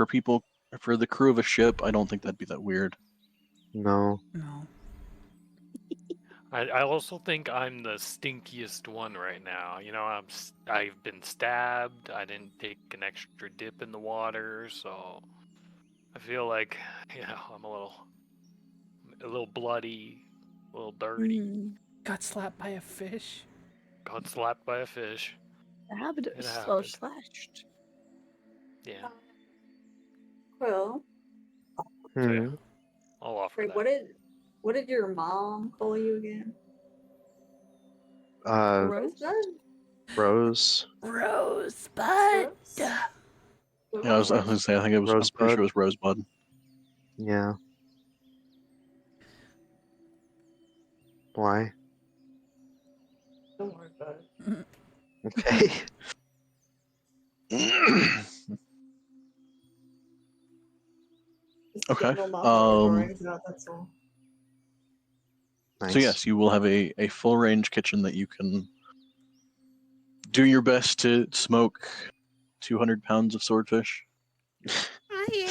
people, for the crew of a ship, I don't think that'd be that weird. No. No. I also think I'm the stinkiest one right now. You know, I've been stabbed. I didn't take an extra dip in the water, so I feel like, you know, I'm a little bloody, a little dirty. Mm. Got slapped by a fish. Got slapped by a fish. Stabbed It or happened. slashed? Yeah. Well, So yeah, Hmm. I'll offer wait, that. what did your mom call you again? Rose? Rose. Rosebud. Yeah, I was gonna say, I think it was. I'm pretty sure it was Rosebud. Yeah. Why? Don't worry about it. Okay. Just Okay, general knowledge of um, drawings about, that's all. Nice. So yes, you will have a full range kitchen that you can do your best to smoke 200 pounds of swordfish. Oh, yeah.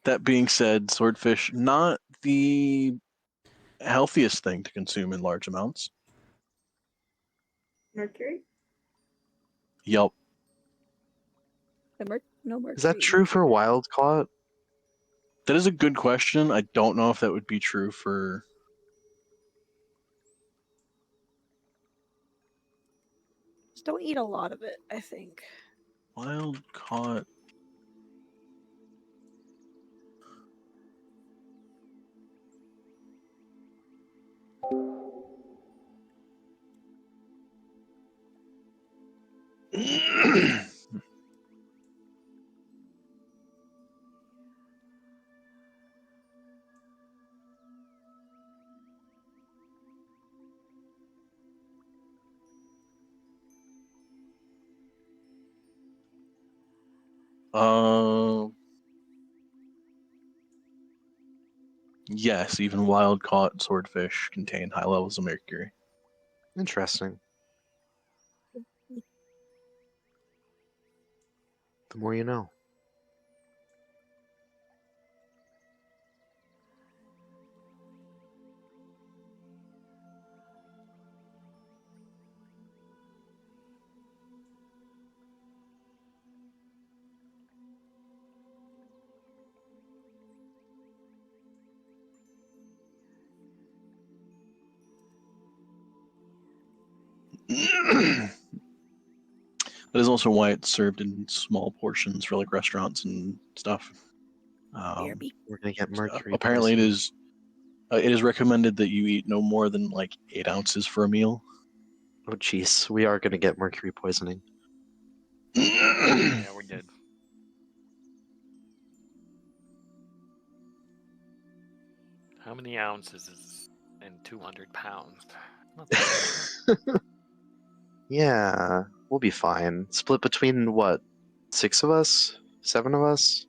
That being said, swordfish not the healthiest thing to consume in large amounts. Mercury? Yep. No mercury. Is that true for wild caught? That is a good question. I don't know if that would be true for. Just don't eat a lot of it, I think. Wild caught. Yes, even wild caught swordfish contain high levels of mercury. Interesting. The more you know. That is also why it's served in small portions for like restaurants and stuff. BRB. We're gonna get mercury. Apparently, it poisoning. is. It is recommended that you eat no more than like 8 ounces for a meal. Oh jeez, we are gonna get mercury poisoning. Yeah, we're dead. How many ounces is in 200 pounds? Not that bad. Yeah, we'll be fine. Split between what? 6 of us? 7 of us?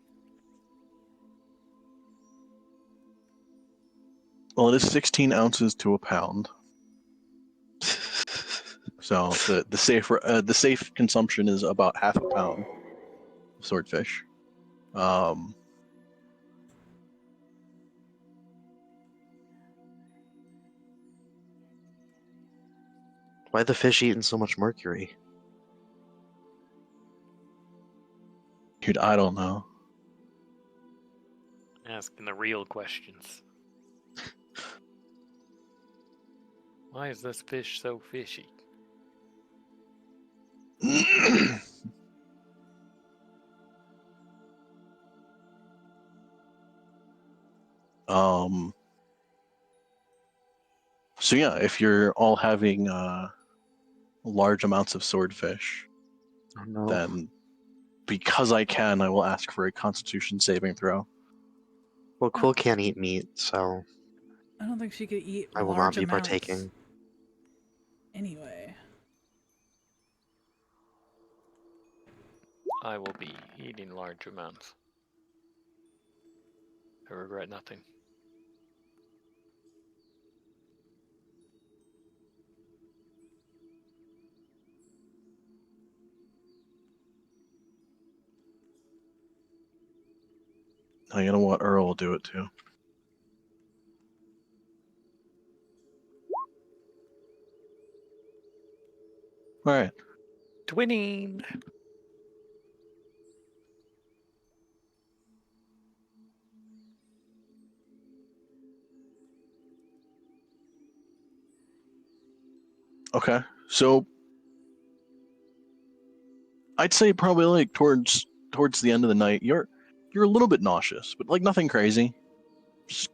Well, it is 16 ounces to a pound. So the safe consumption is about half a pound of swordfish. Why the fish eating so much mercury? Dude, I don't know. Asking the real questions. Why is this fish so fishy? So yeah, if you're all having large amounts of swordfish, Oh, no. then because I can, I will ask for a Constitution saving throw. Well, Quill can't eat meat, so I don't think she could eat I will not large be amounts. partaking. Anyway, I will be eating large amounts. I regret nothing. Oh, you know what? Earl will do it too. All right. Twinning. Okay. So I'd say probably like towards the end of the night, you're a little bit nauseous, but like nothing crazy. Just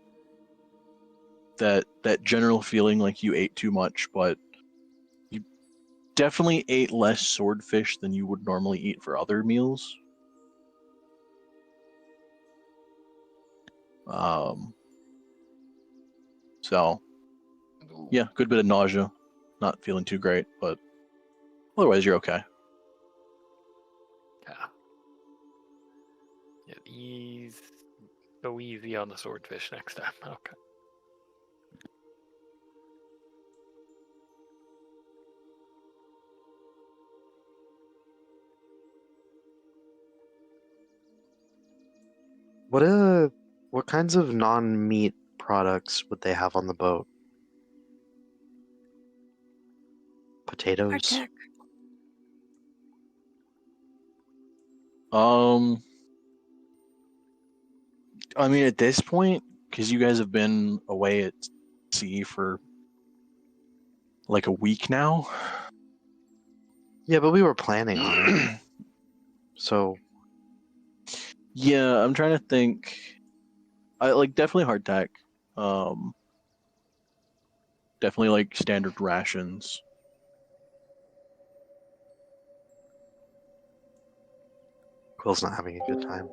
that general feeling like you ate too much, but you definitely ate less swordfish than you would normally eat for other meals. So yeah, good bit of nausea, not feeling too great, but otherwise you're okay. Yeah. Yeah, go easy on the swordfish next time. Okay. What kinds of non-meat products would they have on the boat? Potatoes. Artek. I mean, at this point, because you guys have been away at sea for like a week now. Yeah, but we were planning on it. So Yeah, I'm trying to think. I like definitely hardtack. Definitely like standard rations. Quill's not having a good time.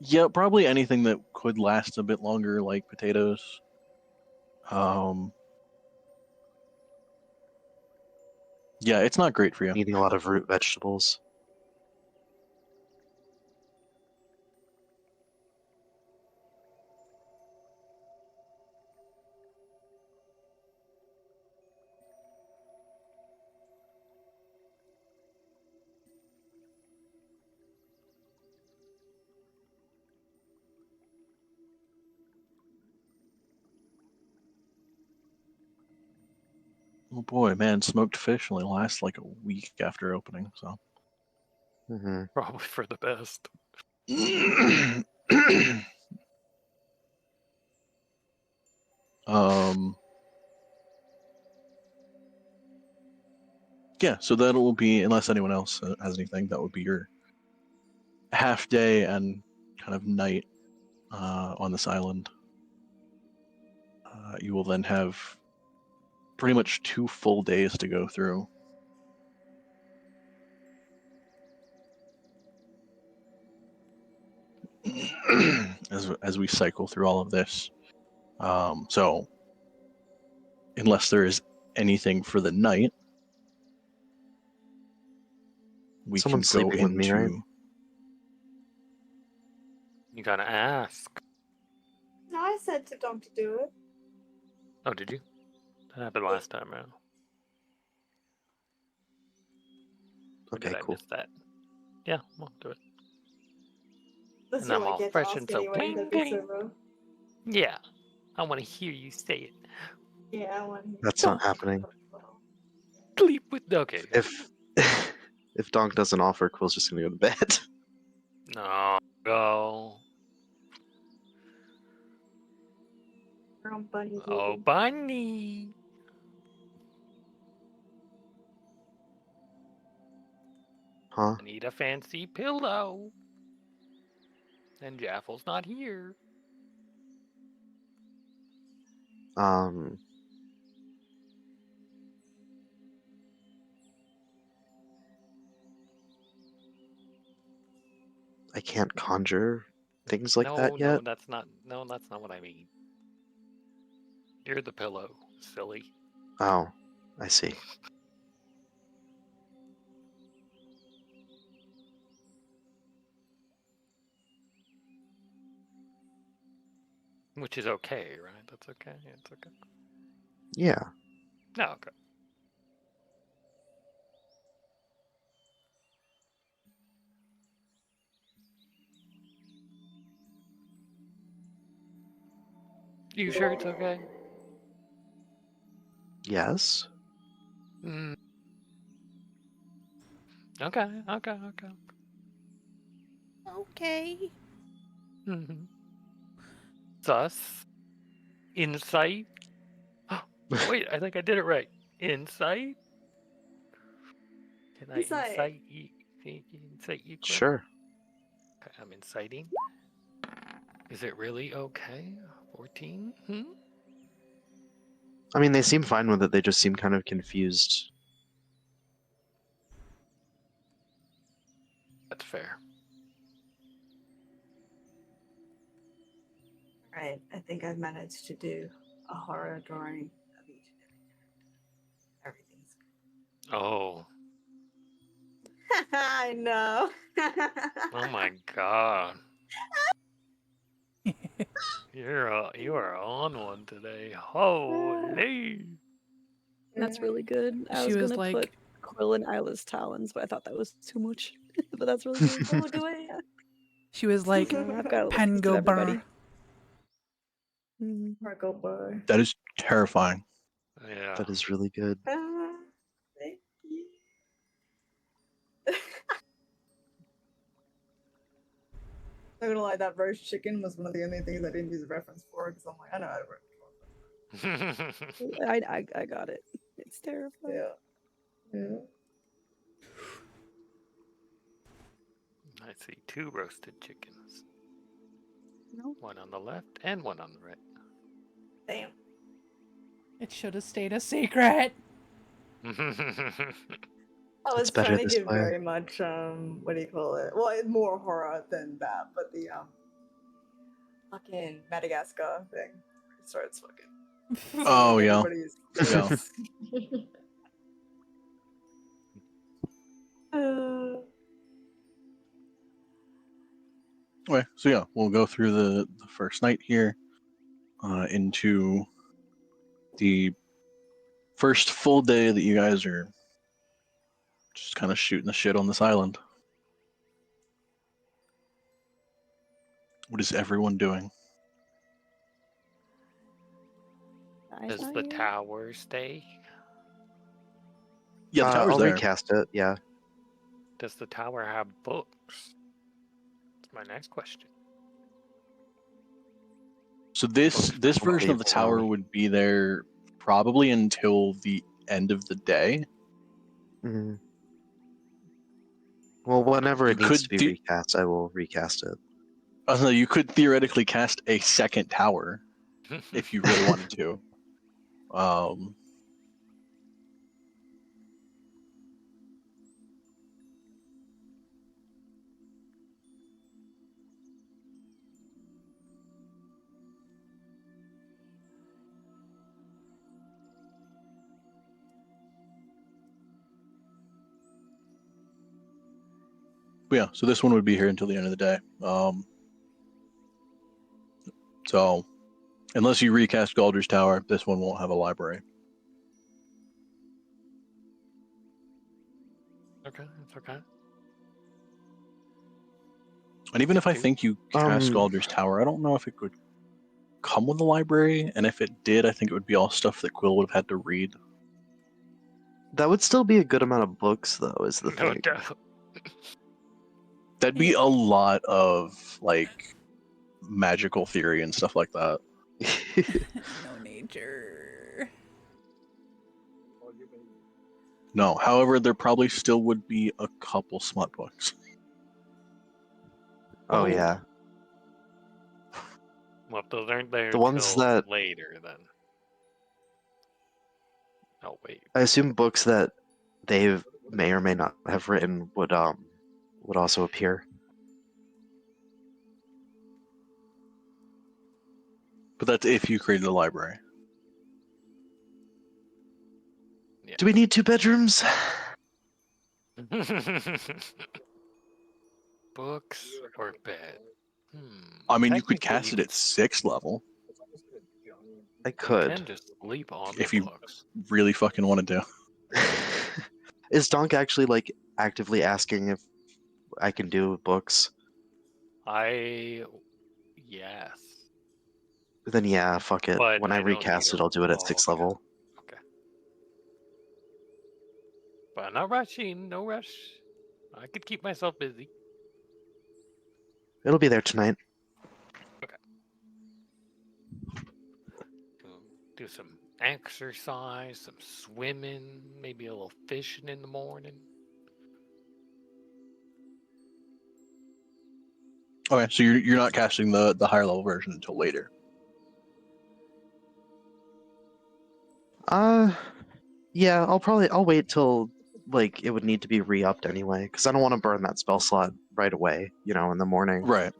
Yeah, probably anything that could last a bit longer, like potatoes. Yeah, it's not great for you. Eating a lot of root vegetables. Oh boy, man, smoked fish only lasts like a week after opening, so. Hmm. Probably for the best. Yeah, so that will be, unless anyone else has anything, that would be your half day and kind of night on this island. You will then have pretty much 2 full days to go through. as we cycle through all of this. So, unless there is anything for the night, we Someone's can go sleeping with me, right? into. You gotta ask. No, I said to Dom to do it. Oh, did you? That happened last time around. Or Okay, did I cool. miss that? Yeah, we'll do it. That's And I'm what I all get to fresh ask and so anyway. bling, That'd be so bling. rude. Yeah, I want to hear you say it. Yeah, I want to. That's not happening. Sleep with. Okay. If if Donk doesn't offer, Quill's just gonna go to bed. No, go. Bunny. Oh, bunny. Huh? I need a fancy pillow. And Jaffel's not here. Um. I can't conjure things like no, that no, yet. that's not. No, that's not what I mean. You're the pillow, silly. Oh, I see. Which is okay, right? That's okay. Yeah, it's okay. Yeah. No, okay. You sure it's okay? Yes. Mm. Okay, okay, okay. Okay. Mm-hmm. Sus. Insight. Wait, I think I did it right. Insight? Can I Insight. insight you quick? Sure. Okay, I'm inciting. Is it really okay? 14? I mean, they seem fine with it. They just seem kind of confused. That's fair. Right, I think I've managed to do a horror drawing of each and every character. Everything's Oh. good. I know. Oh my god. You are on one today. Holy. That's really good. I She was was gonna like, put Quill in Isla's talons, but I thought that was too much. But that's really good. Oh, do it. she was like, I've got a little pen piece go of everybody. burr. Mhm. Marco boy. That is terrifying. Yeah. That is really good. Thank you. I'm not gonna lie, that roast chicken was one of the only things I didn't use a reference for because I'm like, I know how to roast. I got it. It's terrifying. Yeah. Yeah. I see 2 roasted chickens. No. One on the left and one on the right. Damn. It should have stayed a secret. I was It's better trying to this give way. very much what do you call it? Well, it's more horror than that, but the fucking Madagascar thing starts fucking. Oh, yeah. Everybody's Yeah. Okay, so yeah, we'll go through the first night here into the first full day that you guys are just kind of shooting the shit on this island. What is everyone doing? Does not the here. tower stay? Yeah, the tower's I'll there. recast it. Yeah. Does the tower have books? That's my next question. So this Books version of the probably tower below. would be there probably until the end of the day. Mhm. Well, whenever You it needs to could be recast, I will recast it. No, you could theoretically cast a second tower if you really wanted to. But yeah, so this one would be here until the end of the day. So unless you recast Galder's Tower, this one won't have a library. Okay, it's okay. And even if I Two. think you cast Galder's Tower, I don't know if it could come with a library. And if it did, I think it would be all stuff that Quill would have had to read. That would still be a good amount of books, though, is the No thing. doubt. That'd be a lot of like magical theory and stuff like that. No nature. No, however, there probably still would be a couple smut books. Oh, Oh. yeah. Well, if those aren't there The ones till that- later, then. Oh wait. I assume books that they may or may not have written would also appear. But that's if you created a library. Do we need 2 bedrooms? Books or bed? I mean, you could Technically, cast it at 6th level I you could. can just sleep on if the you- books. really fucking wanted to. Is Donk actually like actively asking if I can do books? Yes. Then yeah, fuck it. But When I I don't recast need it, I'll do it at oh, 6th okay. level. But not rushing, no rush. I could keep myself busy. It'll be there tonight. Do some exercise, some swimming, maybe a little fishing in the morning. Okay, so you're not casting the higher level version until later. Yeah, I'll wait till like it would need to be re-upped anyway, because I don't want to burn that spell slot right away, you know, in the morning. Right.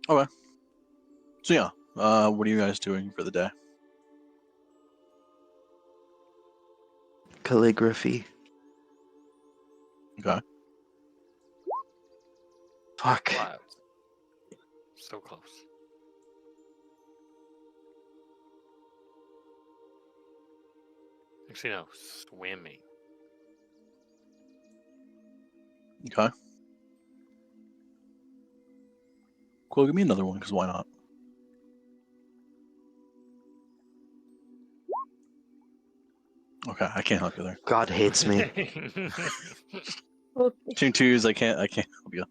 Okay. So yeah, what are you guys doing for the day? Calligraphy. Okay. Fuck. Clouds. So close. Actually, no, swimming. Okay. Cool, give me another one, because why not? Okay, I can't help you there. God hates me. Okay. 2 twos, I can't help you.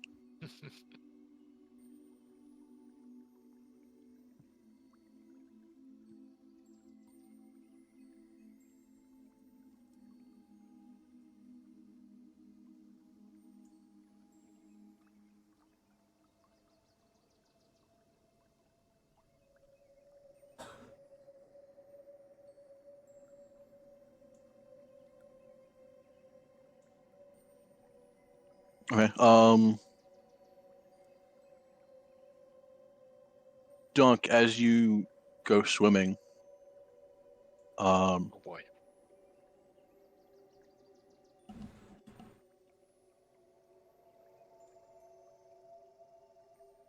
Okay. Dunk, as you go swimming, Oh boy.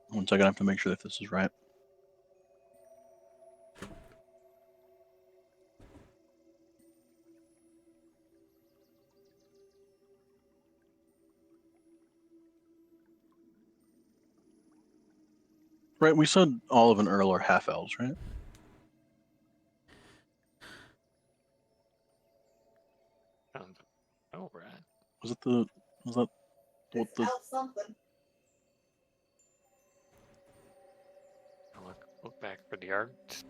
one second, I have to make sure that this is right. Right, we said Olive and Earl are half elves, right? Sounds oh right. Was that what the something. Look back for the art.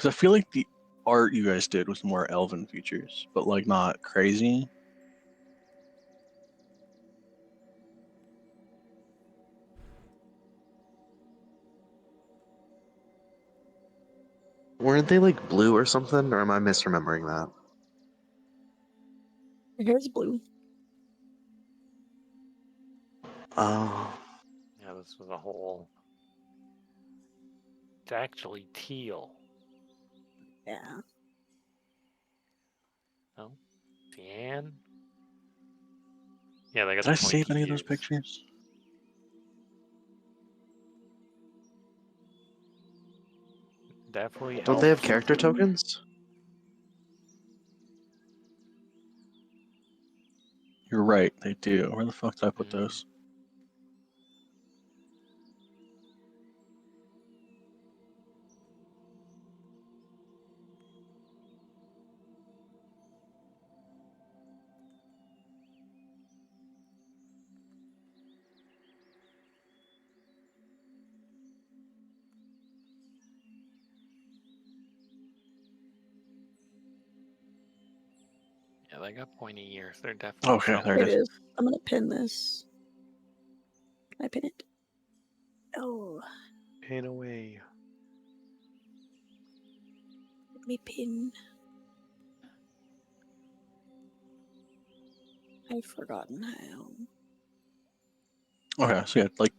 because I feel like the art you guys did was more elven features, but like not crazy. Weren't they like blue or something, or am I misremembering that? Your hair's blue. Oh. Yeah, this was a whole. It's actually teal. Yeah. No? Cyan? Yeah, they got Did I the save pointy any of those ears. pictures? Definitely. Don't they have elves. character tokens? You're right, they do. Where the fuck did I put Mm. those? Yeah, they got pointy ears. They're definitely. Okay, there Here it it is. is. I'm gonna pin this. Can I pin it? Oh. Pain away. Let me pin. I've forgotten how. Okay, so yeah, like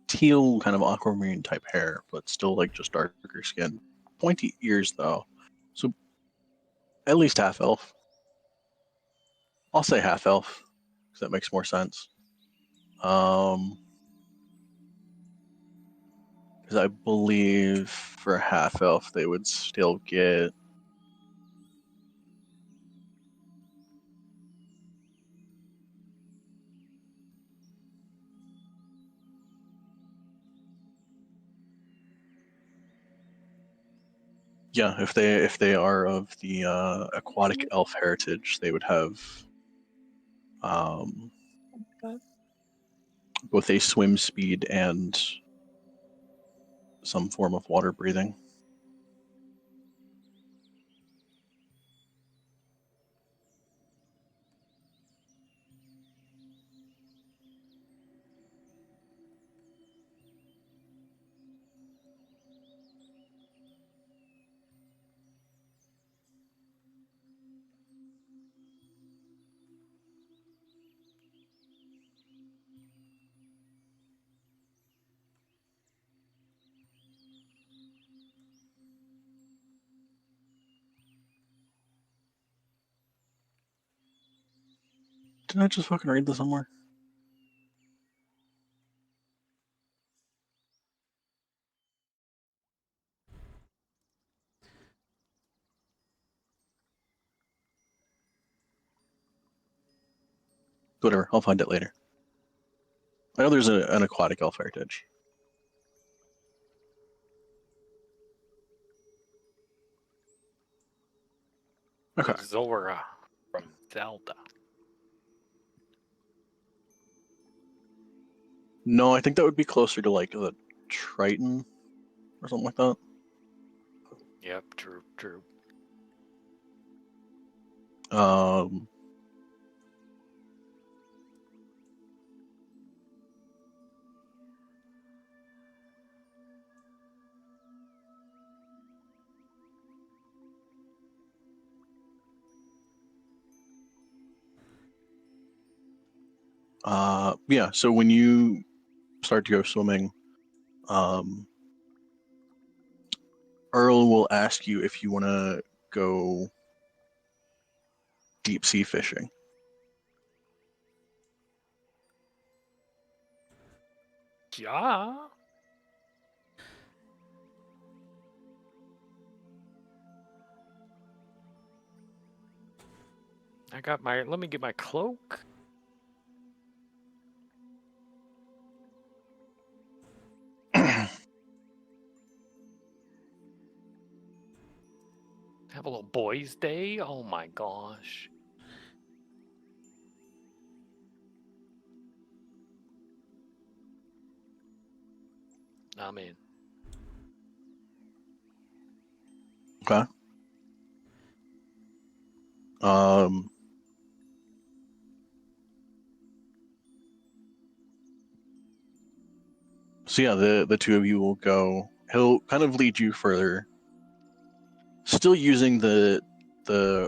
teal kind of aquamarine type hair, but still like just darker skin. Pointy ears though. So at least half elf. I'll say half elf, because that makes more sense. Because I believe for half elf they would still get if they are of the aquatic elf heritage, they would have God. both a swim speed and some form of water breathing. Didn't I just fucking read this somewhere? Whatever, I'll find it later. I know there's an aquatic elf heritage. Okay. Zora from Zelda. No, I think that would be closer to like the Triton or something like that. Yep, true, true. Um, yeah, so when you start to go swimming, Earl will ask you if you want to go deep sea fishing. Yeah. Let me get my cloak. Have a little boys' day? Oh my gosh. I'm in. Okay. So yeah, the two of you will go. He'll kind of lead you further, still using the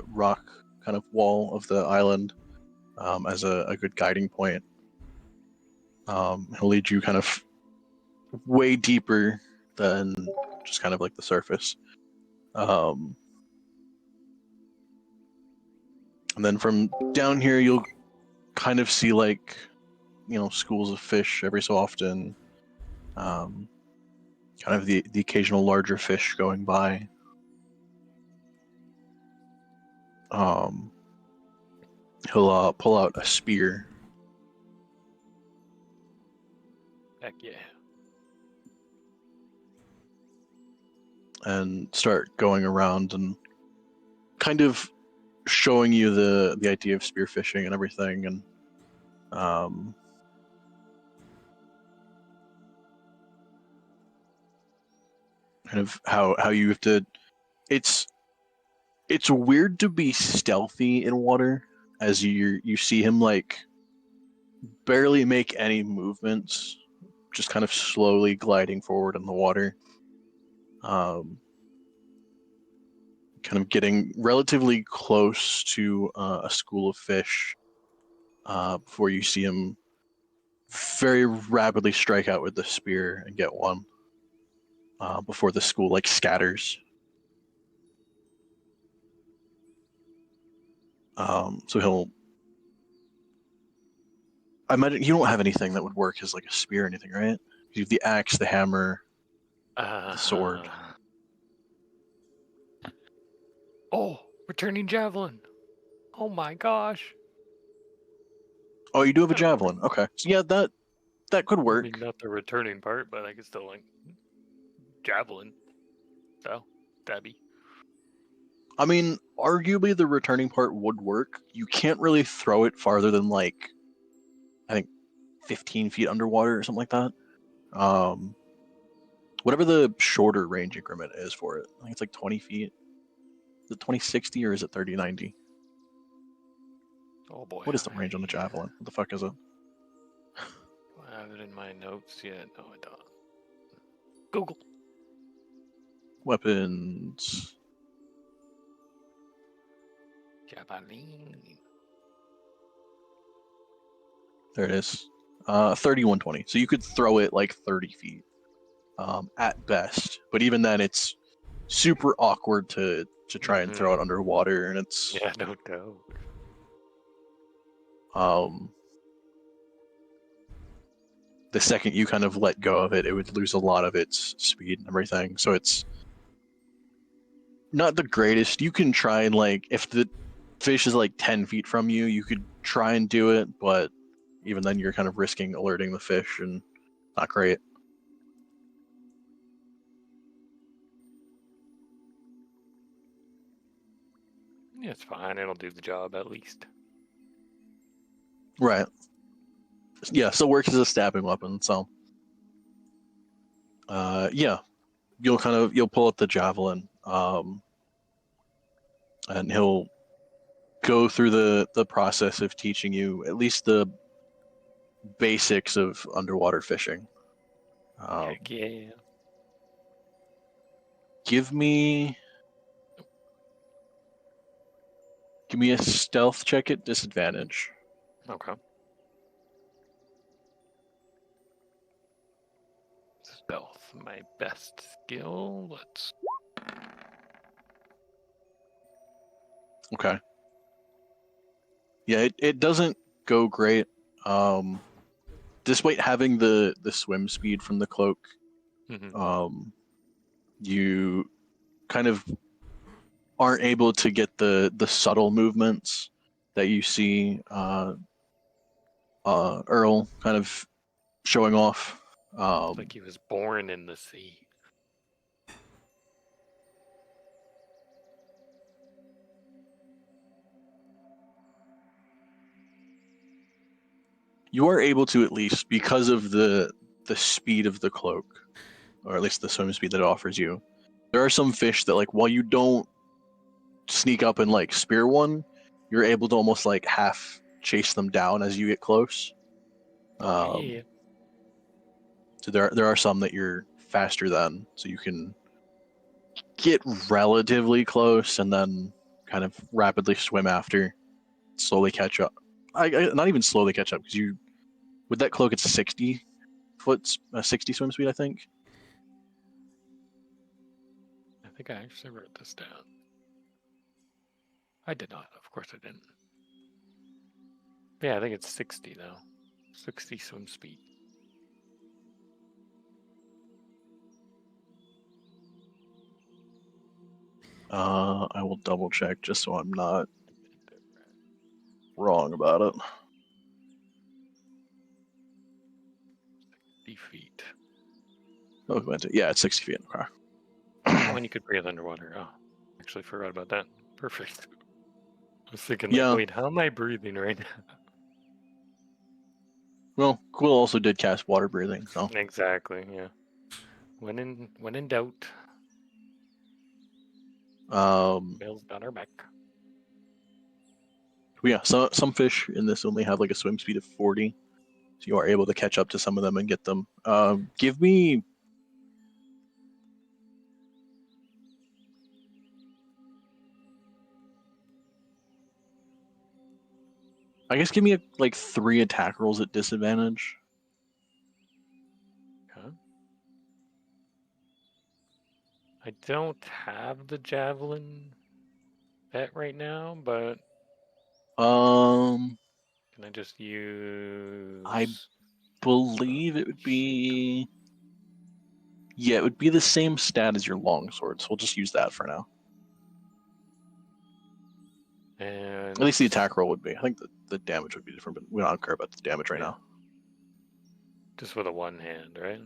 rock kind of wall of the island as a good guiding point. He'll lead you kind of way deeper than just kind of like the surface. And then from down here, you'll kind of see like, schools of fish every so often. Kind of the occasional larger fish going by. He'll pull out a spear. Heck yeah. And start going around and kind of showing you the idea of spearfishing and everything, and kind of how you have to. It's weird to be stealthy in water, as you see him like barely make any movements just kind of slowly gliding forward in the water. Kind of getting relatively close to a school of fish before you see him very rapidly strike out with the spear and get one before the school like scatters. So he'll. I imagine you don't have anything that would work as like a spear or anything, right? You have the axe, the hammer, the sword. Oh, returning javelin. Oh my gosh. Oh, you do have a I don't know. javelin. Okay, so yeah, that could I work. mean, not the returning part, but I could still like javelin. So, stabby. I mean, arguably the returning part would work. You can't really throw it farther than like, I think, 15 feet underwater or something like that. Whatever the shorter range increment is for it. I think it's like 20 feet. Is it 2060 or is it 3090? Oh boy. What is the range on the javelin? What the fuck is it? Do I have it in my notes yet? No, I don't. Google. Weapons. Javelin. There it is. 3120. So you could throw it like 30 feet at best. But even then, it's super awkward to try and throw it underwater, and it's Yeah, no doubt. the second you kind of let go of it, it would lose a lot of its speed and everything. So it's not the greatest. You can try and like, if the fish is like 10 feet from you, you could try and do it, but even then you're kind of risking alerting the fish and not great. Yeah, it's fine. It'll do the job at least. Right. Yeah, so it works as a stabbing weapon, so yeah. You'll pull out the javelin, and he'll go through the process of teaching you at least the basics of underwater fishing. Heck yeah. Give me a stealth check at disadvantage. Okay. Stealth, my best skill. Let's. Okay. Yeah, it doesn't go great. Despite having the swim speed from the cloak, you kind of aren't able to get the subtle movements that you see Earl kind of showing off. Like he was born in the sea. You are able to, at least because of the speed of the cloak, or at least the swim speed that it offers you. There are some fish that, like, while you don't sneak up and like spear one, you're able to almost like half chase them down as you get close. Yeah. So there are some that you're faster than, so you can get relatively close and then kind of rapidly swim after, slowly catch up. I not even slowly catch up, because you, with that cloak, it's a 60 swim speed, I think. I think I actually wrote this down. I did not. Of course I didn't. Yeah, I think it's 60 though. 60 swim speed. I will double check just so I'm not wrong about it. 60 feet. Oh, yeah, it's 60 feet. Okay. Oh, and you could breathe underwater. Oh, actually forgot about that. Perfect. I was thinking, like, Yeah. wait, how am I breathing right now? Well, Quill also did cast water breathing, so Exactly. Yeah. When in doubt, Bill's got her back. yeah, some fish in this only have like a swim speed of 40, So you are able to catch up to some of them and get them. Give me. I guess give me like 3 attack rolls at disadvantage. Okay. I don't have the javelin bet right now, but Um, can I just use? I believe it would be. Yeah, it would be the same stat as your longsword, so we'll just use that for now. And At least the attack roll would be. I think the damage would be different, but we don't care about the damage right Yeah. now. just with a one hand, right?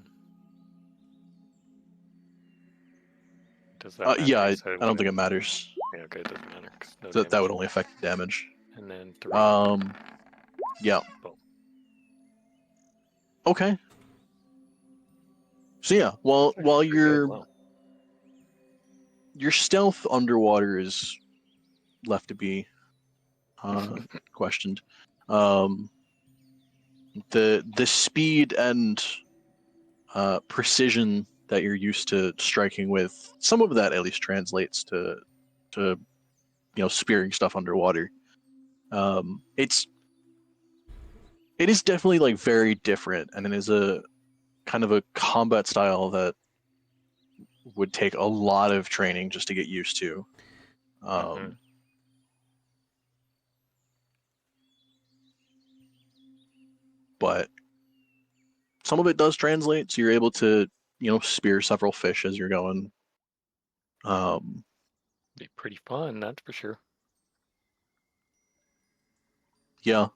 Does that matter? Yeah, You I said don't would think it matters. Yeah, okay, it doesn't matter. 'Cause no That would damage. only affect damage. And then 3. Yeah. Boom. Okay. So yeah, while That's actually pretty good. your Wow. stealth underwater is left to be questioned. The speed and precision that you're used to striking with, some of that at least translates to spearing stuff underwater. It is definitely like very different, and it is a kind of a combat style that would take a lot of training just to get used to. But some of it does translate, so you're able to spear several fish as you're going. Be pretty fun, that's for sure. Yeah.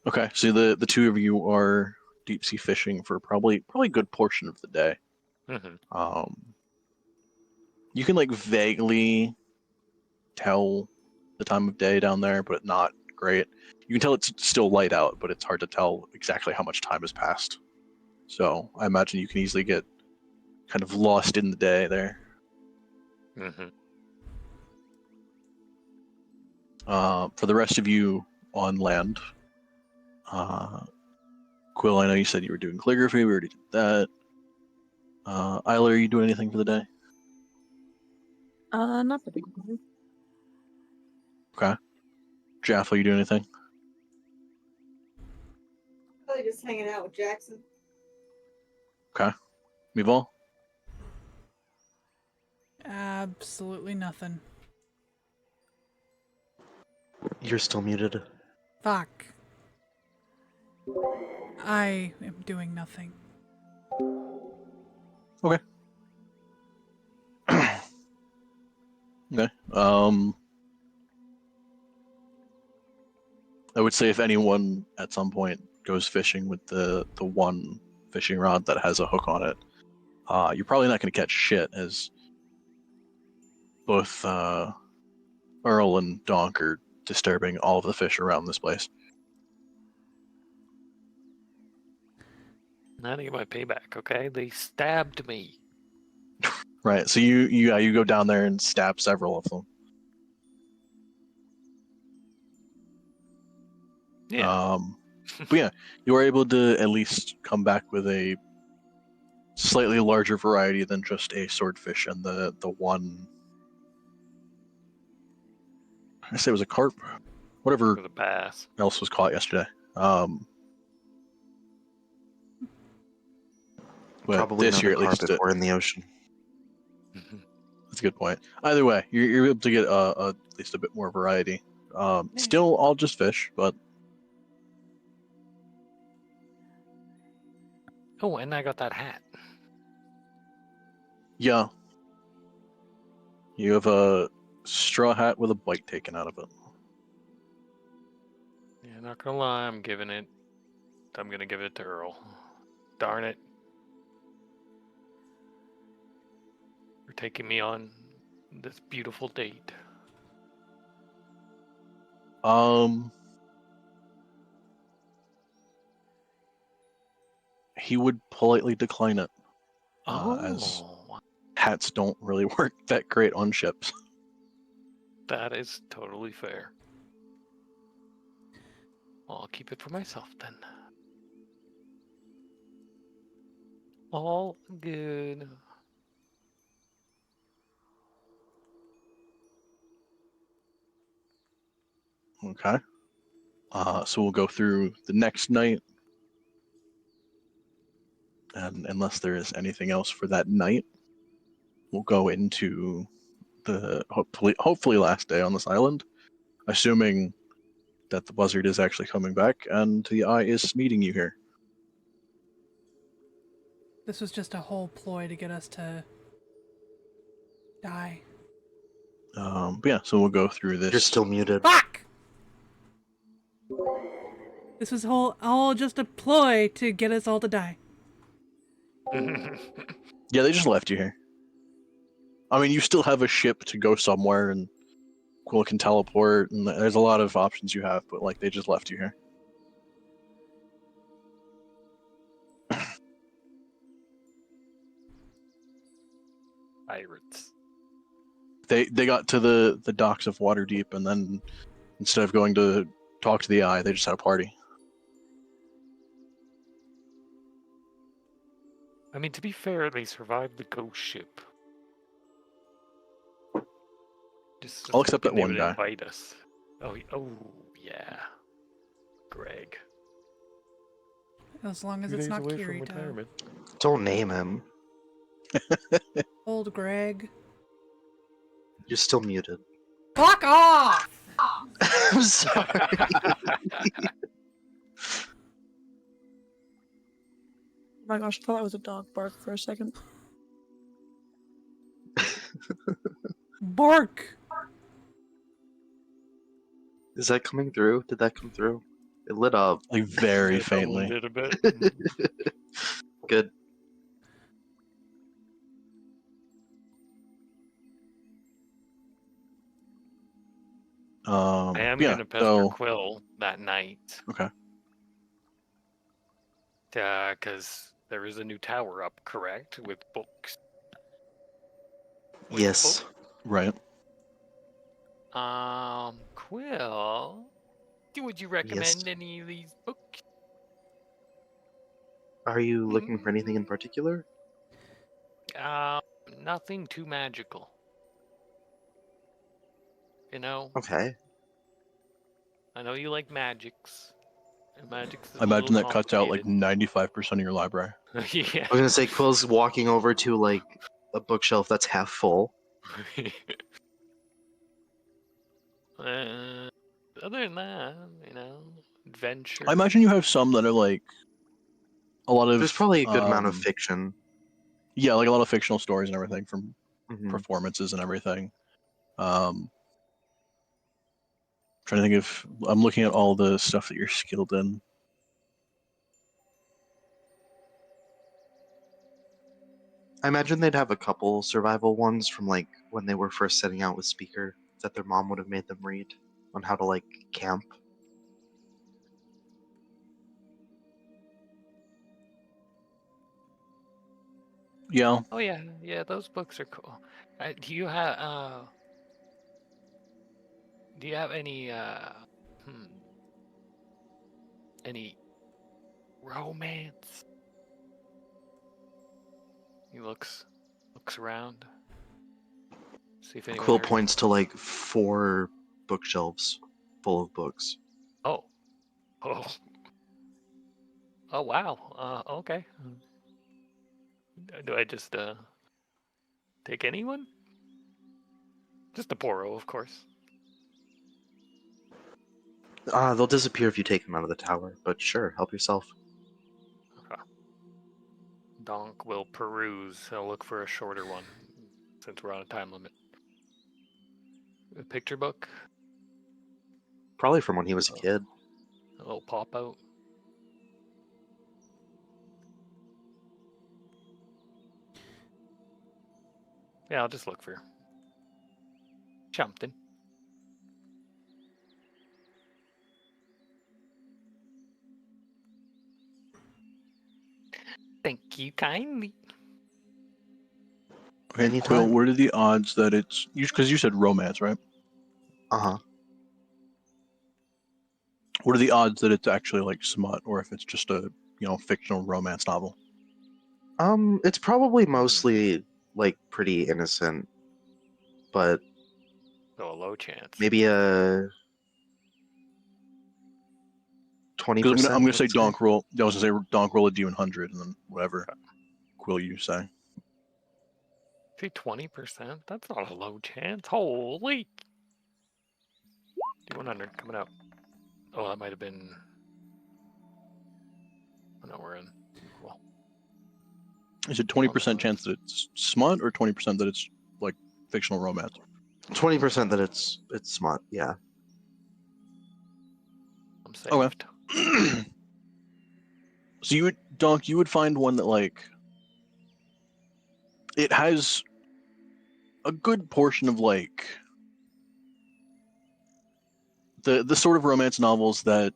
Okay, so the two of you are deep sea fishing for probably a good portion of the day. You can like vaguely tell the time of day down there, but not great. You can tell it's still light out, but it's hard to tell exactly how much time has passed. So I imagine you can easily get kind of lost in the day there. For the rest of you on land, Quill, I know you said you were doing calligraphy. We already did that. Isla, are you doing anything for the day? Not particularly. Okay. Jaff, are you doing anything? Probably just hanging out with Jackson. Okay. Mival? Absolutely nothing. You're still muted. Fuck. I am doing nothing. Okay. Okay. I would say if anyone at some point goes fishing with the one fishing rod that has a hook on it, you're probably not going to catch shit, as both Earl and Donk are disturbing all of the fish around this place. I to get my payback, okay? They stabbed me. Right. So you go down there and stab several of them. Yeah. But yeah, you are able to at least come back with a slightly larger variety than just a swordfish and the one. I say it was a carp, whatever For the bass. else was caught yesterday. But Probably this not year a at least carpet or in the ocean. that's a good point. Either way, you're able to get at least a bit more variety. Still all just fish, but Oh, and I got that hat. yeah, you have a straw hat with a bite taken out of it. Yeah, not gonna lie, I'm gonna give it to Earl. Darn it. For taking me on this beautiful date. He would politely decline it, as hats don't really work that great on ships. That is totally fair. I'll keep it for myself then. All good. Okay. So we'll go through the next night. And unless there is anything else for that night, we'll go into the hopefully last day on this island, assuming that the buzzard is actually coming back and the eye is meeting you here. This was just a whole ploy to get us to die. But yeah, so we'll go through this. You're still muted. Fuck! This was all just a ploy to get us all to die. Yeah, they just left you here. I mean, you still have a ship to go somewhere, and Quill can teleport, and there's a lot of options you have, but like they just left you here. Pirates. They got to the docks of Waterdeep, and then instead of going to talk to the eye, they just had a party. I mean, to be fair, they survived the ghost ship. Just I'll accept that they one would guy. Invite us. Oh, yeah. Greg. As long as it's not Kirito. Don't name him. Old Greg. You're still muted. Fuck off! I'm sorry. Oh my gosh, I thought that was a dog bark for a second. Bark! Is that coming through? Did that come through? It lit up. Like very A faintly. little bit. Good. I am yeah, gonna pester so Quill that night. okay. Because there is a new tower up, correct? With books. With Yes. Right. Quill, would you recommend Yes. any of these books? Are you looking for anything in particular? Nothing too magical. You know, Okay. I know you like magics. And magics is I imagine a that little cuts out like complicated. 95% of your library. Yeah. I was gonna say Quill's walking over to like a bookshelf that's half full. Other than that, you know, adventure. I imagine you have some that are like a lot of. There's probably a good amount of fiction. Yeah, like a lot of fictional stories and everything from Mhm. performances and everything. Trying to think if I'm looking at all the stuff that you're skilled in. I imagine they'd have a couple survival ones from like when they were first setting out with Speaker that their mom would have made them read on how to like camp. Yeah, Oh yeah, those books are cool. Do you have any romance? He looks around. See if anyone Quill heard points to like 4 bookshelves full of books. Oh. Oh wow. Okay. Do I just take anyone? Just a Poro, of course. They'll disappear if you take them out of the tower, but sure, help yourself. Okay. Donk will peruse. He'll look for a shorter one, since we're on a time limit. A picture book, Probably from when he was a kid. a little pop out. Yeah, I'll just look for something. Thank you kindly. okay. Anytime. Quill, what are the odds that it's because you said romance, right? Uh-huh. What are the odds that it's actually like smut, or if it's just a fictional romance novel? It's probably mostly like pretty innocent, but So a low chance. maybe a 'Cause 20%. I'm gonna say let's donk roll. I was gonna say donk roll a D100, and then whatever Quill you say. See, 20%? That's not a low chance. Holy! D100 coming out. Oh, that might have been. Oh, no, we're in. Cool. Is it 20% chance that it's smut, or 20% that it's like fictional romance? 20% that it's smart. Yeah. I'm saved. So you would find one that like it has a good portion of like the sort of romance novels that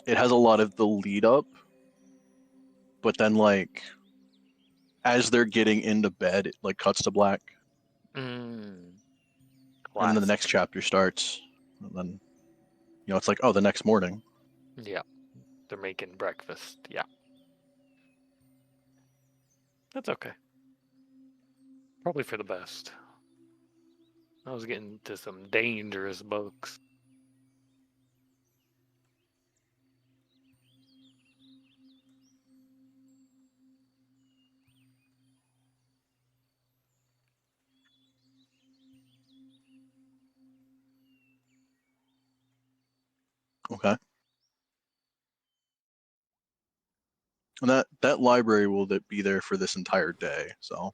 it has a lot of the lead up, but then like as they're getting into bed, it like cuts to black, Mm. and then the Classic. next chapter starts, and then it's like, oh, the next morning. Yeah. They're making breakfast. Yeah. That's okay. Probably for the best. I was getting to some dangerous books. Okay. And that library will be there for this entire day, so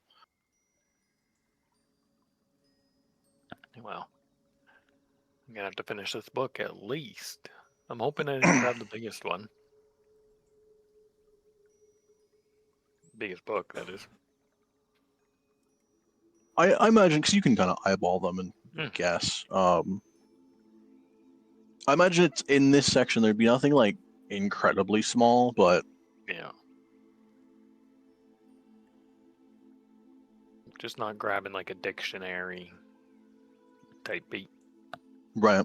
Well, I'm gonna have to finish this book at least. I'm hoping I didn't grab the biggest one. Biggest book, that is. I imagine, because you can kind of eyeball them and Mm. guess. I imagine it's in this section. There'd be nothing like incredibly small, but Yeah. Just not grabbing like a dictionary type beat. right.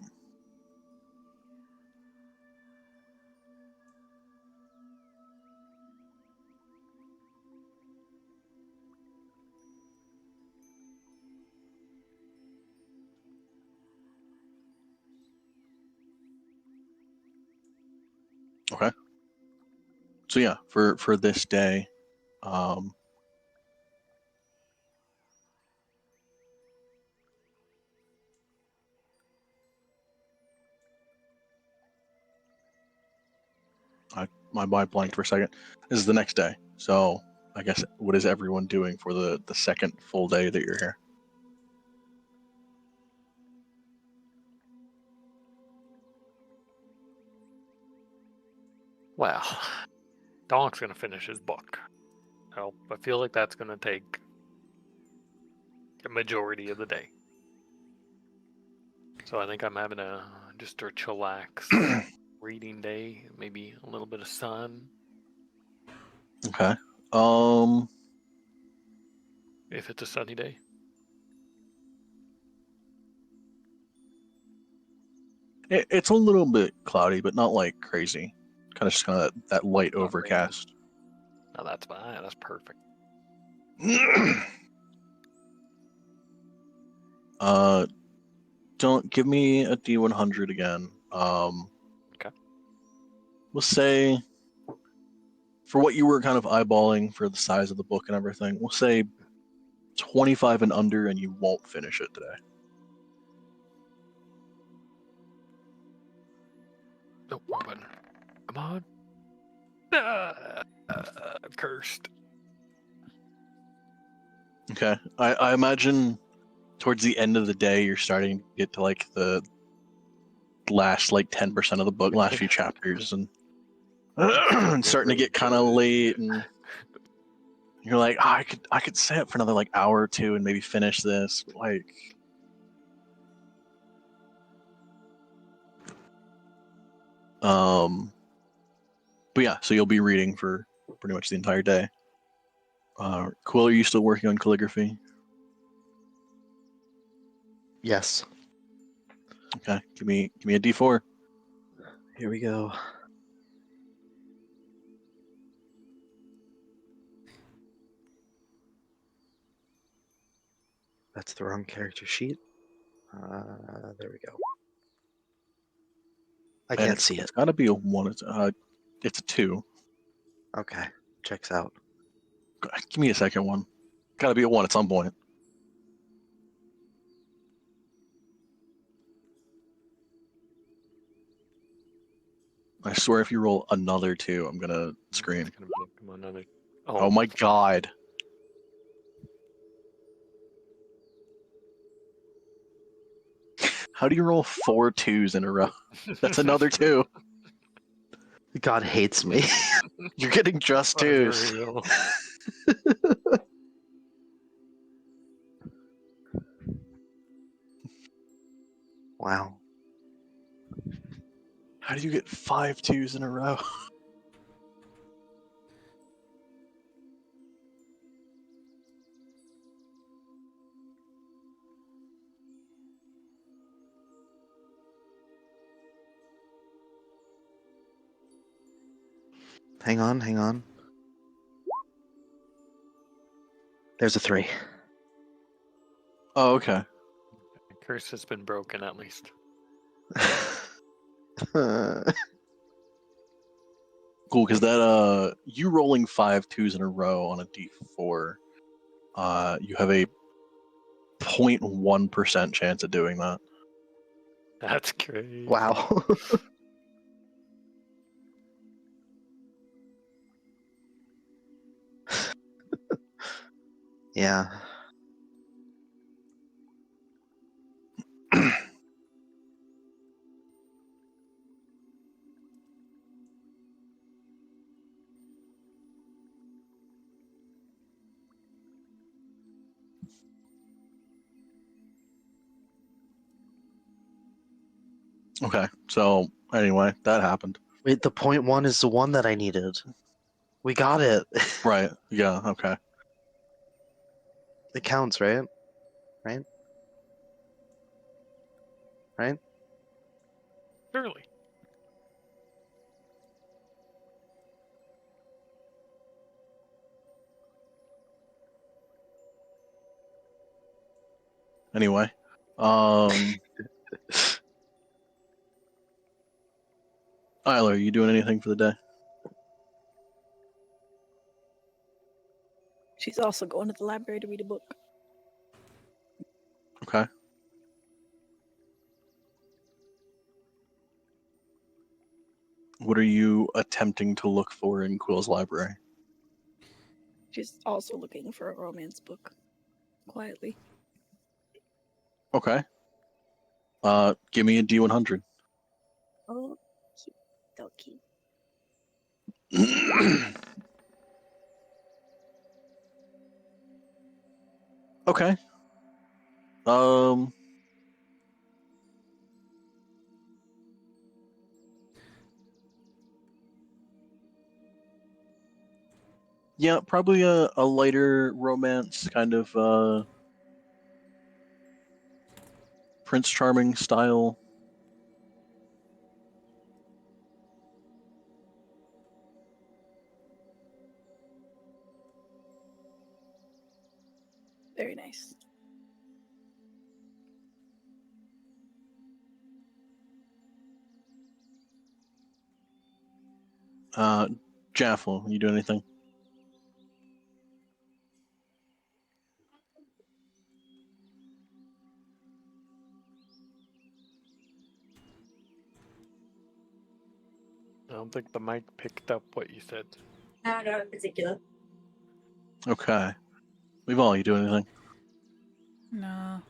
Okay. So yeah, for this day, my mind blanked for a second. This is the next day, so I guess what is everyone doing for the second full day that you're here? Well, Donk's gonna finish his book. I feel like that's gonna take a majority of the day. So I think I'm having just a chillax reading day, maybe a little bit of sun. Okay. If it's a sunny day. It's a little bit cloudy, but not like crazy. Kind of that light Not raining. overcast. Oh, that's fine. That's perfect. Don't give me a D100 again. Okay. We'll say for what you were kind of eyeballing for the size of the book and everything, we'll say 25 and under, and you won't finish it today. No, wrong button. Come on. Cursed. Okay. I imagine towards the end of the day, you're starting to get to like the last like 10% of the book, last few chapters, and starting to get kind of late, and you're like, oh, I could stay up for another like hour or two and maybe finish this. But, like, but yeah, so you'll be reading for pretty much the entire day. Quill, are you still working on calligraphy? Yes. Okay, give me a D4. Here we go. That's the wrong character sheet. There we go. I And can't it's, see it. It's got to be a 1. It's a 2. Okay, checks out. Give me a second one. Got to be a 1 at some point. I swear, if you roll another 2, I'm gonna scream. It's gonna be another. Oh my god! How do you roll 4 2s in a row? That's another 2. God hates me. You're getting just 2s. Unreal. Wow. How do you get 5 2s in a row? Hang on. There's a 3. Oh, okay. Curse has been broken at least. Cool, because that you rolling 5 2s in a row on a D4, you have a 0.1% chance of doing that. That's crazy. Wow. Yeah. Okay, so anyway, that happened. Wait, the 0.1 is the one that I needed. We got it. Right, yeah, okay. It counts, right? Right? Surely. Anyway, Isla, are you doing anything for the day? She's also going to the library to read a book. Okay. What are you attempting to look for in Quill's library? She's also looking for a romance book. Quietly. Okay. Give me a D100. Oh, cute. Okay. Yeah, probably a lighter romance, kind of Prince Charming style. Very nice. Jaffel, you do anything? I don't think the mic picked up what you said. No, not in particular. Okay. We've you do anything? No.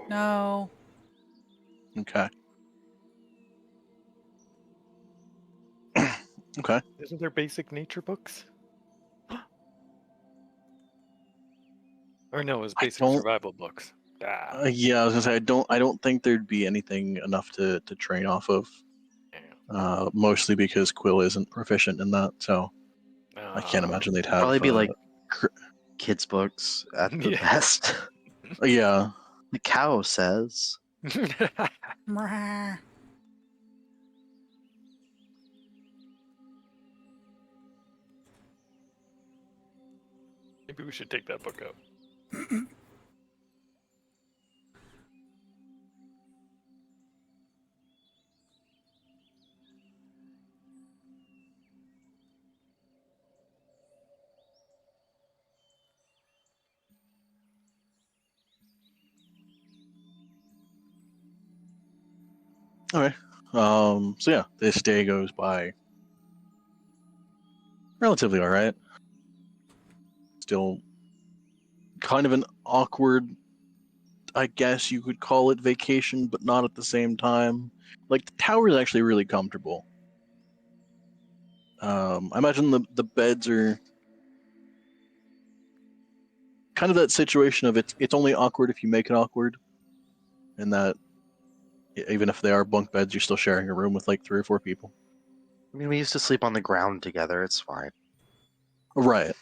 No. Okay. Okay. Isn't there basic nature books? Or no, it was I basic don't- survival books. Ah, Yeah, I was gonna say I don't think there'd be anything enough to train off of. yeah. Mostly because Quill isn't proficient in that, so I can't imagine they'd have. Probably be like kids' books at the Yeah. best. Yeah. The cow says. Mrah. Maybe we should take that book out. Okay. So yeah, this day goes by relatively alright. Still kind of an awkward, I guess you could call it vacation, but not at the same time. Like, the tower is actually really comfortable. I imagine the beds are kind of that situation of it's only awkward if you make it awkward, and that even if they are bunk beds, you're still sharing a room with like 3 or 4 people. I mean, we used to sleep on the ground together. It's fine. Right.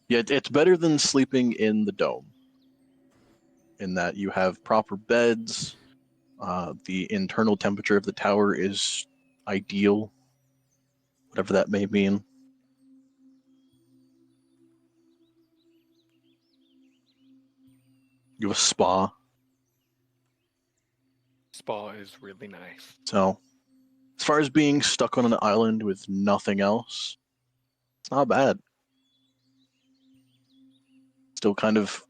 Yeah, it's better than sleeping in the dome. In that you have proper beds, the internal temperature of the tower is ideal, whatever that may mean. You have a spa, Spa is really nice. so as far as being stuck on an island with nothing else, it's not bad. Still kind of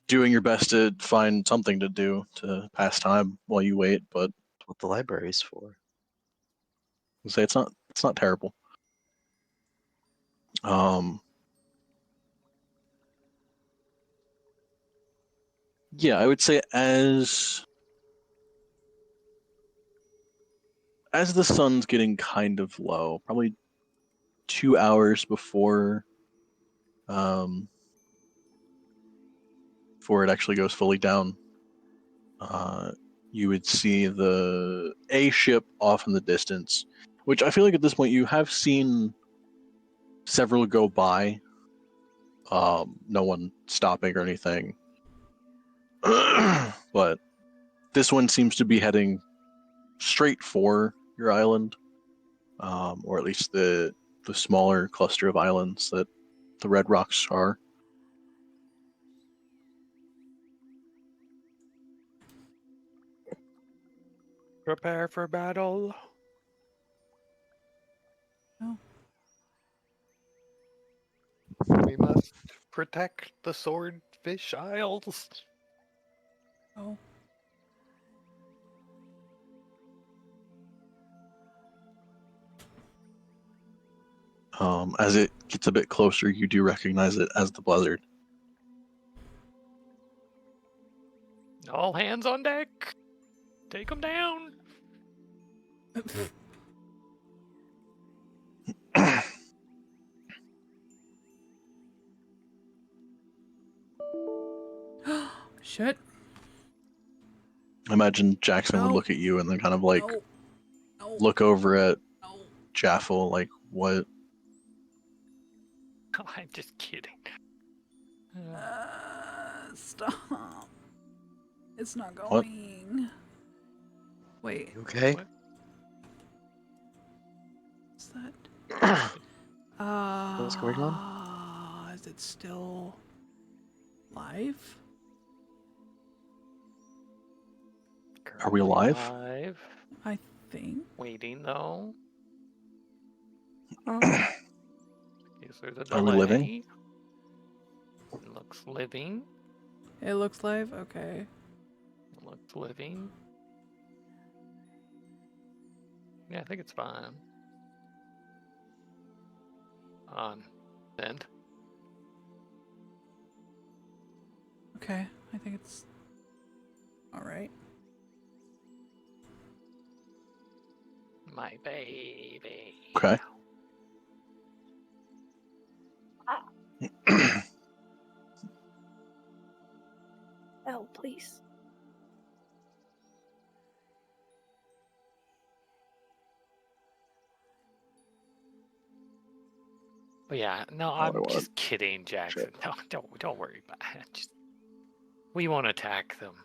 doing your best to find something to do to pass time while you wait, but That's what the library's for. I'll say it's not terrible. Yeah, I would say as the sun's getting kind of low, probably 2 hours um before it actually goes fully down, you would see the A ship off in the distance, which I feel like at this point you have seen several go by. No one stopping or anything. But this one seems to be heading straight for your island, or at least the smaller cluster of islands that the Red Rocks are. Prepare for battle. Oh. We must protect the Swordfish Isles. Oh. As it gets a bit closer, you do recognize it as the Blizzard. All hands on deck. Take them down. Shit. I imagine Jackson would No. look at you and then kind of like No. No. look over at No. Jaffel, like, what? I'm just kidding. Stop. It's not going. Wait. You okay? What? What's that? What's going on? Is it still live? Are we alive? Live. I think. Waiting though. Oh, Is there the Are we living? delay? Looks living. It looks live? Okay. Looks living. Yeah, I think it's fine. On. Send. Okay. I think it's alright. My baby. Okay. oh, please. But yeah, no, I I'm wanna just kidding, Jackson. No, don't worry about it. Just we won't attack them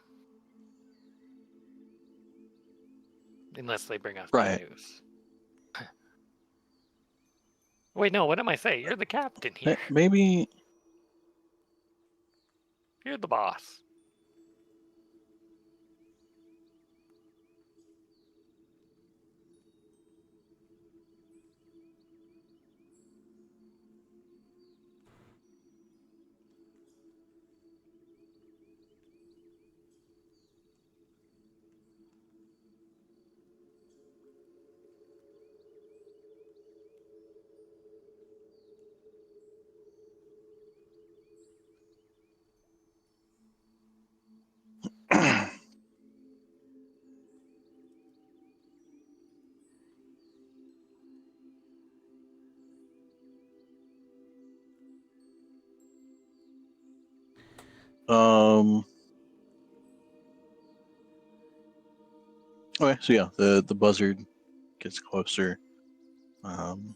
unless they bring us bad Right. news. Wait, no, what am I saying? You're the captain here. Maybe. You're the boss. Okay, so yeah, the buzzard gets closer. Kind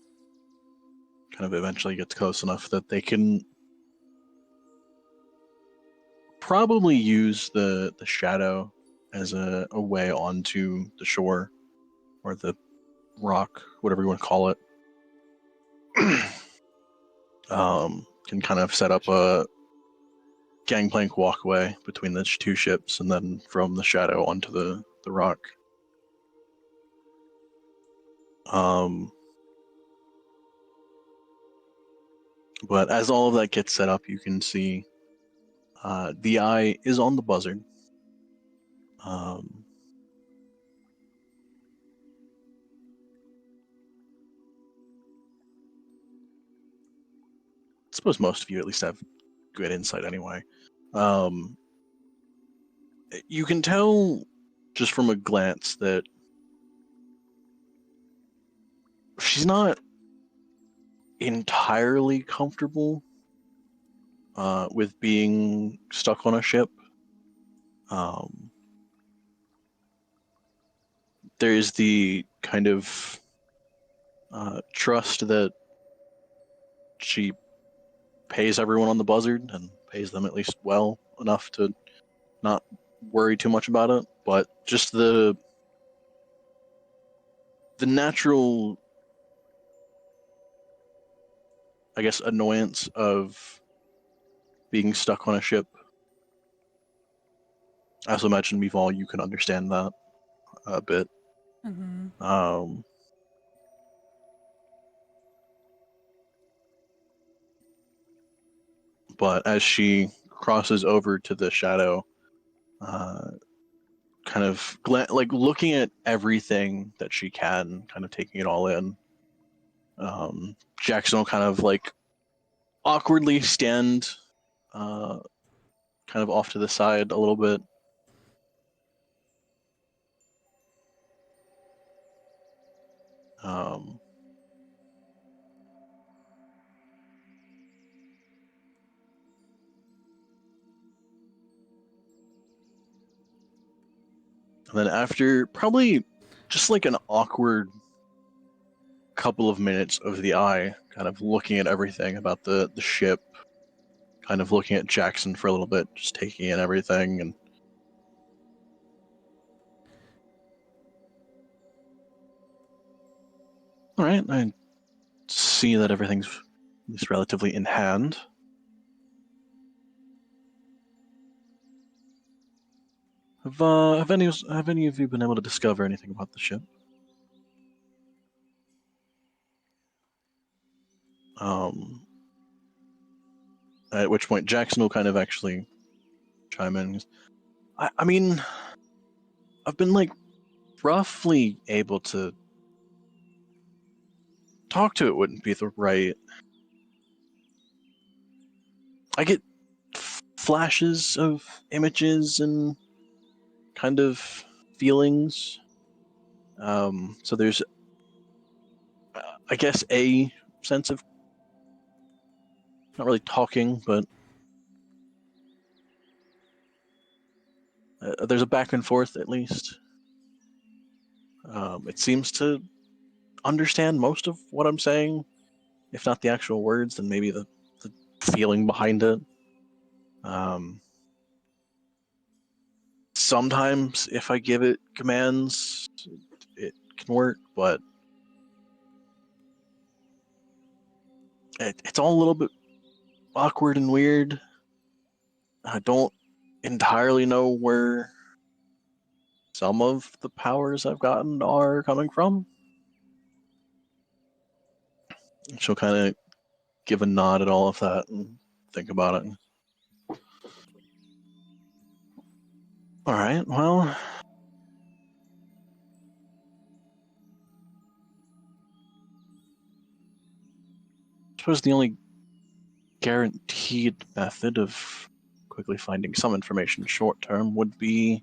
of eventually gets close enough that they can probably use the shadow as a way onto the shore or the rock, whatever you want to call it. Can kind of set up a gangplank walkway between the two ships, and then from the shadow onto the rock. But as all of that gets set up, you can see the eye is on the buzzard. I suppose most of you at least have good insight anyway. You can tell just from a glance that she's not entirely comfortable with being stuck on a ship. There's the kind of trust that she pays everyone on the buzzard and pays them at least well enough to not worry too much about it, but just the natural, I guess, annoyance of being stuck on a ship. I also imagine, Mival, you can understand that a bit. Mm-hmm. But as she crosses over to the shadow, kind of like looking at everything that she can, kind of taking it all in, Jackson will kind of like awkwardly stand kind of off to the side a little bit. And then after probably just like an awkward couple of minutes of the eye kind of looking at everything about the ship, kind of looking at Jackson for a little bit, just taking in everything, and all right, I see that everything's at least relatively in hand. Have any of you been able to discover anything about the ship? At which point Jackson will kind of actually chime in. I mean, I've been like roughly able to talk to it. Wouldn't be the right. I get flashes of images and kind of feelings. So there's, I guess, a sense of not really talking, but there's a back and forth at least. It seems to understand most of what I'm saying, if not the actual words, then maybe the feeling behind it. Sometimes if I give it commands, it can work, but it's all a little bit awkward and weird. I don't entirely know where some of the powers I've gotten are coming from. She'll kind of give a nod at all of that and think about it. All right, well, I suppose the only guaranteed method of quickly finding some information short term would be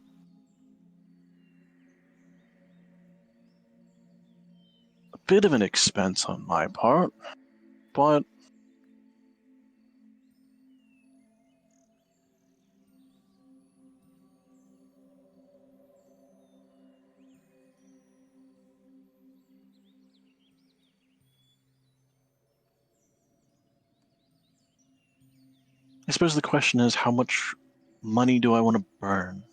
a bit of an expense on my part, but I suppose the question is, how much money do I want to burn?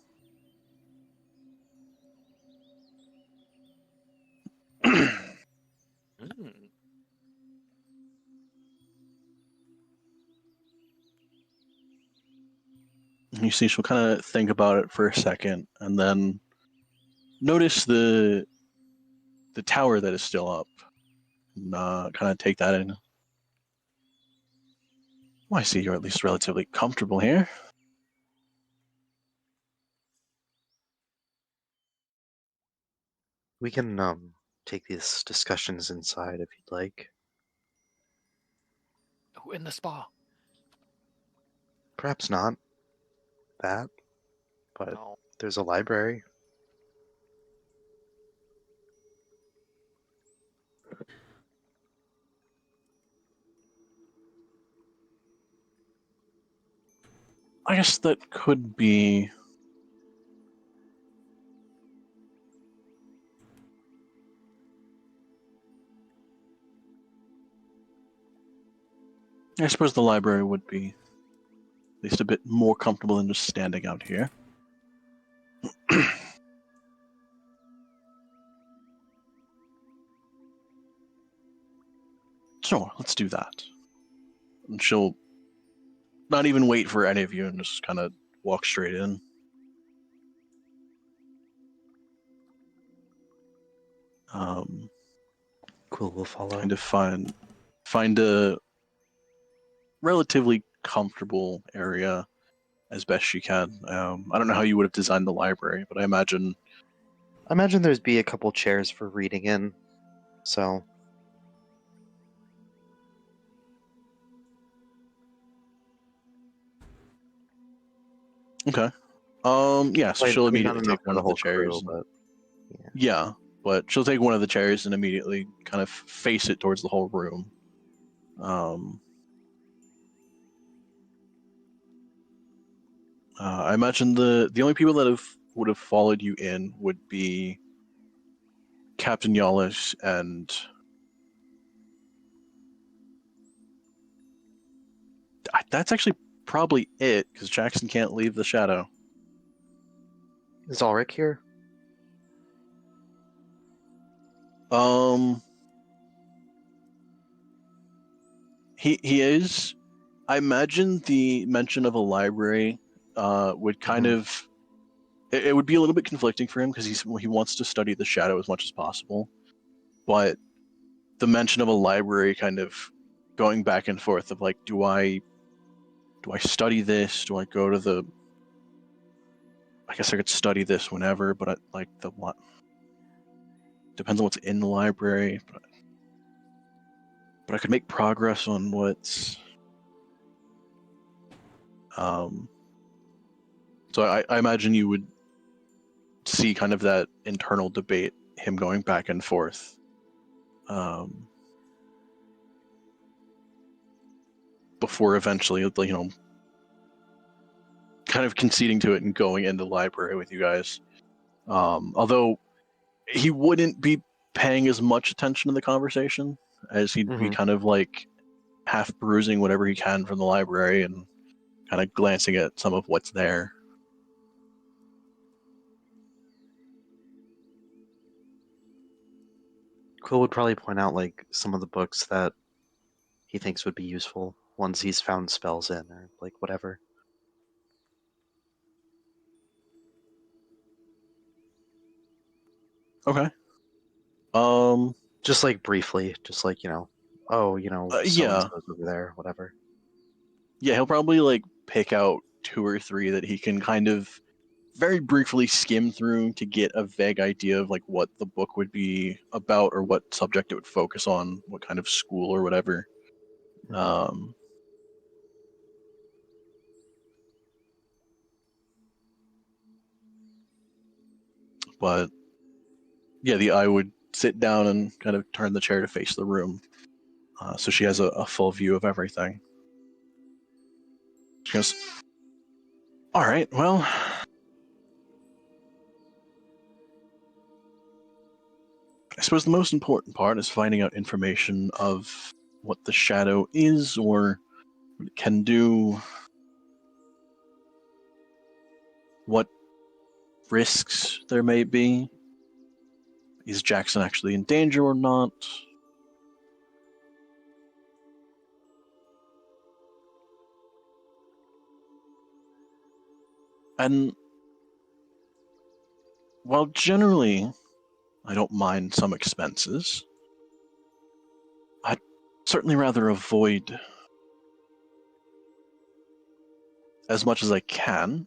Mm. You see, she'll kind of think about it for a second, and then notice the tower that is still up, and kind of take that in. Well, I see you're at least relatively comfortable here. We can take these discussions inside if you'd like. Oh, in the spa. Perhaps not that, but No. there's a library. I guess that could be. I suppose the library would be at least a bit more comfortable than just standing out here. Sure, let's do that. And she'll not even wait for any of you and just kind of walk straight in. Cool, we'll follow. Kind of find a relatively comfortable area as best you can. I don't know how you would have designed the library, but I imagine there's be a couple chairs for reading in, so okay. Yeah, so I she'll mean, not immediately enough take for one the of the whole crew, chairs. but Yeah, but she'll take one of the chairs and immediately kind of face it towards the whole room. I imagine the only people that would have followed you in would be Captain Yalish and that's actually probably it because Jackson can't leave the shadow. is Ulrich here? He is. I imagine the mention of a library would kind of it would be a little bit conflicting for him because he wants to study the shadow as much as possible, but the mention of a library kind of going back and forth of like, do I study this? Do I go to the? I guess I could study this whenever, but what? Depends on what's in the library, but I could make progress on what's. So I imagine you would see kind of that internal debate, him going back and forth. Before eventually, kind of conceding to it and going into the library with you guys. Although he wouldn't be paying as much attention to the conversation. as he'd be Mhm. kind of like half perusing whatever he can from the library and kind of glancing at some of what's there. Quill would probably point out like some of the books that he thinks would be useful, ones he's found spells in, or like whatever. Okay. Just like briefly, just like, oh, so and Yeah. so's over there, whatever. Yeah, he'll probably like pick out 2 or 3 that he can kind of very briefly skim through to get a vague idea of like what the book would be about or what subject it would focus on, what kind of school or whatever. Mhm. But yeah, the eye would sit down and kind of turn the chair to face the room, so she has a full view of everything. She goes, "All right, well, I suppose the most important part is finding out information of what the shadow is or what it can do, what risks there may be. Is Jackson actually in danger or not? And while generally I don't mind some expenses, I'd certainly rather avoid as much as I can.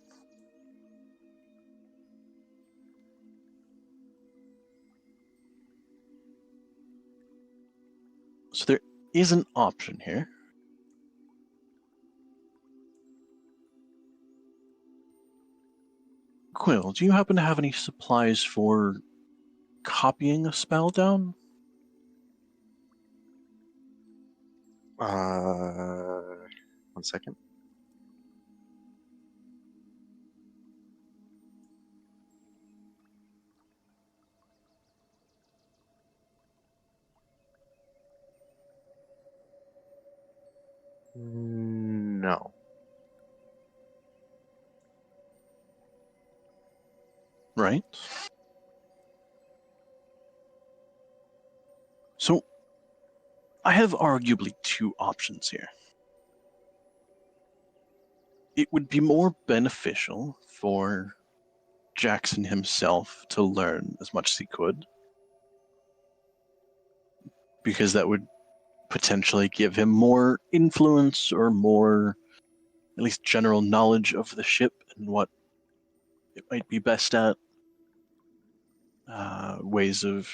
So there is an option here. Quill, do you happen to have any supplies for copying a spell down? One second. No. Right. So I have arguably 2 options here. It would be more beneficial for Jackson himself to learn as much as he could, because that would potentially give him more influence or more, at least general knowledge of the ship and what it might be best at. Ways of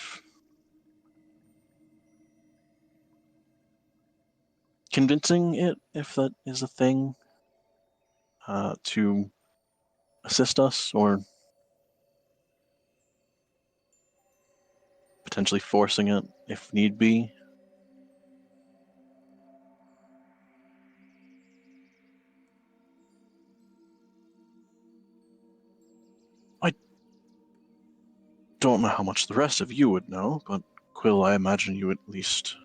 convincing it, if that is a thing, to assist us or potentially forcing it if need be. I don't know how much the rest of you would know, but Quill, I imagine you at least.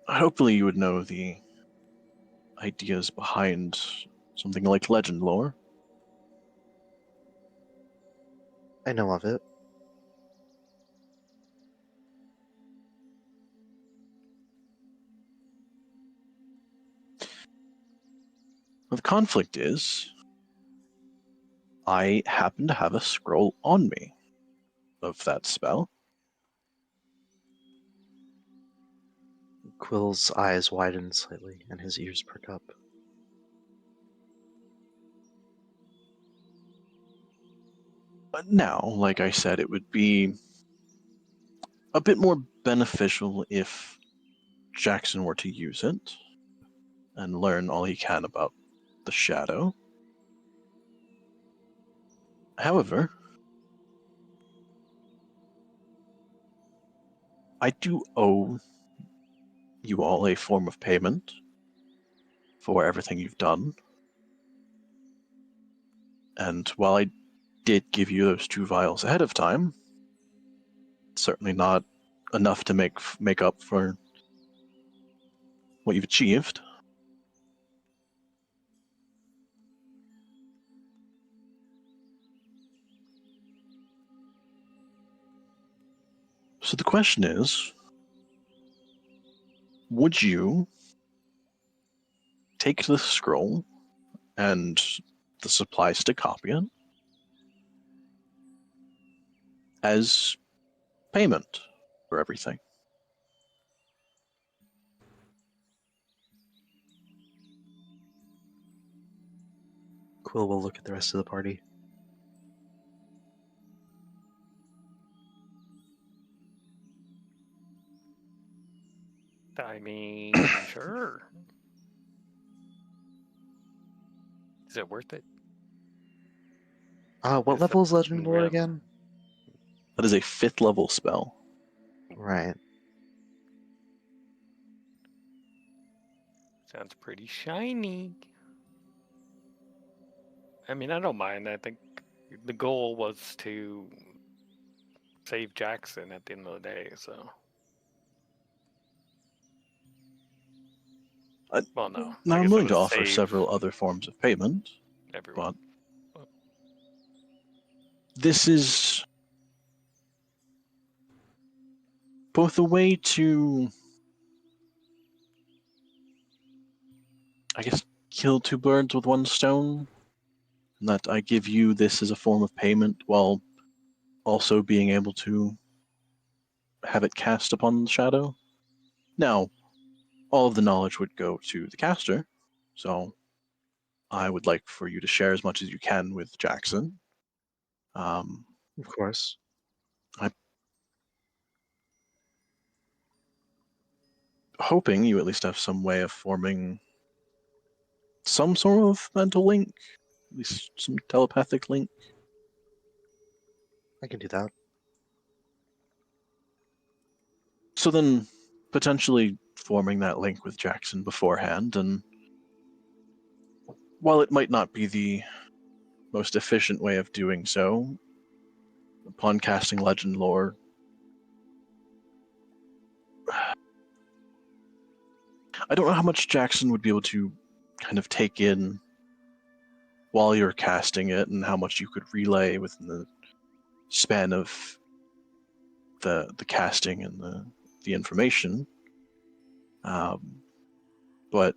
Hopefully, you would know the ideas behind something like legend lore. I know of it. The conflict is, I happen to have a scroll on me of that spell. Quill's eyes widen slightly and his ears perk up. But now, like I said, it would be a bit more beneficial if Jackson were to use it and learn all he can about the shadow. However, I do owe you all a form of payment for everything you've done. And while I did give you those 2 vials ahead of time, certainly not enough to make up for what you've achieved. So the question is, would you take the scroll and the supplies to copy it as payment for everything? Quill will look at the rest of the party. I mean, sure. Is it worth it? What Is level is that- Legend Lore yeah. again? That is a 5th level spell. Right. Sounds pretty shiny. I mean, I don't mind. I think the goal was to save Jackson at the end of the day, so. Well, no. Now I I'm guess it willing to was offer save several other forms of payment, everyone. but this is both a way to, I guess, kill two birds with one stone, and that I give you this as a form of payment while also being able to have it cast upon the shadow. Now, all of the knowledge would go to the caster, so I would like for you to share as much as you can with Jackson. Of course. Hoping you at least have some way of forming some sort of mental link, at least some telepathic link. I can do that. So then, potentially forming that link with Jackson beforehand, and while it might not be the most efficient way of doing so, upon casting Legend Lore, I don't know how much Jackson would be able to kind of take in while you're casting it, and how much you could relay within the span of the casting and the information. But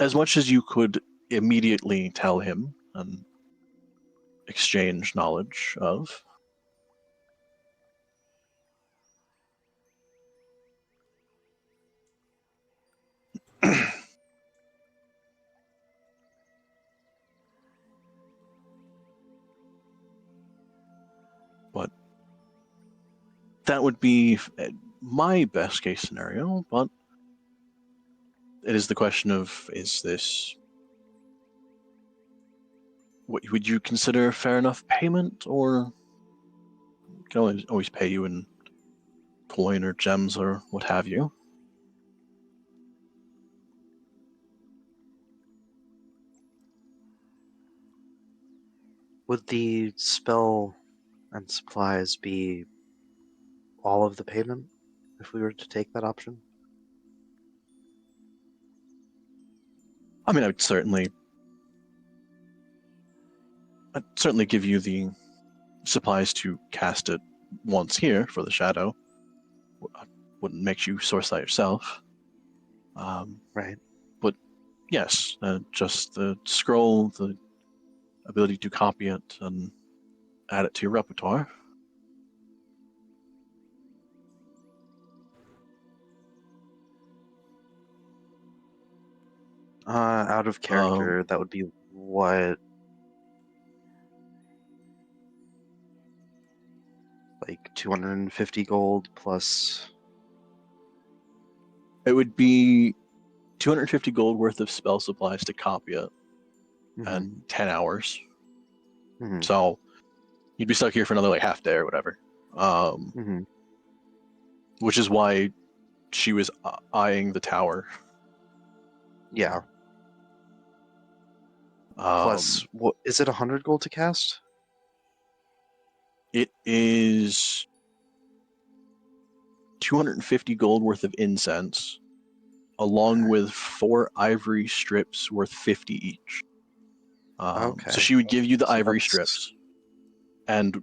as much as you could immediately tell him and exchange knowledge of, but that would be my best case scenario. But it is the question of, is this, what would you consider fair enough payment, or can always pay you in coin or gems or what have you? Would the spell and supplies be all of the payment if we were to take that option? I mean, I'd certainly give you the supplies to cast it once here for the shadow. I wouldn't make you source that yourself. Right. But yes, just the scroll, the ability to copy it and add it to your repertoire. Out of character, that would be what? Like 250 gold plus. It would be 250 gold worth of spell supplies to copy it, and 10 hours. Mhm. So you'd be stuck here for another like half day or whatever. Which is why she was eyeing the tower. Yeah. Plus, what is it? 100 gold to cast? It is 250 gold worth of incense, along with 4 ivory strips worth 50 each. Okay. So she would give you the So ivory that's- strips and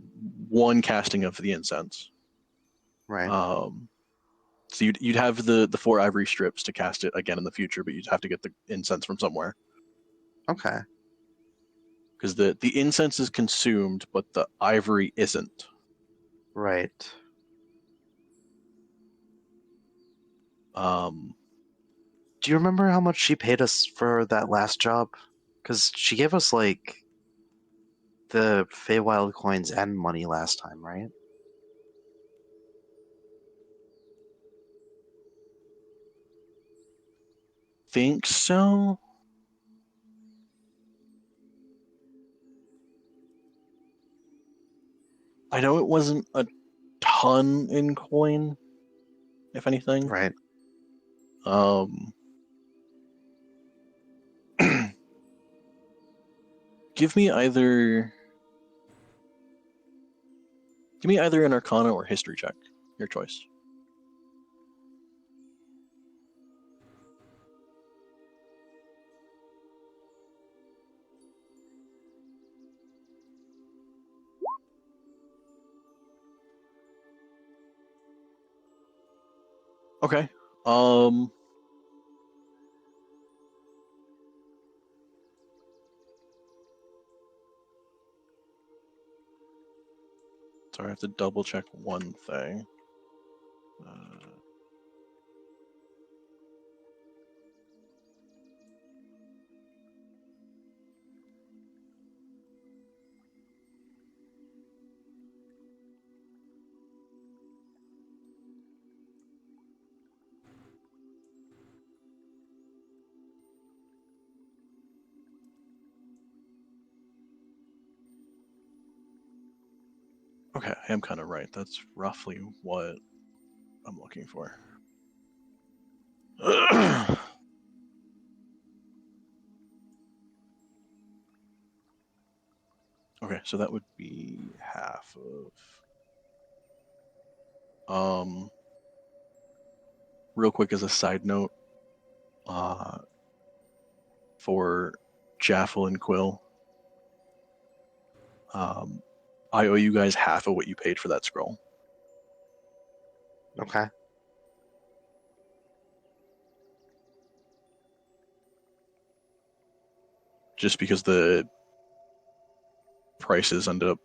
1 casting of the incense. Right. So you'd have the 4 ivory strips to cast it again in the future, but you'd have to get the incense from somewhere. Okay. Because the incense is consumed, but the ivory isn't. Right. Do you remember how much she paid us for that last job? Because she gave us, like, the Feywild coins and money last time, right? Think so? I know it wasn't a ton in coin, if anything. Right. Give me either an Arcana or History check. Your choice. Okay. Sorry, I have to double check one thing. Okay, I am kind of right. That's roughly what I'm looking for. Okay, so that would be half of. Real quick as a side note, for Jaffel and Quill, I owe you guys half of what you paid for that scroll. Okay. Just because the prices I ended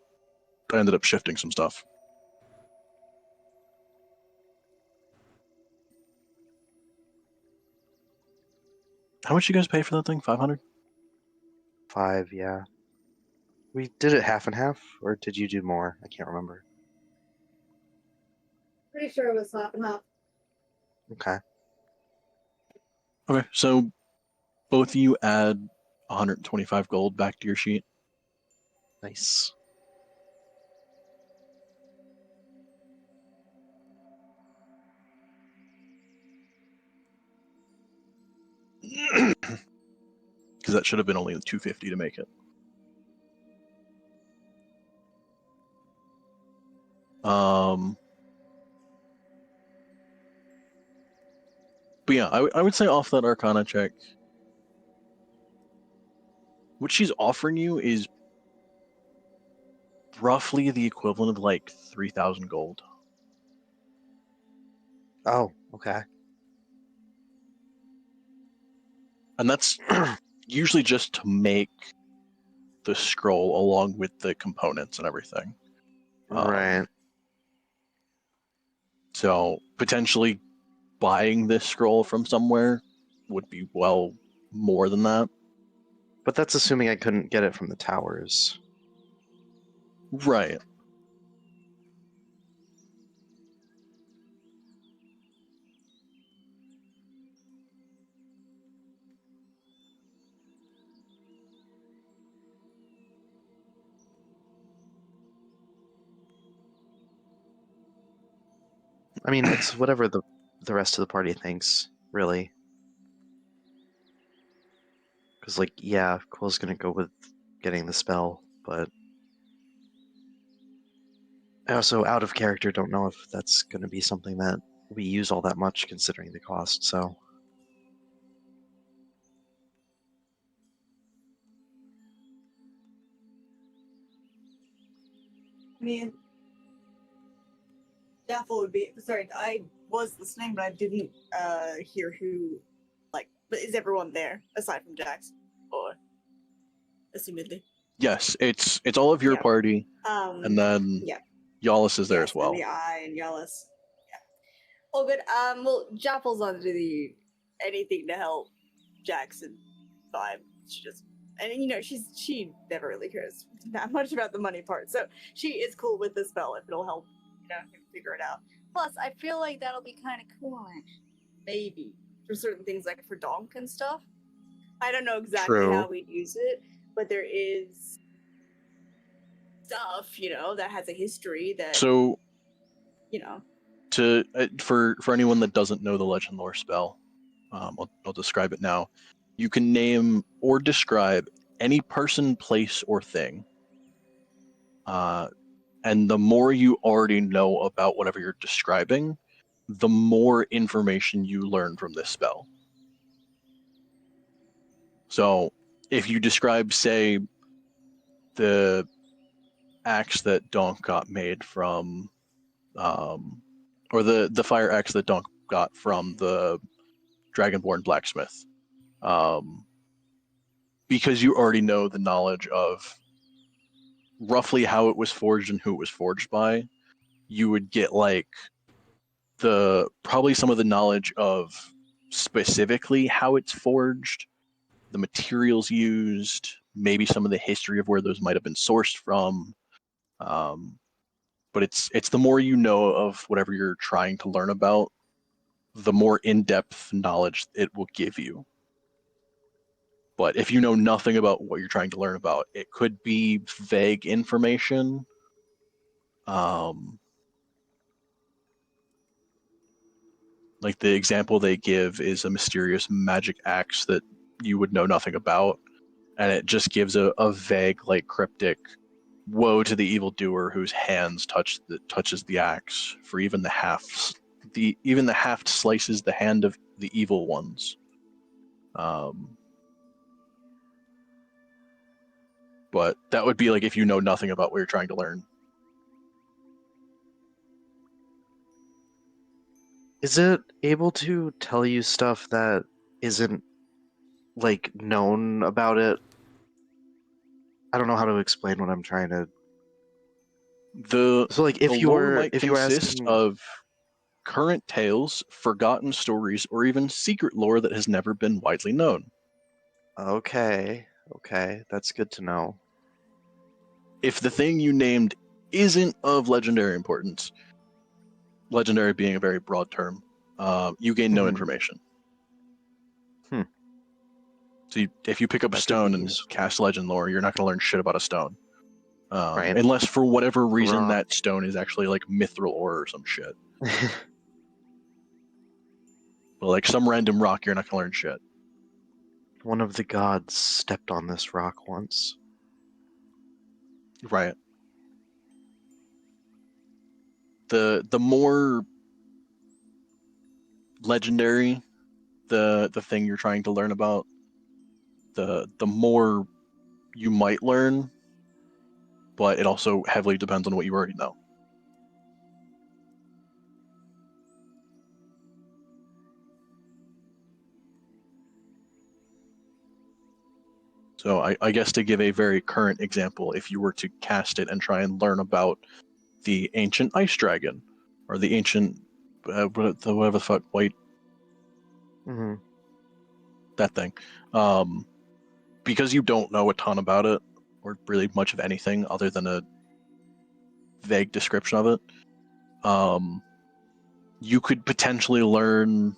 up shifting some stuff. How much you guys pay for that thing? 500? 5, yeah. We did it half and half, or did you do more? I can't remember. Pretty sure it was half and half. Okay. Okay, so both of you add 125 gold back to your sheet. Nice. Because that should have been only 250 to make it. But yeah, I would say off that Arcana check, what she's offering you is roughly the equivalent of like 3,000 gold. Oh, okay. And that's usually just to make the scroll along with the components and everything. Right. So potentially buying this scroll from somewhere would be well more than that. But that's assuming I couldn't get it from the towers. Right. I mean, it's whatever the rest of the party thinks, really. Because, like, yeah, Quill's gonna go with getting the spell, but I also, out of character, don't know if that's gonna be something that we use all that much considering the cost. So I mean, Daffel would be sorry. I was listening, but I didn't hear who. Like, but is everyone there aside from Jax, or assumedly? Yes, it's all of your Yeah. party, and then yeah. Yalis is there Yes, as well. And the Eye and Yalis. Yeah. Oh, good. Well, Jaffle's under the anything to help Jackson vibe. She just, and you know, she never really cares that much about the money part, so she is cool with the spell if it'll help, you know, him figure it out. Plus, I feel like that'll be kind of cool, maybe for certain things like for Donk and stuff. I don't know exactly True. how we'd use it, but there is stuff, you know, that has a history that, So, you know. to for anyone that doesn't know the legend lore spell, I'll describe it now. You can name or describe any person, place, or thing. And the more you already know about whatever you're describing, the more information you learn from this spell. So, if you describe, say, the axe that Donk got made from, or the fire axe that Donk got from the Dragonborn blacksmith, because you already know the knowledge of roughly how it was forged and who it was forged by, you would get like probably some of the knowledge of specifically how it's forged, the materials used, maybe some of the history of where those might have been sourced from. But it's the more you know of whatever you're trying to learn about, the more in-depth knowledge it will give you. But if you know nothing about what you're trying to learn about, it could be vague information. Like the example they give is a mysterious magic axe that you would know nothing about, and it just gives a vague, like cryptic, "Woe to the evildoer whose hands touches the axe, for even the haft slices the hand of the evil ones." But that would be like if you know nothing about what you're trying to learn. is it able to tell you stuff that isn't like known about it? I don't know how to explain what I'm trying to. So like the if you lore were might if you were consist asking of current tales, forgotten stories, or even secret lore that has never been widely known. Okay, that's good to know. If the thing you named isn't of legendary importance, legendary being a very broad term, you gain no Mhm. information. Hmm. So if you pick up a That could stone be and useful. cast legend lore, you're not going to learn shit about a stone. Right. Unless for whatever reason Rock. that stone is actually like mithril ore or some shit. But like some random rock, you're not going to learn shit. One of the gods stepped on this rock once. Right. The more legendary the thing you're trying to learn about, the more you might learn, but it also heavily depends on what you already know. So I guess to give a very current example, if you were to cast it and try and learn about the ancient ice dragon, or the ancient whatever the fuck white Mm-hmm. that thing, because you don't know a ton about it or really much of anything other than a vague description of it, you could potentially learn,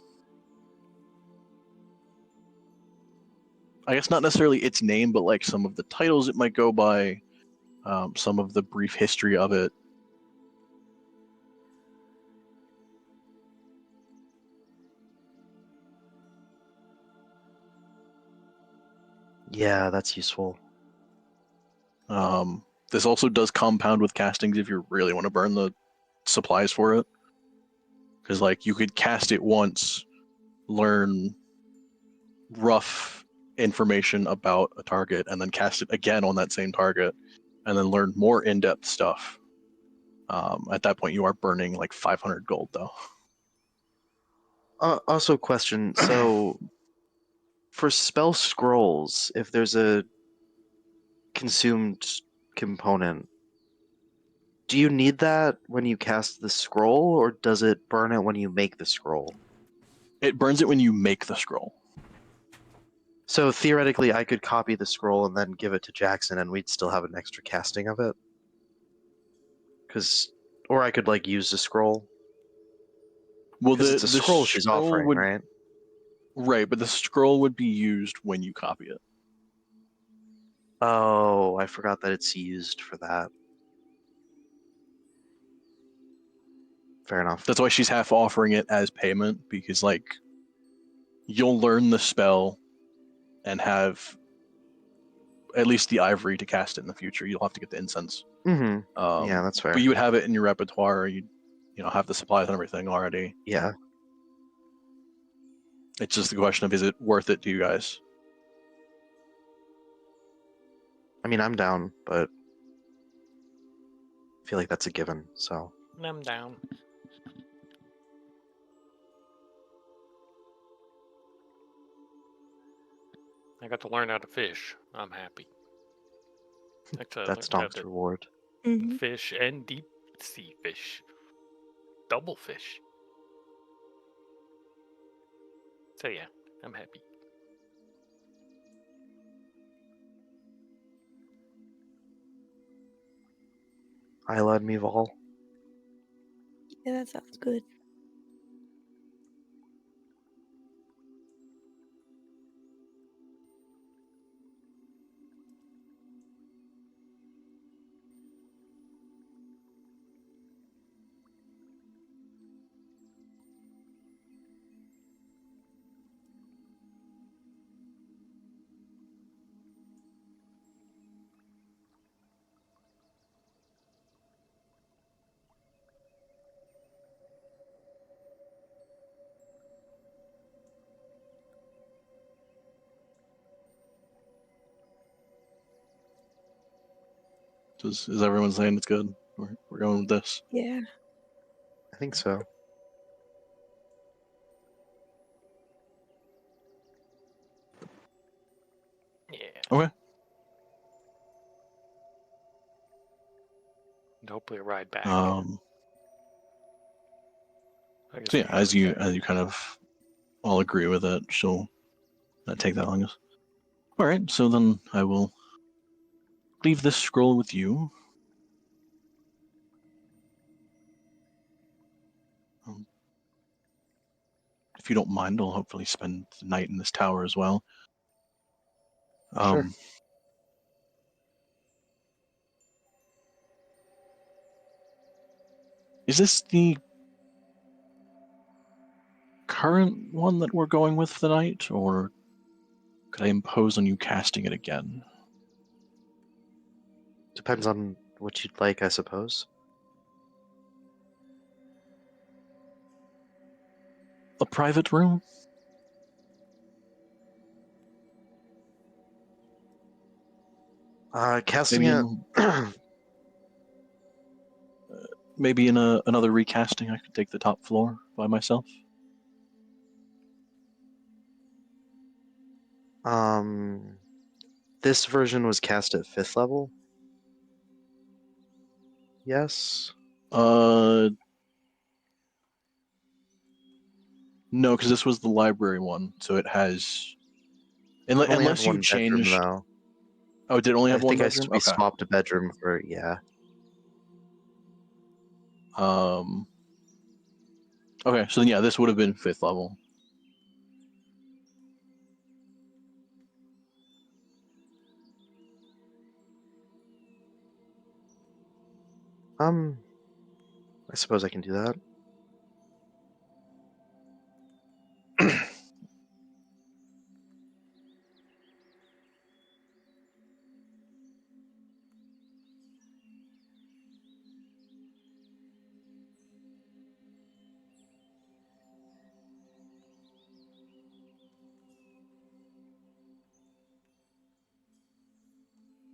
I guess not necessarily its name, but like some of the titles it might go by, some of the brief history of it. Yeah, that's useful. This also does compound with castings if you really want to burn the supplies for it. because like you could cast it once, learn rough information about a target, and then cast it again on that same target, and then learn more in-depth stuff. At that point, you are burning like 500 gold, though. Also, question. So, for spell scrolls, if there's a consumed component, do you need that when you cast the scroll, or does it burn it when you make the scroll? It burns it when you make the scroll. So theoretically, I could copy the scroll and then give it to Jackson, and we'd still have an extra casting of it. Or I could like use the scroll. Well, Because it's a scroll she's offering, would, right? right, but the scroll would be used when you copy it. Oh, I forgot that it's used for that. Fair enough. That's why she's half offering it as payment, because like you'll learn the spell and have at least the ivory to cast it in the future. You'll have to get the incense. Mm-hmm. Yeah, that's fair. But you would have it in your repertoire. You have the supplies and everything already. Yeah. It's just the question of, is it worth it to you guys? I mean, I'm down, but I feel like that's a given, so. I'm down. I got to learn how to fish. I'm happy. That's Dom's reward. Mhm. Fish and deep sea fish. Double fish. So yeah, I'm happy. Isla and Mival. Yeah, that sounds good. Is everyone saying it's good? We're going with this. Yeah. I think so. Yeah. Okay. And hopefully a ride back. So yeah, as you kind of all agree with it, she'll not take that long. All right, so then I will leave this scroll with you. If you don't mind, I'll hopefully spend the night in this tower as well. Sure. Is this the current one that we're going with for the night, or could I impose on you casting it again? Depends on what you'd like, I suppose. A private room? Casting Maybe it. maybe in another recasting, I could take the top floor by myself. This version was cast at 5th level? Yes? No, because this was the library one, so it has. It only had Unless you one bedroom, changed. though. Oh, did it only have one I bedroom? think we Okay. swapped a bedroom for, yeah. Okay, so then yeah, this would have been 5th level. I suppose I can do that.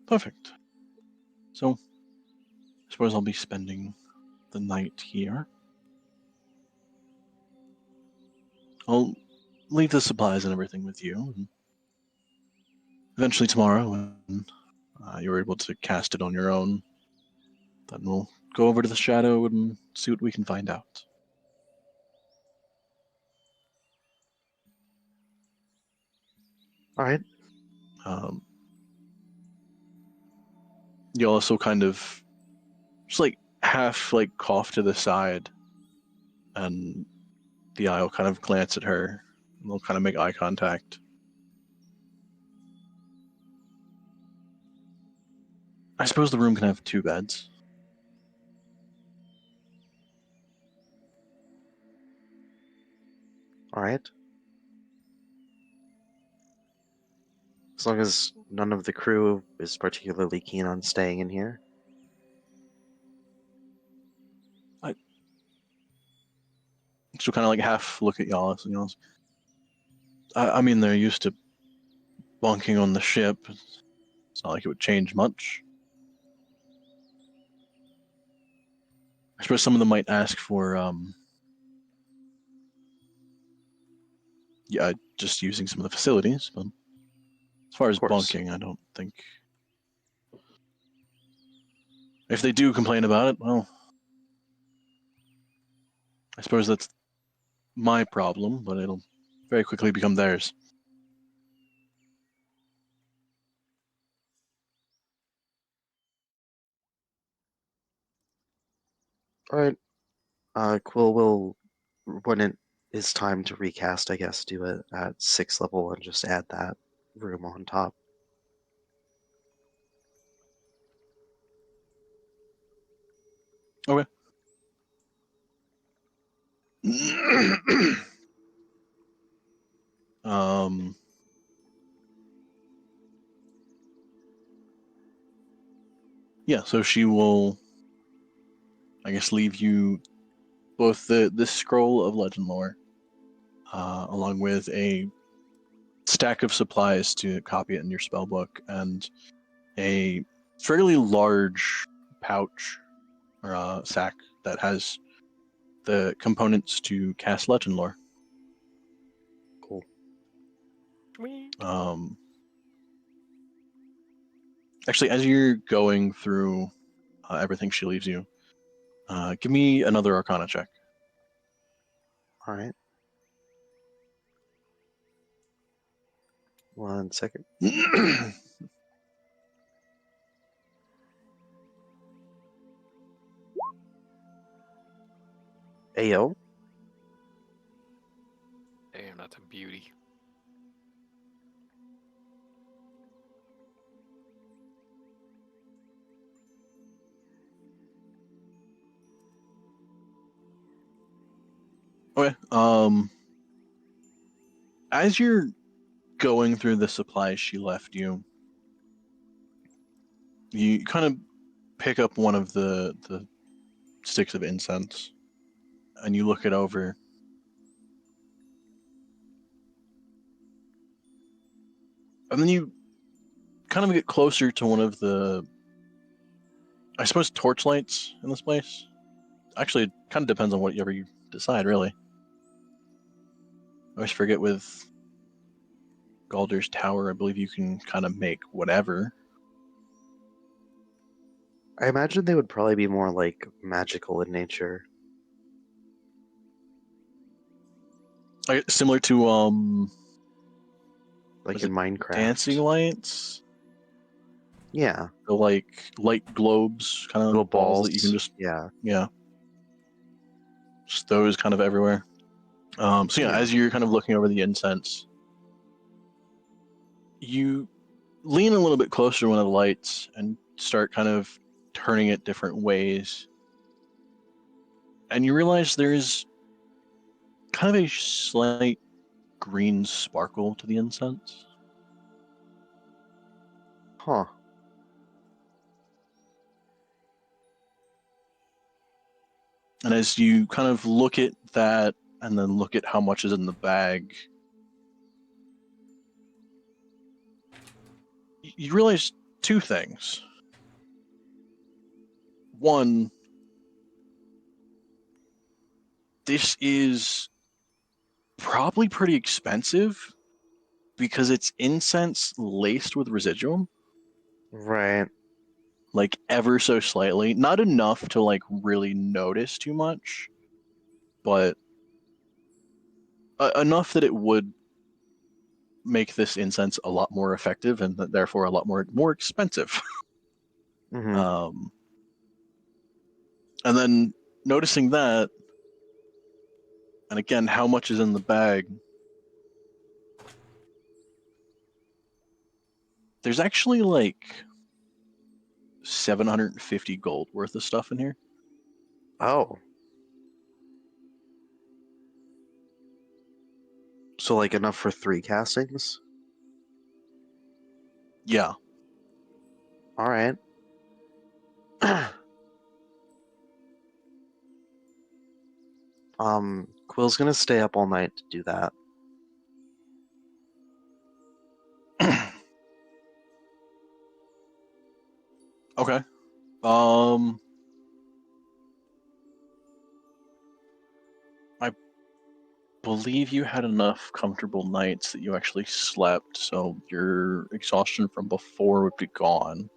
Perfect. So, I suppose I'll be spending the night here. I'll leave the supplies and everything with you. And eventually tomorrow, when you're able to cast it on your own, then we'll go over to the shadow and see what we can find out. All right. You also kind of just like half like cough to the side, and the eye will kind of glance at her, and they'll kind of make eye contact. I suppose the room can have 2 beds. All right. As long as none of the crew is particularly keen on staying in here. She'll kind of like half look at Yalis and Yalis. I mean, they're used to bunking on the ship. It's not like it would change much. I suppose some of them might ask for, yeah, just using some of the facilities, but as far as course. bunking, I don't think. If they do complain about it, well, I suppose that's my problem, but it'll very quickly become theirs. All right. Quill will, when it is time to recast, I guess, do it at 6th level and just add that room on top. Okay. um. Yeah, so she will, I guess, leave you both the scroll of legend lore, along with a stack of supplies to copy it in your spellbook, and a fairly large pouch or sack that has the components to cast legend lore. Cool. Sweet. Actually, as you're going through everything she leaves you, give me another Arcana check. All right. 1 second. Ayo. Damn, that's a beauty. Okay. As you're going through the supplies she left you, you kind of pick up one of the sticks of incense, and you look it over. And then you kind of get closer to one of the, I suppose, torchlights in this place. Actually, it kind of depends on whatever you decide, really. I always forget with Galder's Tower, I believe you can kind of make whatever. I imagine they would probably be more like magical in nature. Similar to Like was in it Minecraft. dancing lights? Yeah. The like light globes, kind of Little balls that you can just yeah. just those kind of everywhere. So Yeah. as you're kind of looking over the incense, you lean a little bit closer to one of the lights and start kind of turning it different ways. And you realize there's kind of a slight green sparkle to the incense. Huh. And as you kind of look at that and then look at how much is in the bag, you realize two things. One, this is probably pretty expensive because it's incense laced with residuum, Right. like ever so slightly. Not enough to like really notice too much, but enough that it would make this incense a lot more effective and therefore a lot more expensive. Hmm. And then noticing that, and again, how much is in the bag? There's actually like 750 gold worth of stuff in here. Oh. So like enough for 3 castings? Yeah. All right. Quill's gonna stay up all night to do that. Okay. I believe you had enough comfortable nights that you actually slept, so your exhaustion from before would be gone.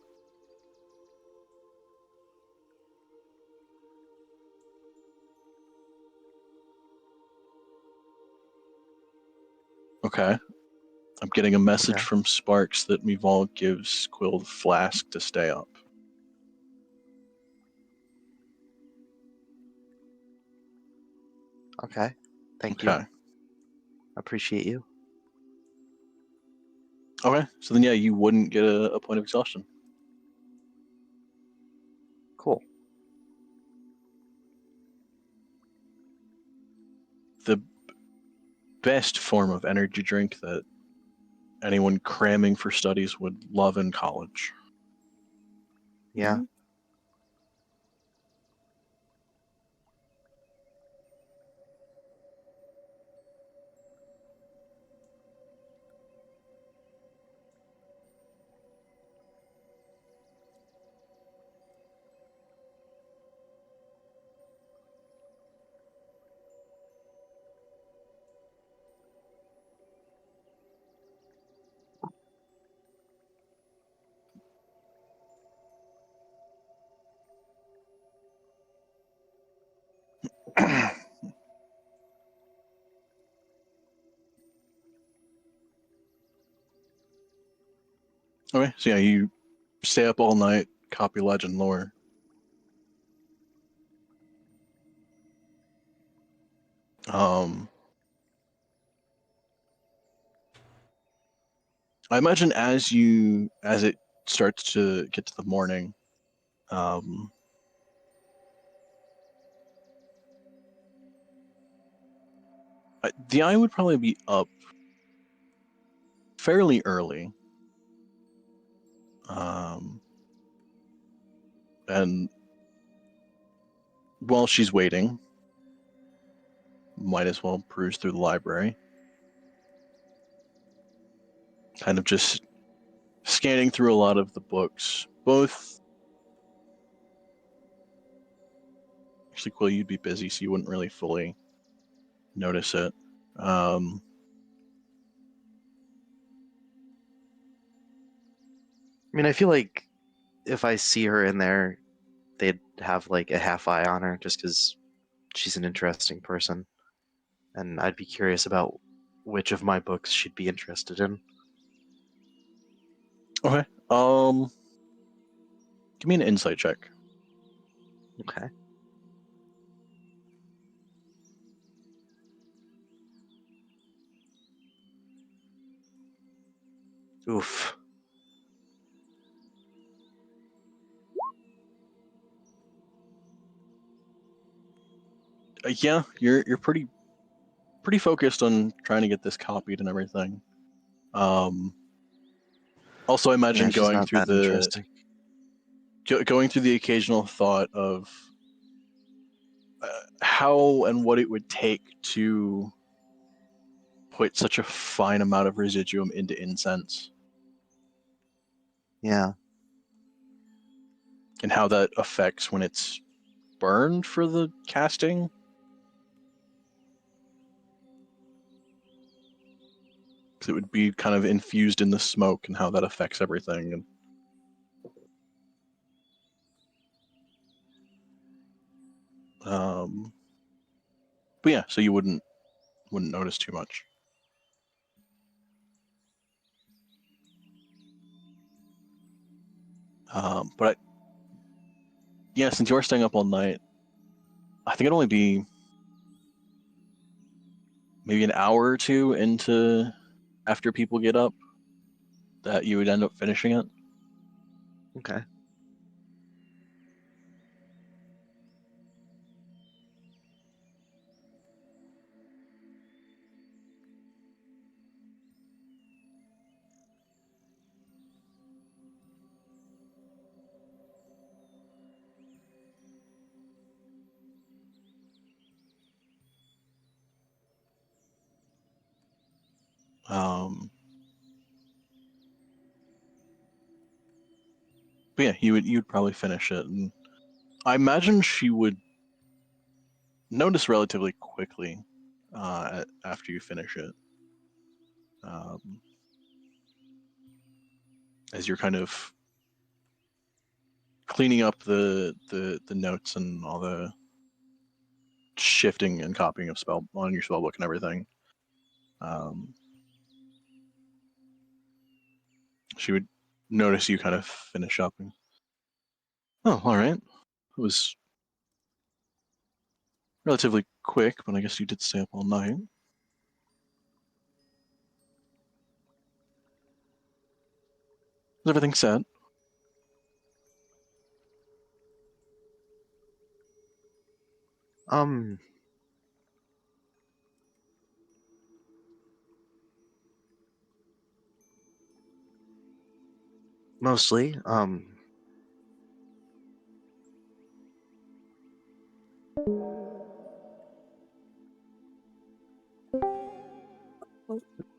Okay. I'm getting a message Okay. from Sparks that Mival gives Quill the flask to stay up. Okay. Thank Okay. you. Appreciate you. Okay. So then, yeah, you wouldn't get a point of exhaustion. Cool. The best form of energy drink that anyone cramming for studies would love in college. Yeah. Mhm. Okay, so yeah, you stay up all night, copy legend lore. I imagine as it starts to get to the morning, the eye would probably be up fairly early. And while she's waiting, might as well peruse through the library. Kind of just scanning through a lot of the books. Both. Actually, Quill, you'd be busy, so you wouldn't really fully notice it. I mean, I feel like if I see her in there, they'd have like a half eye on her just because she's an interesting person. And I'd be curious about which of my books she'd be interested in. Okay. Give me an insight check. Okay. Oof. Yeah, you're pretty focused on trying to get this copied and everything. Also, I imagine Yeah, she's not that interesting. going through the occasional thought of how and what it would take to put such a fine amount of residuum into incense. Yeah. and how that affects when it's burned for the casting. Because it would be kind of infused in the smoke and how that affects everything. And but yeah, so you wouldn't notice too much. But yeah, since you're staying up all night, I think it'd only be maybe an hour or two into after people get up that you would end up finishing it. Okay. But yeah, you'd probably finish it, and I imagine she would notice relatively quickly after you finish it, as you're kind of cleaning up the notes and all the shifting and copying of spell on your spell book and everything. She would notice you kind of finish up. And, oh, all right. It was relatively quick, but I guess you did stay up all night. Is everything set? Mostly.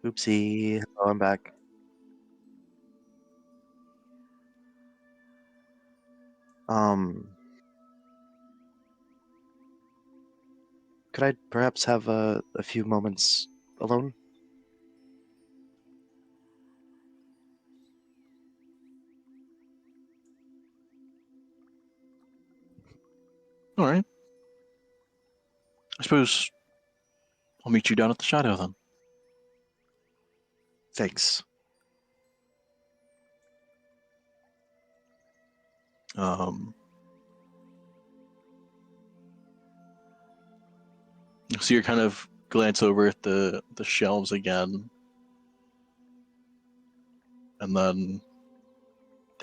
Oopsie. Oh, I'm back. Could I perhaps have a few moments alone? All right. I suppose I'll meet you down at the Shadow then. Thanks. So you kind of glance over at the shelves again, and then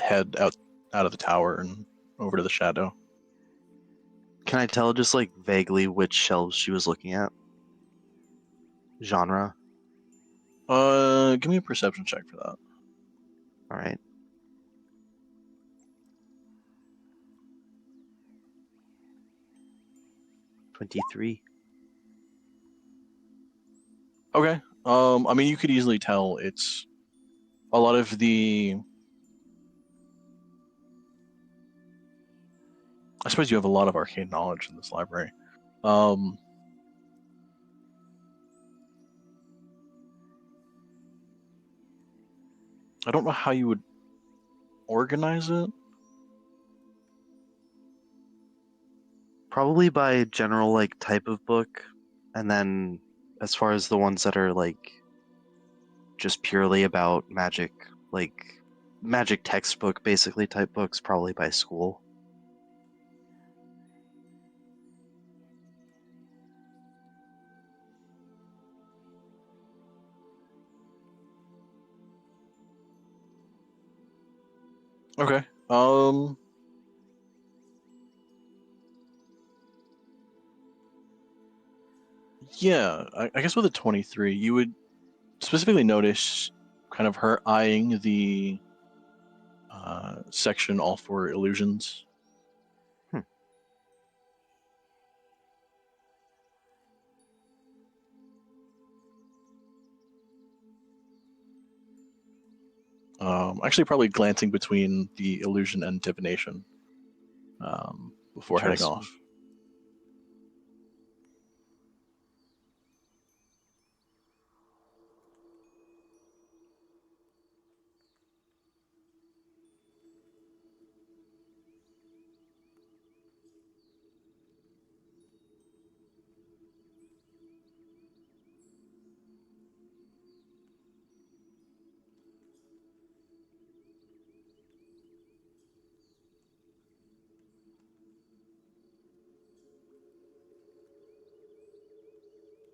head out of the tower and over to the Shadow. Can I tell just like vaguely which shelves she was looking at? Genre? Give me a perception check for that. Alright. $23. Okay. I mean, you could easily tell it's a lot of the. I suppose you have a lot of arcane knowledge in this library. I don't know how you would organize it. Probably by general like type of book, and then as far as the ones that are like just purely about magic, like magic textbook basically type books, probably by school. Okay. Yeah, I guess with a 23, you would specifically notice kind of her eyeing the section all for illusions. Actually, probably glancing between the illusion and divination. before heading Interesting. off.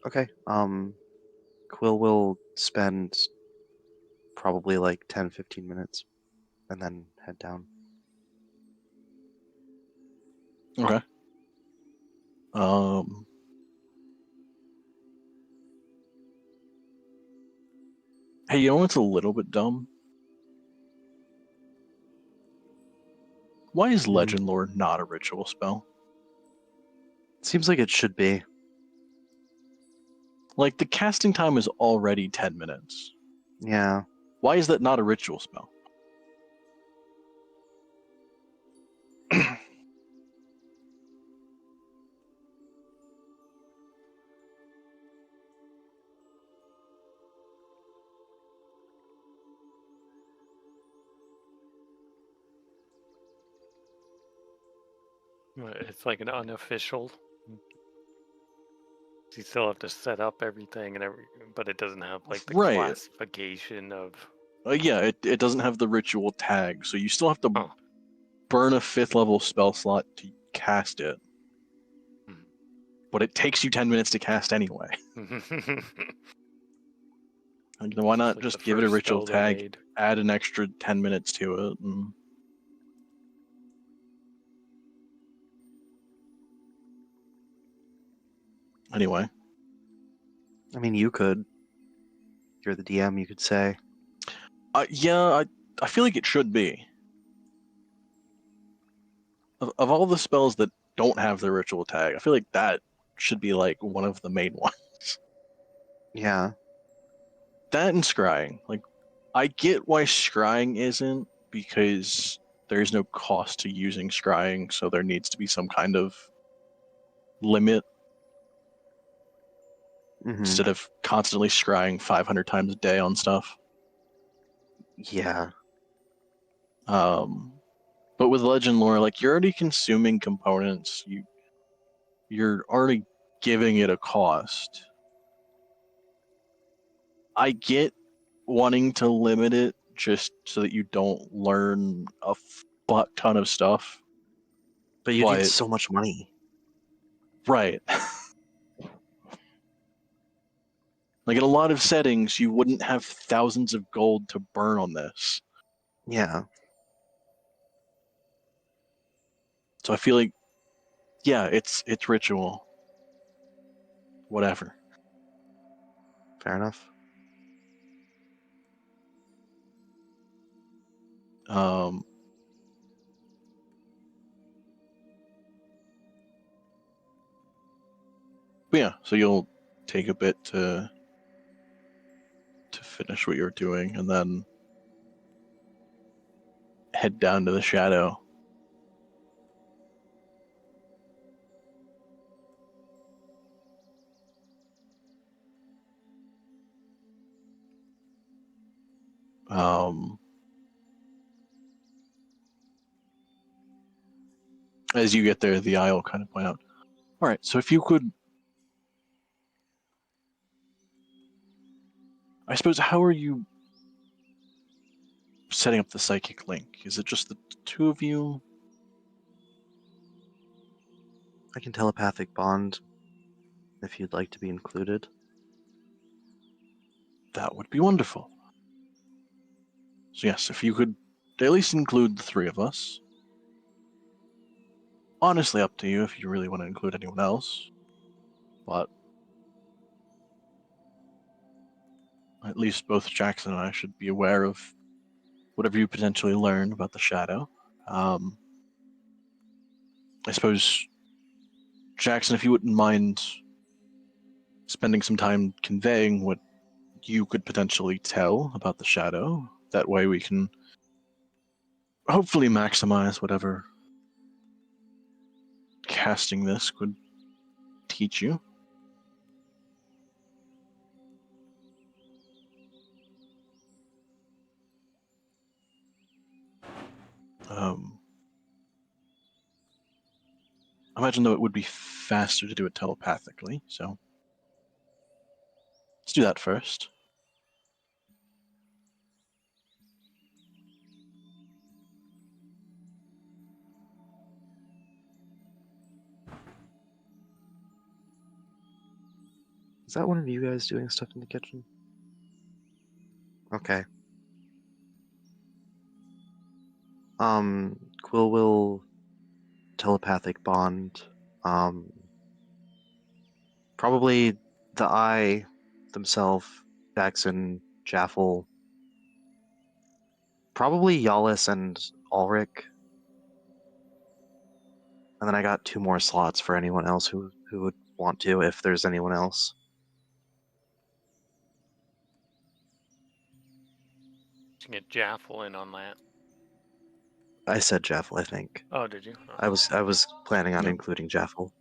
Okay. Quill will spend probably like 10-15 minutes and then head down. Okay. Hey, you know what's a little bit dumb? Why is Hmm. Legend Lore not a ritual spell? Seems like it should be. Like, the casting time is already 10 minutes. Yeah. Why is that not a ritual spell? It's like an unofficial. You still have to set up everything but it doesn't have like the Right. classification of. Yeah, it doesn't have the ritual tag, so you still have to Oh. burn a 5th level spell slot to cast it. Hmm. But it takes you 10 minutes to cast anyway. Like, why not Like just the give it a first ritual spell they tag, made. add an extra 10 minutes to it, and... Anyway. I mean, you could. You're the DM, you could say. Yeah, I feel like it should be. Of all the spells that don't have the ritual tag, I feel like that should be like one of the main ones. Yeah. That and scrying. Like, I get why scrying isn't, because there's no cost to using scrying, so there needs to be some kind of limit Hmm. instead of constantly scrying 500 times a day on stuff. Yeah. But with Legend Lore, like, you're already consuming components. You're already giving it a cost. I get wanting to limit it just so that you don't learn a fuck ton of stuff. But you But- need so much money. Right. Like, in a lot of settings, you wouldn't have thousands of gold to burn on this. Yeah. So I feel like, yeah, it's ritual. Whatever. Fair enough. But yeah, so you'll take a bit to finish what you're doing, and then head down to the shadow. As you get there, the eye will kind of point out. All right, so if you could, I suppose, how are you setting up the psychic link? Is it just the two of you? I can telepathic bond if you'd like to be included. That would be wonderful. So yes, if you could at least include the three of us. Honestly, up to you if you really want to include anyone else. But at least both Jackson and I should be aware of whatever you potentially learn about the shadow. I suppose, Jackson, if you wouldn't mind spending some time conveying what you could potentially tell about the shadow, that way we can hopefully maximize whatever casting this could teach you. I imagine though it would be faster to do it telepathically, so let's do that first. Is that one of you guys doing stuff in the kitchen? Okay. Quill will telepathic bond. Probably the Eye themselves, Jackson, Jaffel, probably Yalis and Ulrich. And then I got 2 more slots for anyone else who would want to, if there's anyone else. You get Jaffel in on that. I said Jaffel, I think. Oh, did you? Oh. I was planning on No. including Jaffel.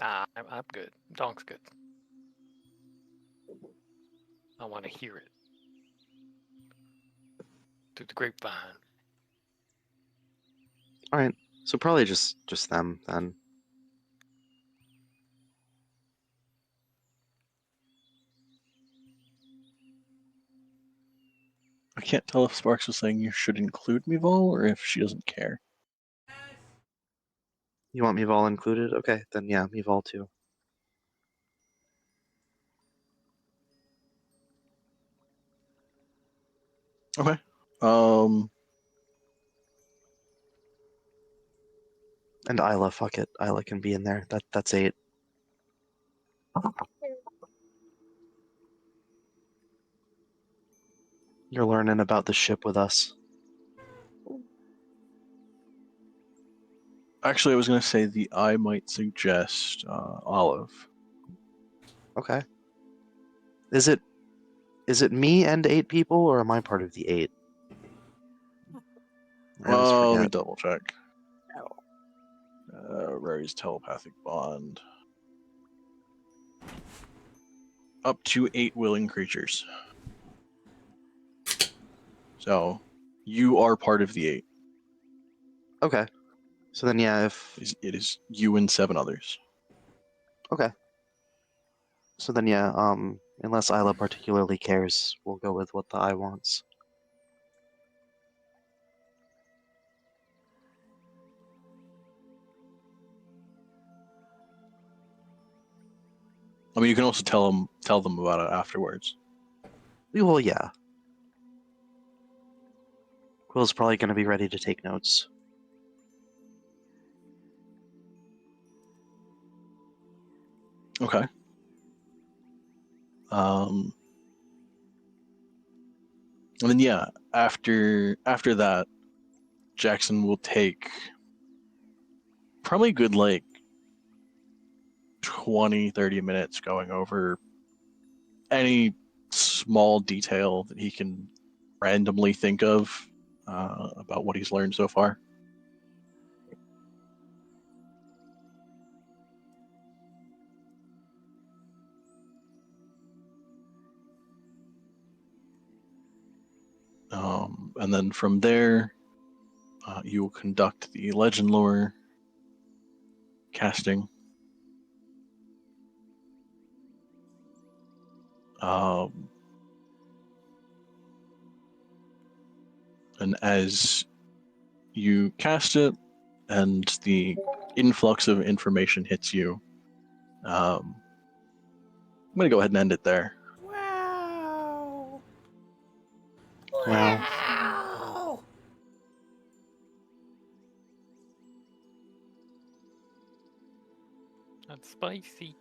I'm good. Donk's good. I want to hear it. Through the grapevine. Alright, so probably just them then. I can't tell if Sparks was saying you should include Mevol or if she doesn't care. You want Mevol included? Okay, then yeah, Mevol too. Okay. And Isla, fuck it. Isla can be in there. That's 8. You're learning about the ship with us. Actually, I was going to say I might suggest Olive. Okay. Is it me and 8 people, or am I part of the 8? I always Let me forget. double check. Rary's telepathic bond. Up to 8 willing creatures. So, you are part of the 8. Okay. So then, yeah, It is you and 7 others. Okay. So then, yeah, unless Isla particularly cares, we'll go with what the Eye wants. I mean, you can also tell them about it afterwards. Well, yeah. Quill's probably going to be ready to take notes. Okay. And then yeah, after that, Jackson will take probably a good 20-30 minutes going over any small detail that he can randomly think of about what he's learned so far. And then from there, you will conduct the legend lore casting. And as you cast it and the influx of information hits you, I'm going to go ahead and end it there. Wow. Wow. Wow. That's spicy.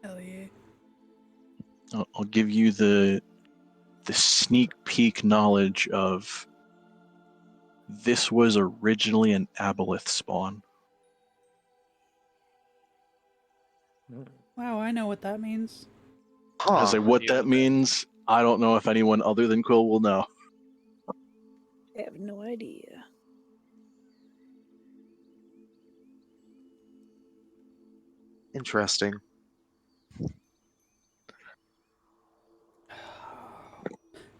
Hell yeah. I'll give you the sneak peek knowledge of this was originally an aboleth spawn. Wow, I know what that means. I say what Yeah. that means. I don't know if anyone other than Quill will know. I have no idea. Interesting.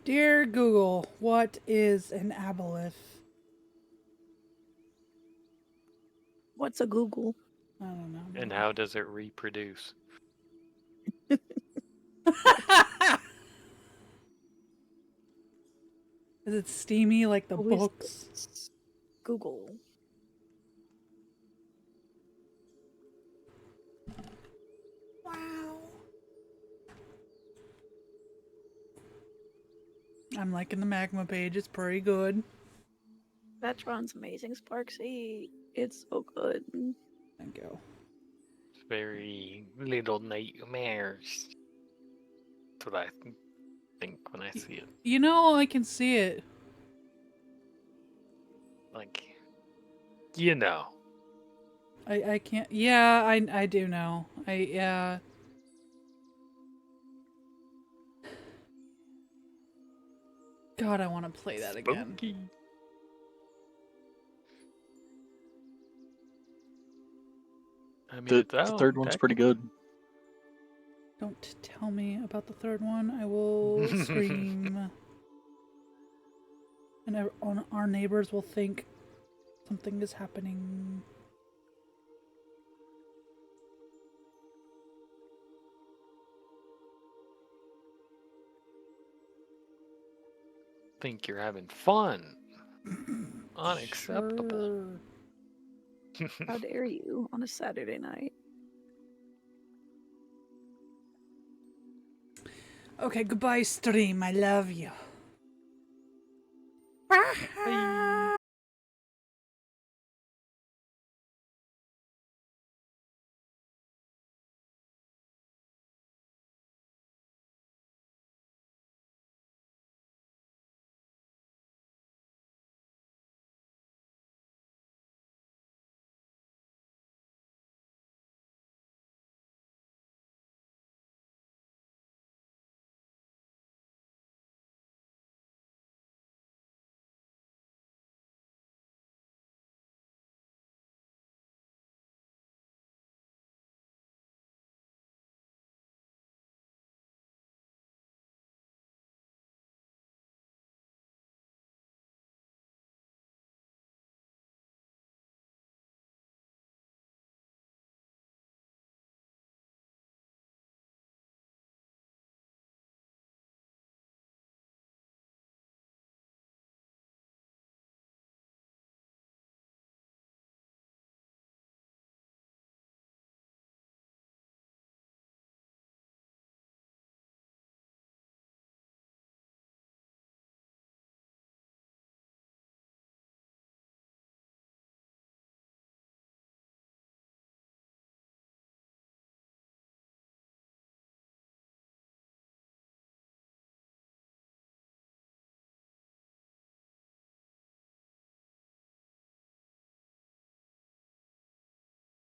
Dear Google, what is an aboleth? What's a Google? I don't know. And how does it reproduce? Is it steamy like the Who is books? this? Google. Wow. I'm liking the magma page. It's pretty good. Vetron's amazing, Sparksy. It's so good. Thank you. It's very Little Nightmares. That's what I think when I see it. You know, I can see it. Like, you know. I can't. Yeah, I do know. Yeah. God, I want to play that again. Spooky. I mean, The it's out, third one's pretty good. Don't tell me about the third one. I will scream. And our neighbors will think something is happening. Think you're having fun. Unacceptable. Sure. How dare you on a Saturday night? Okay, goodbye, stream. I love you. Bye.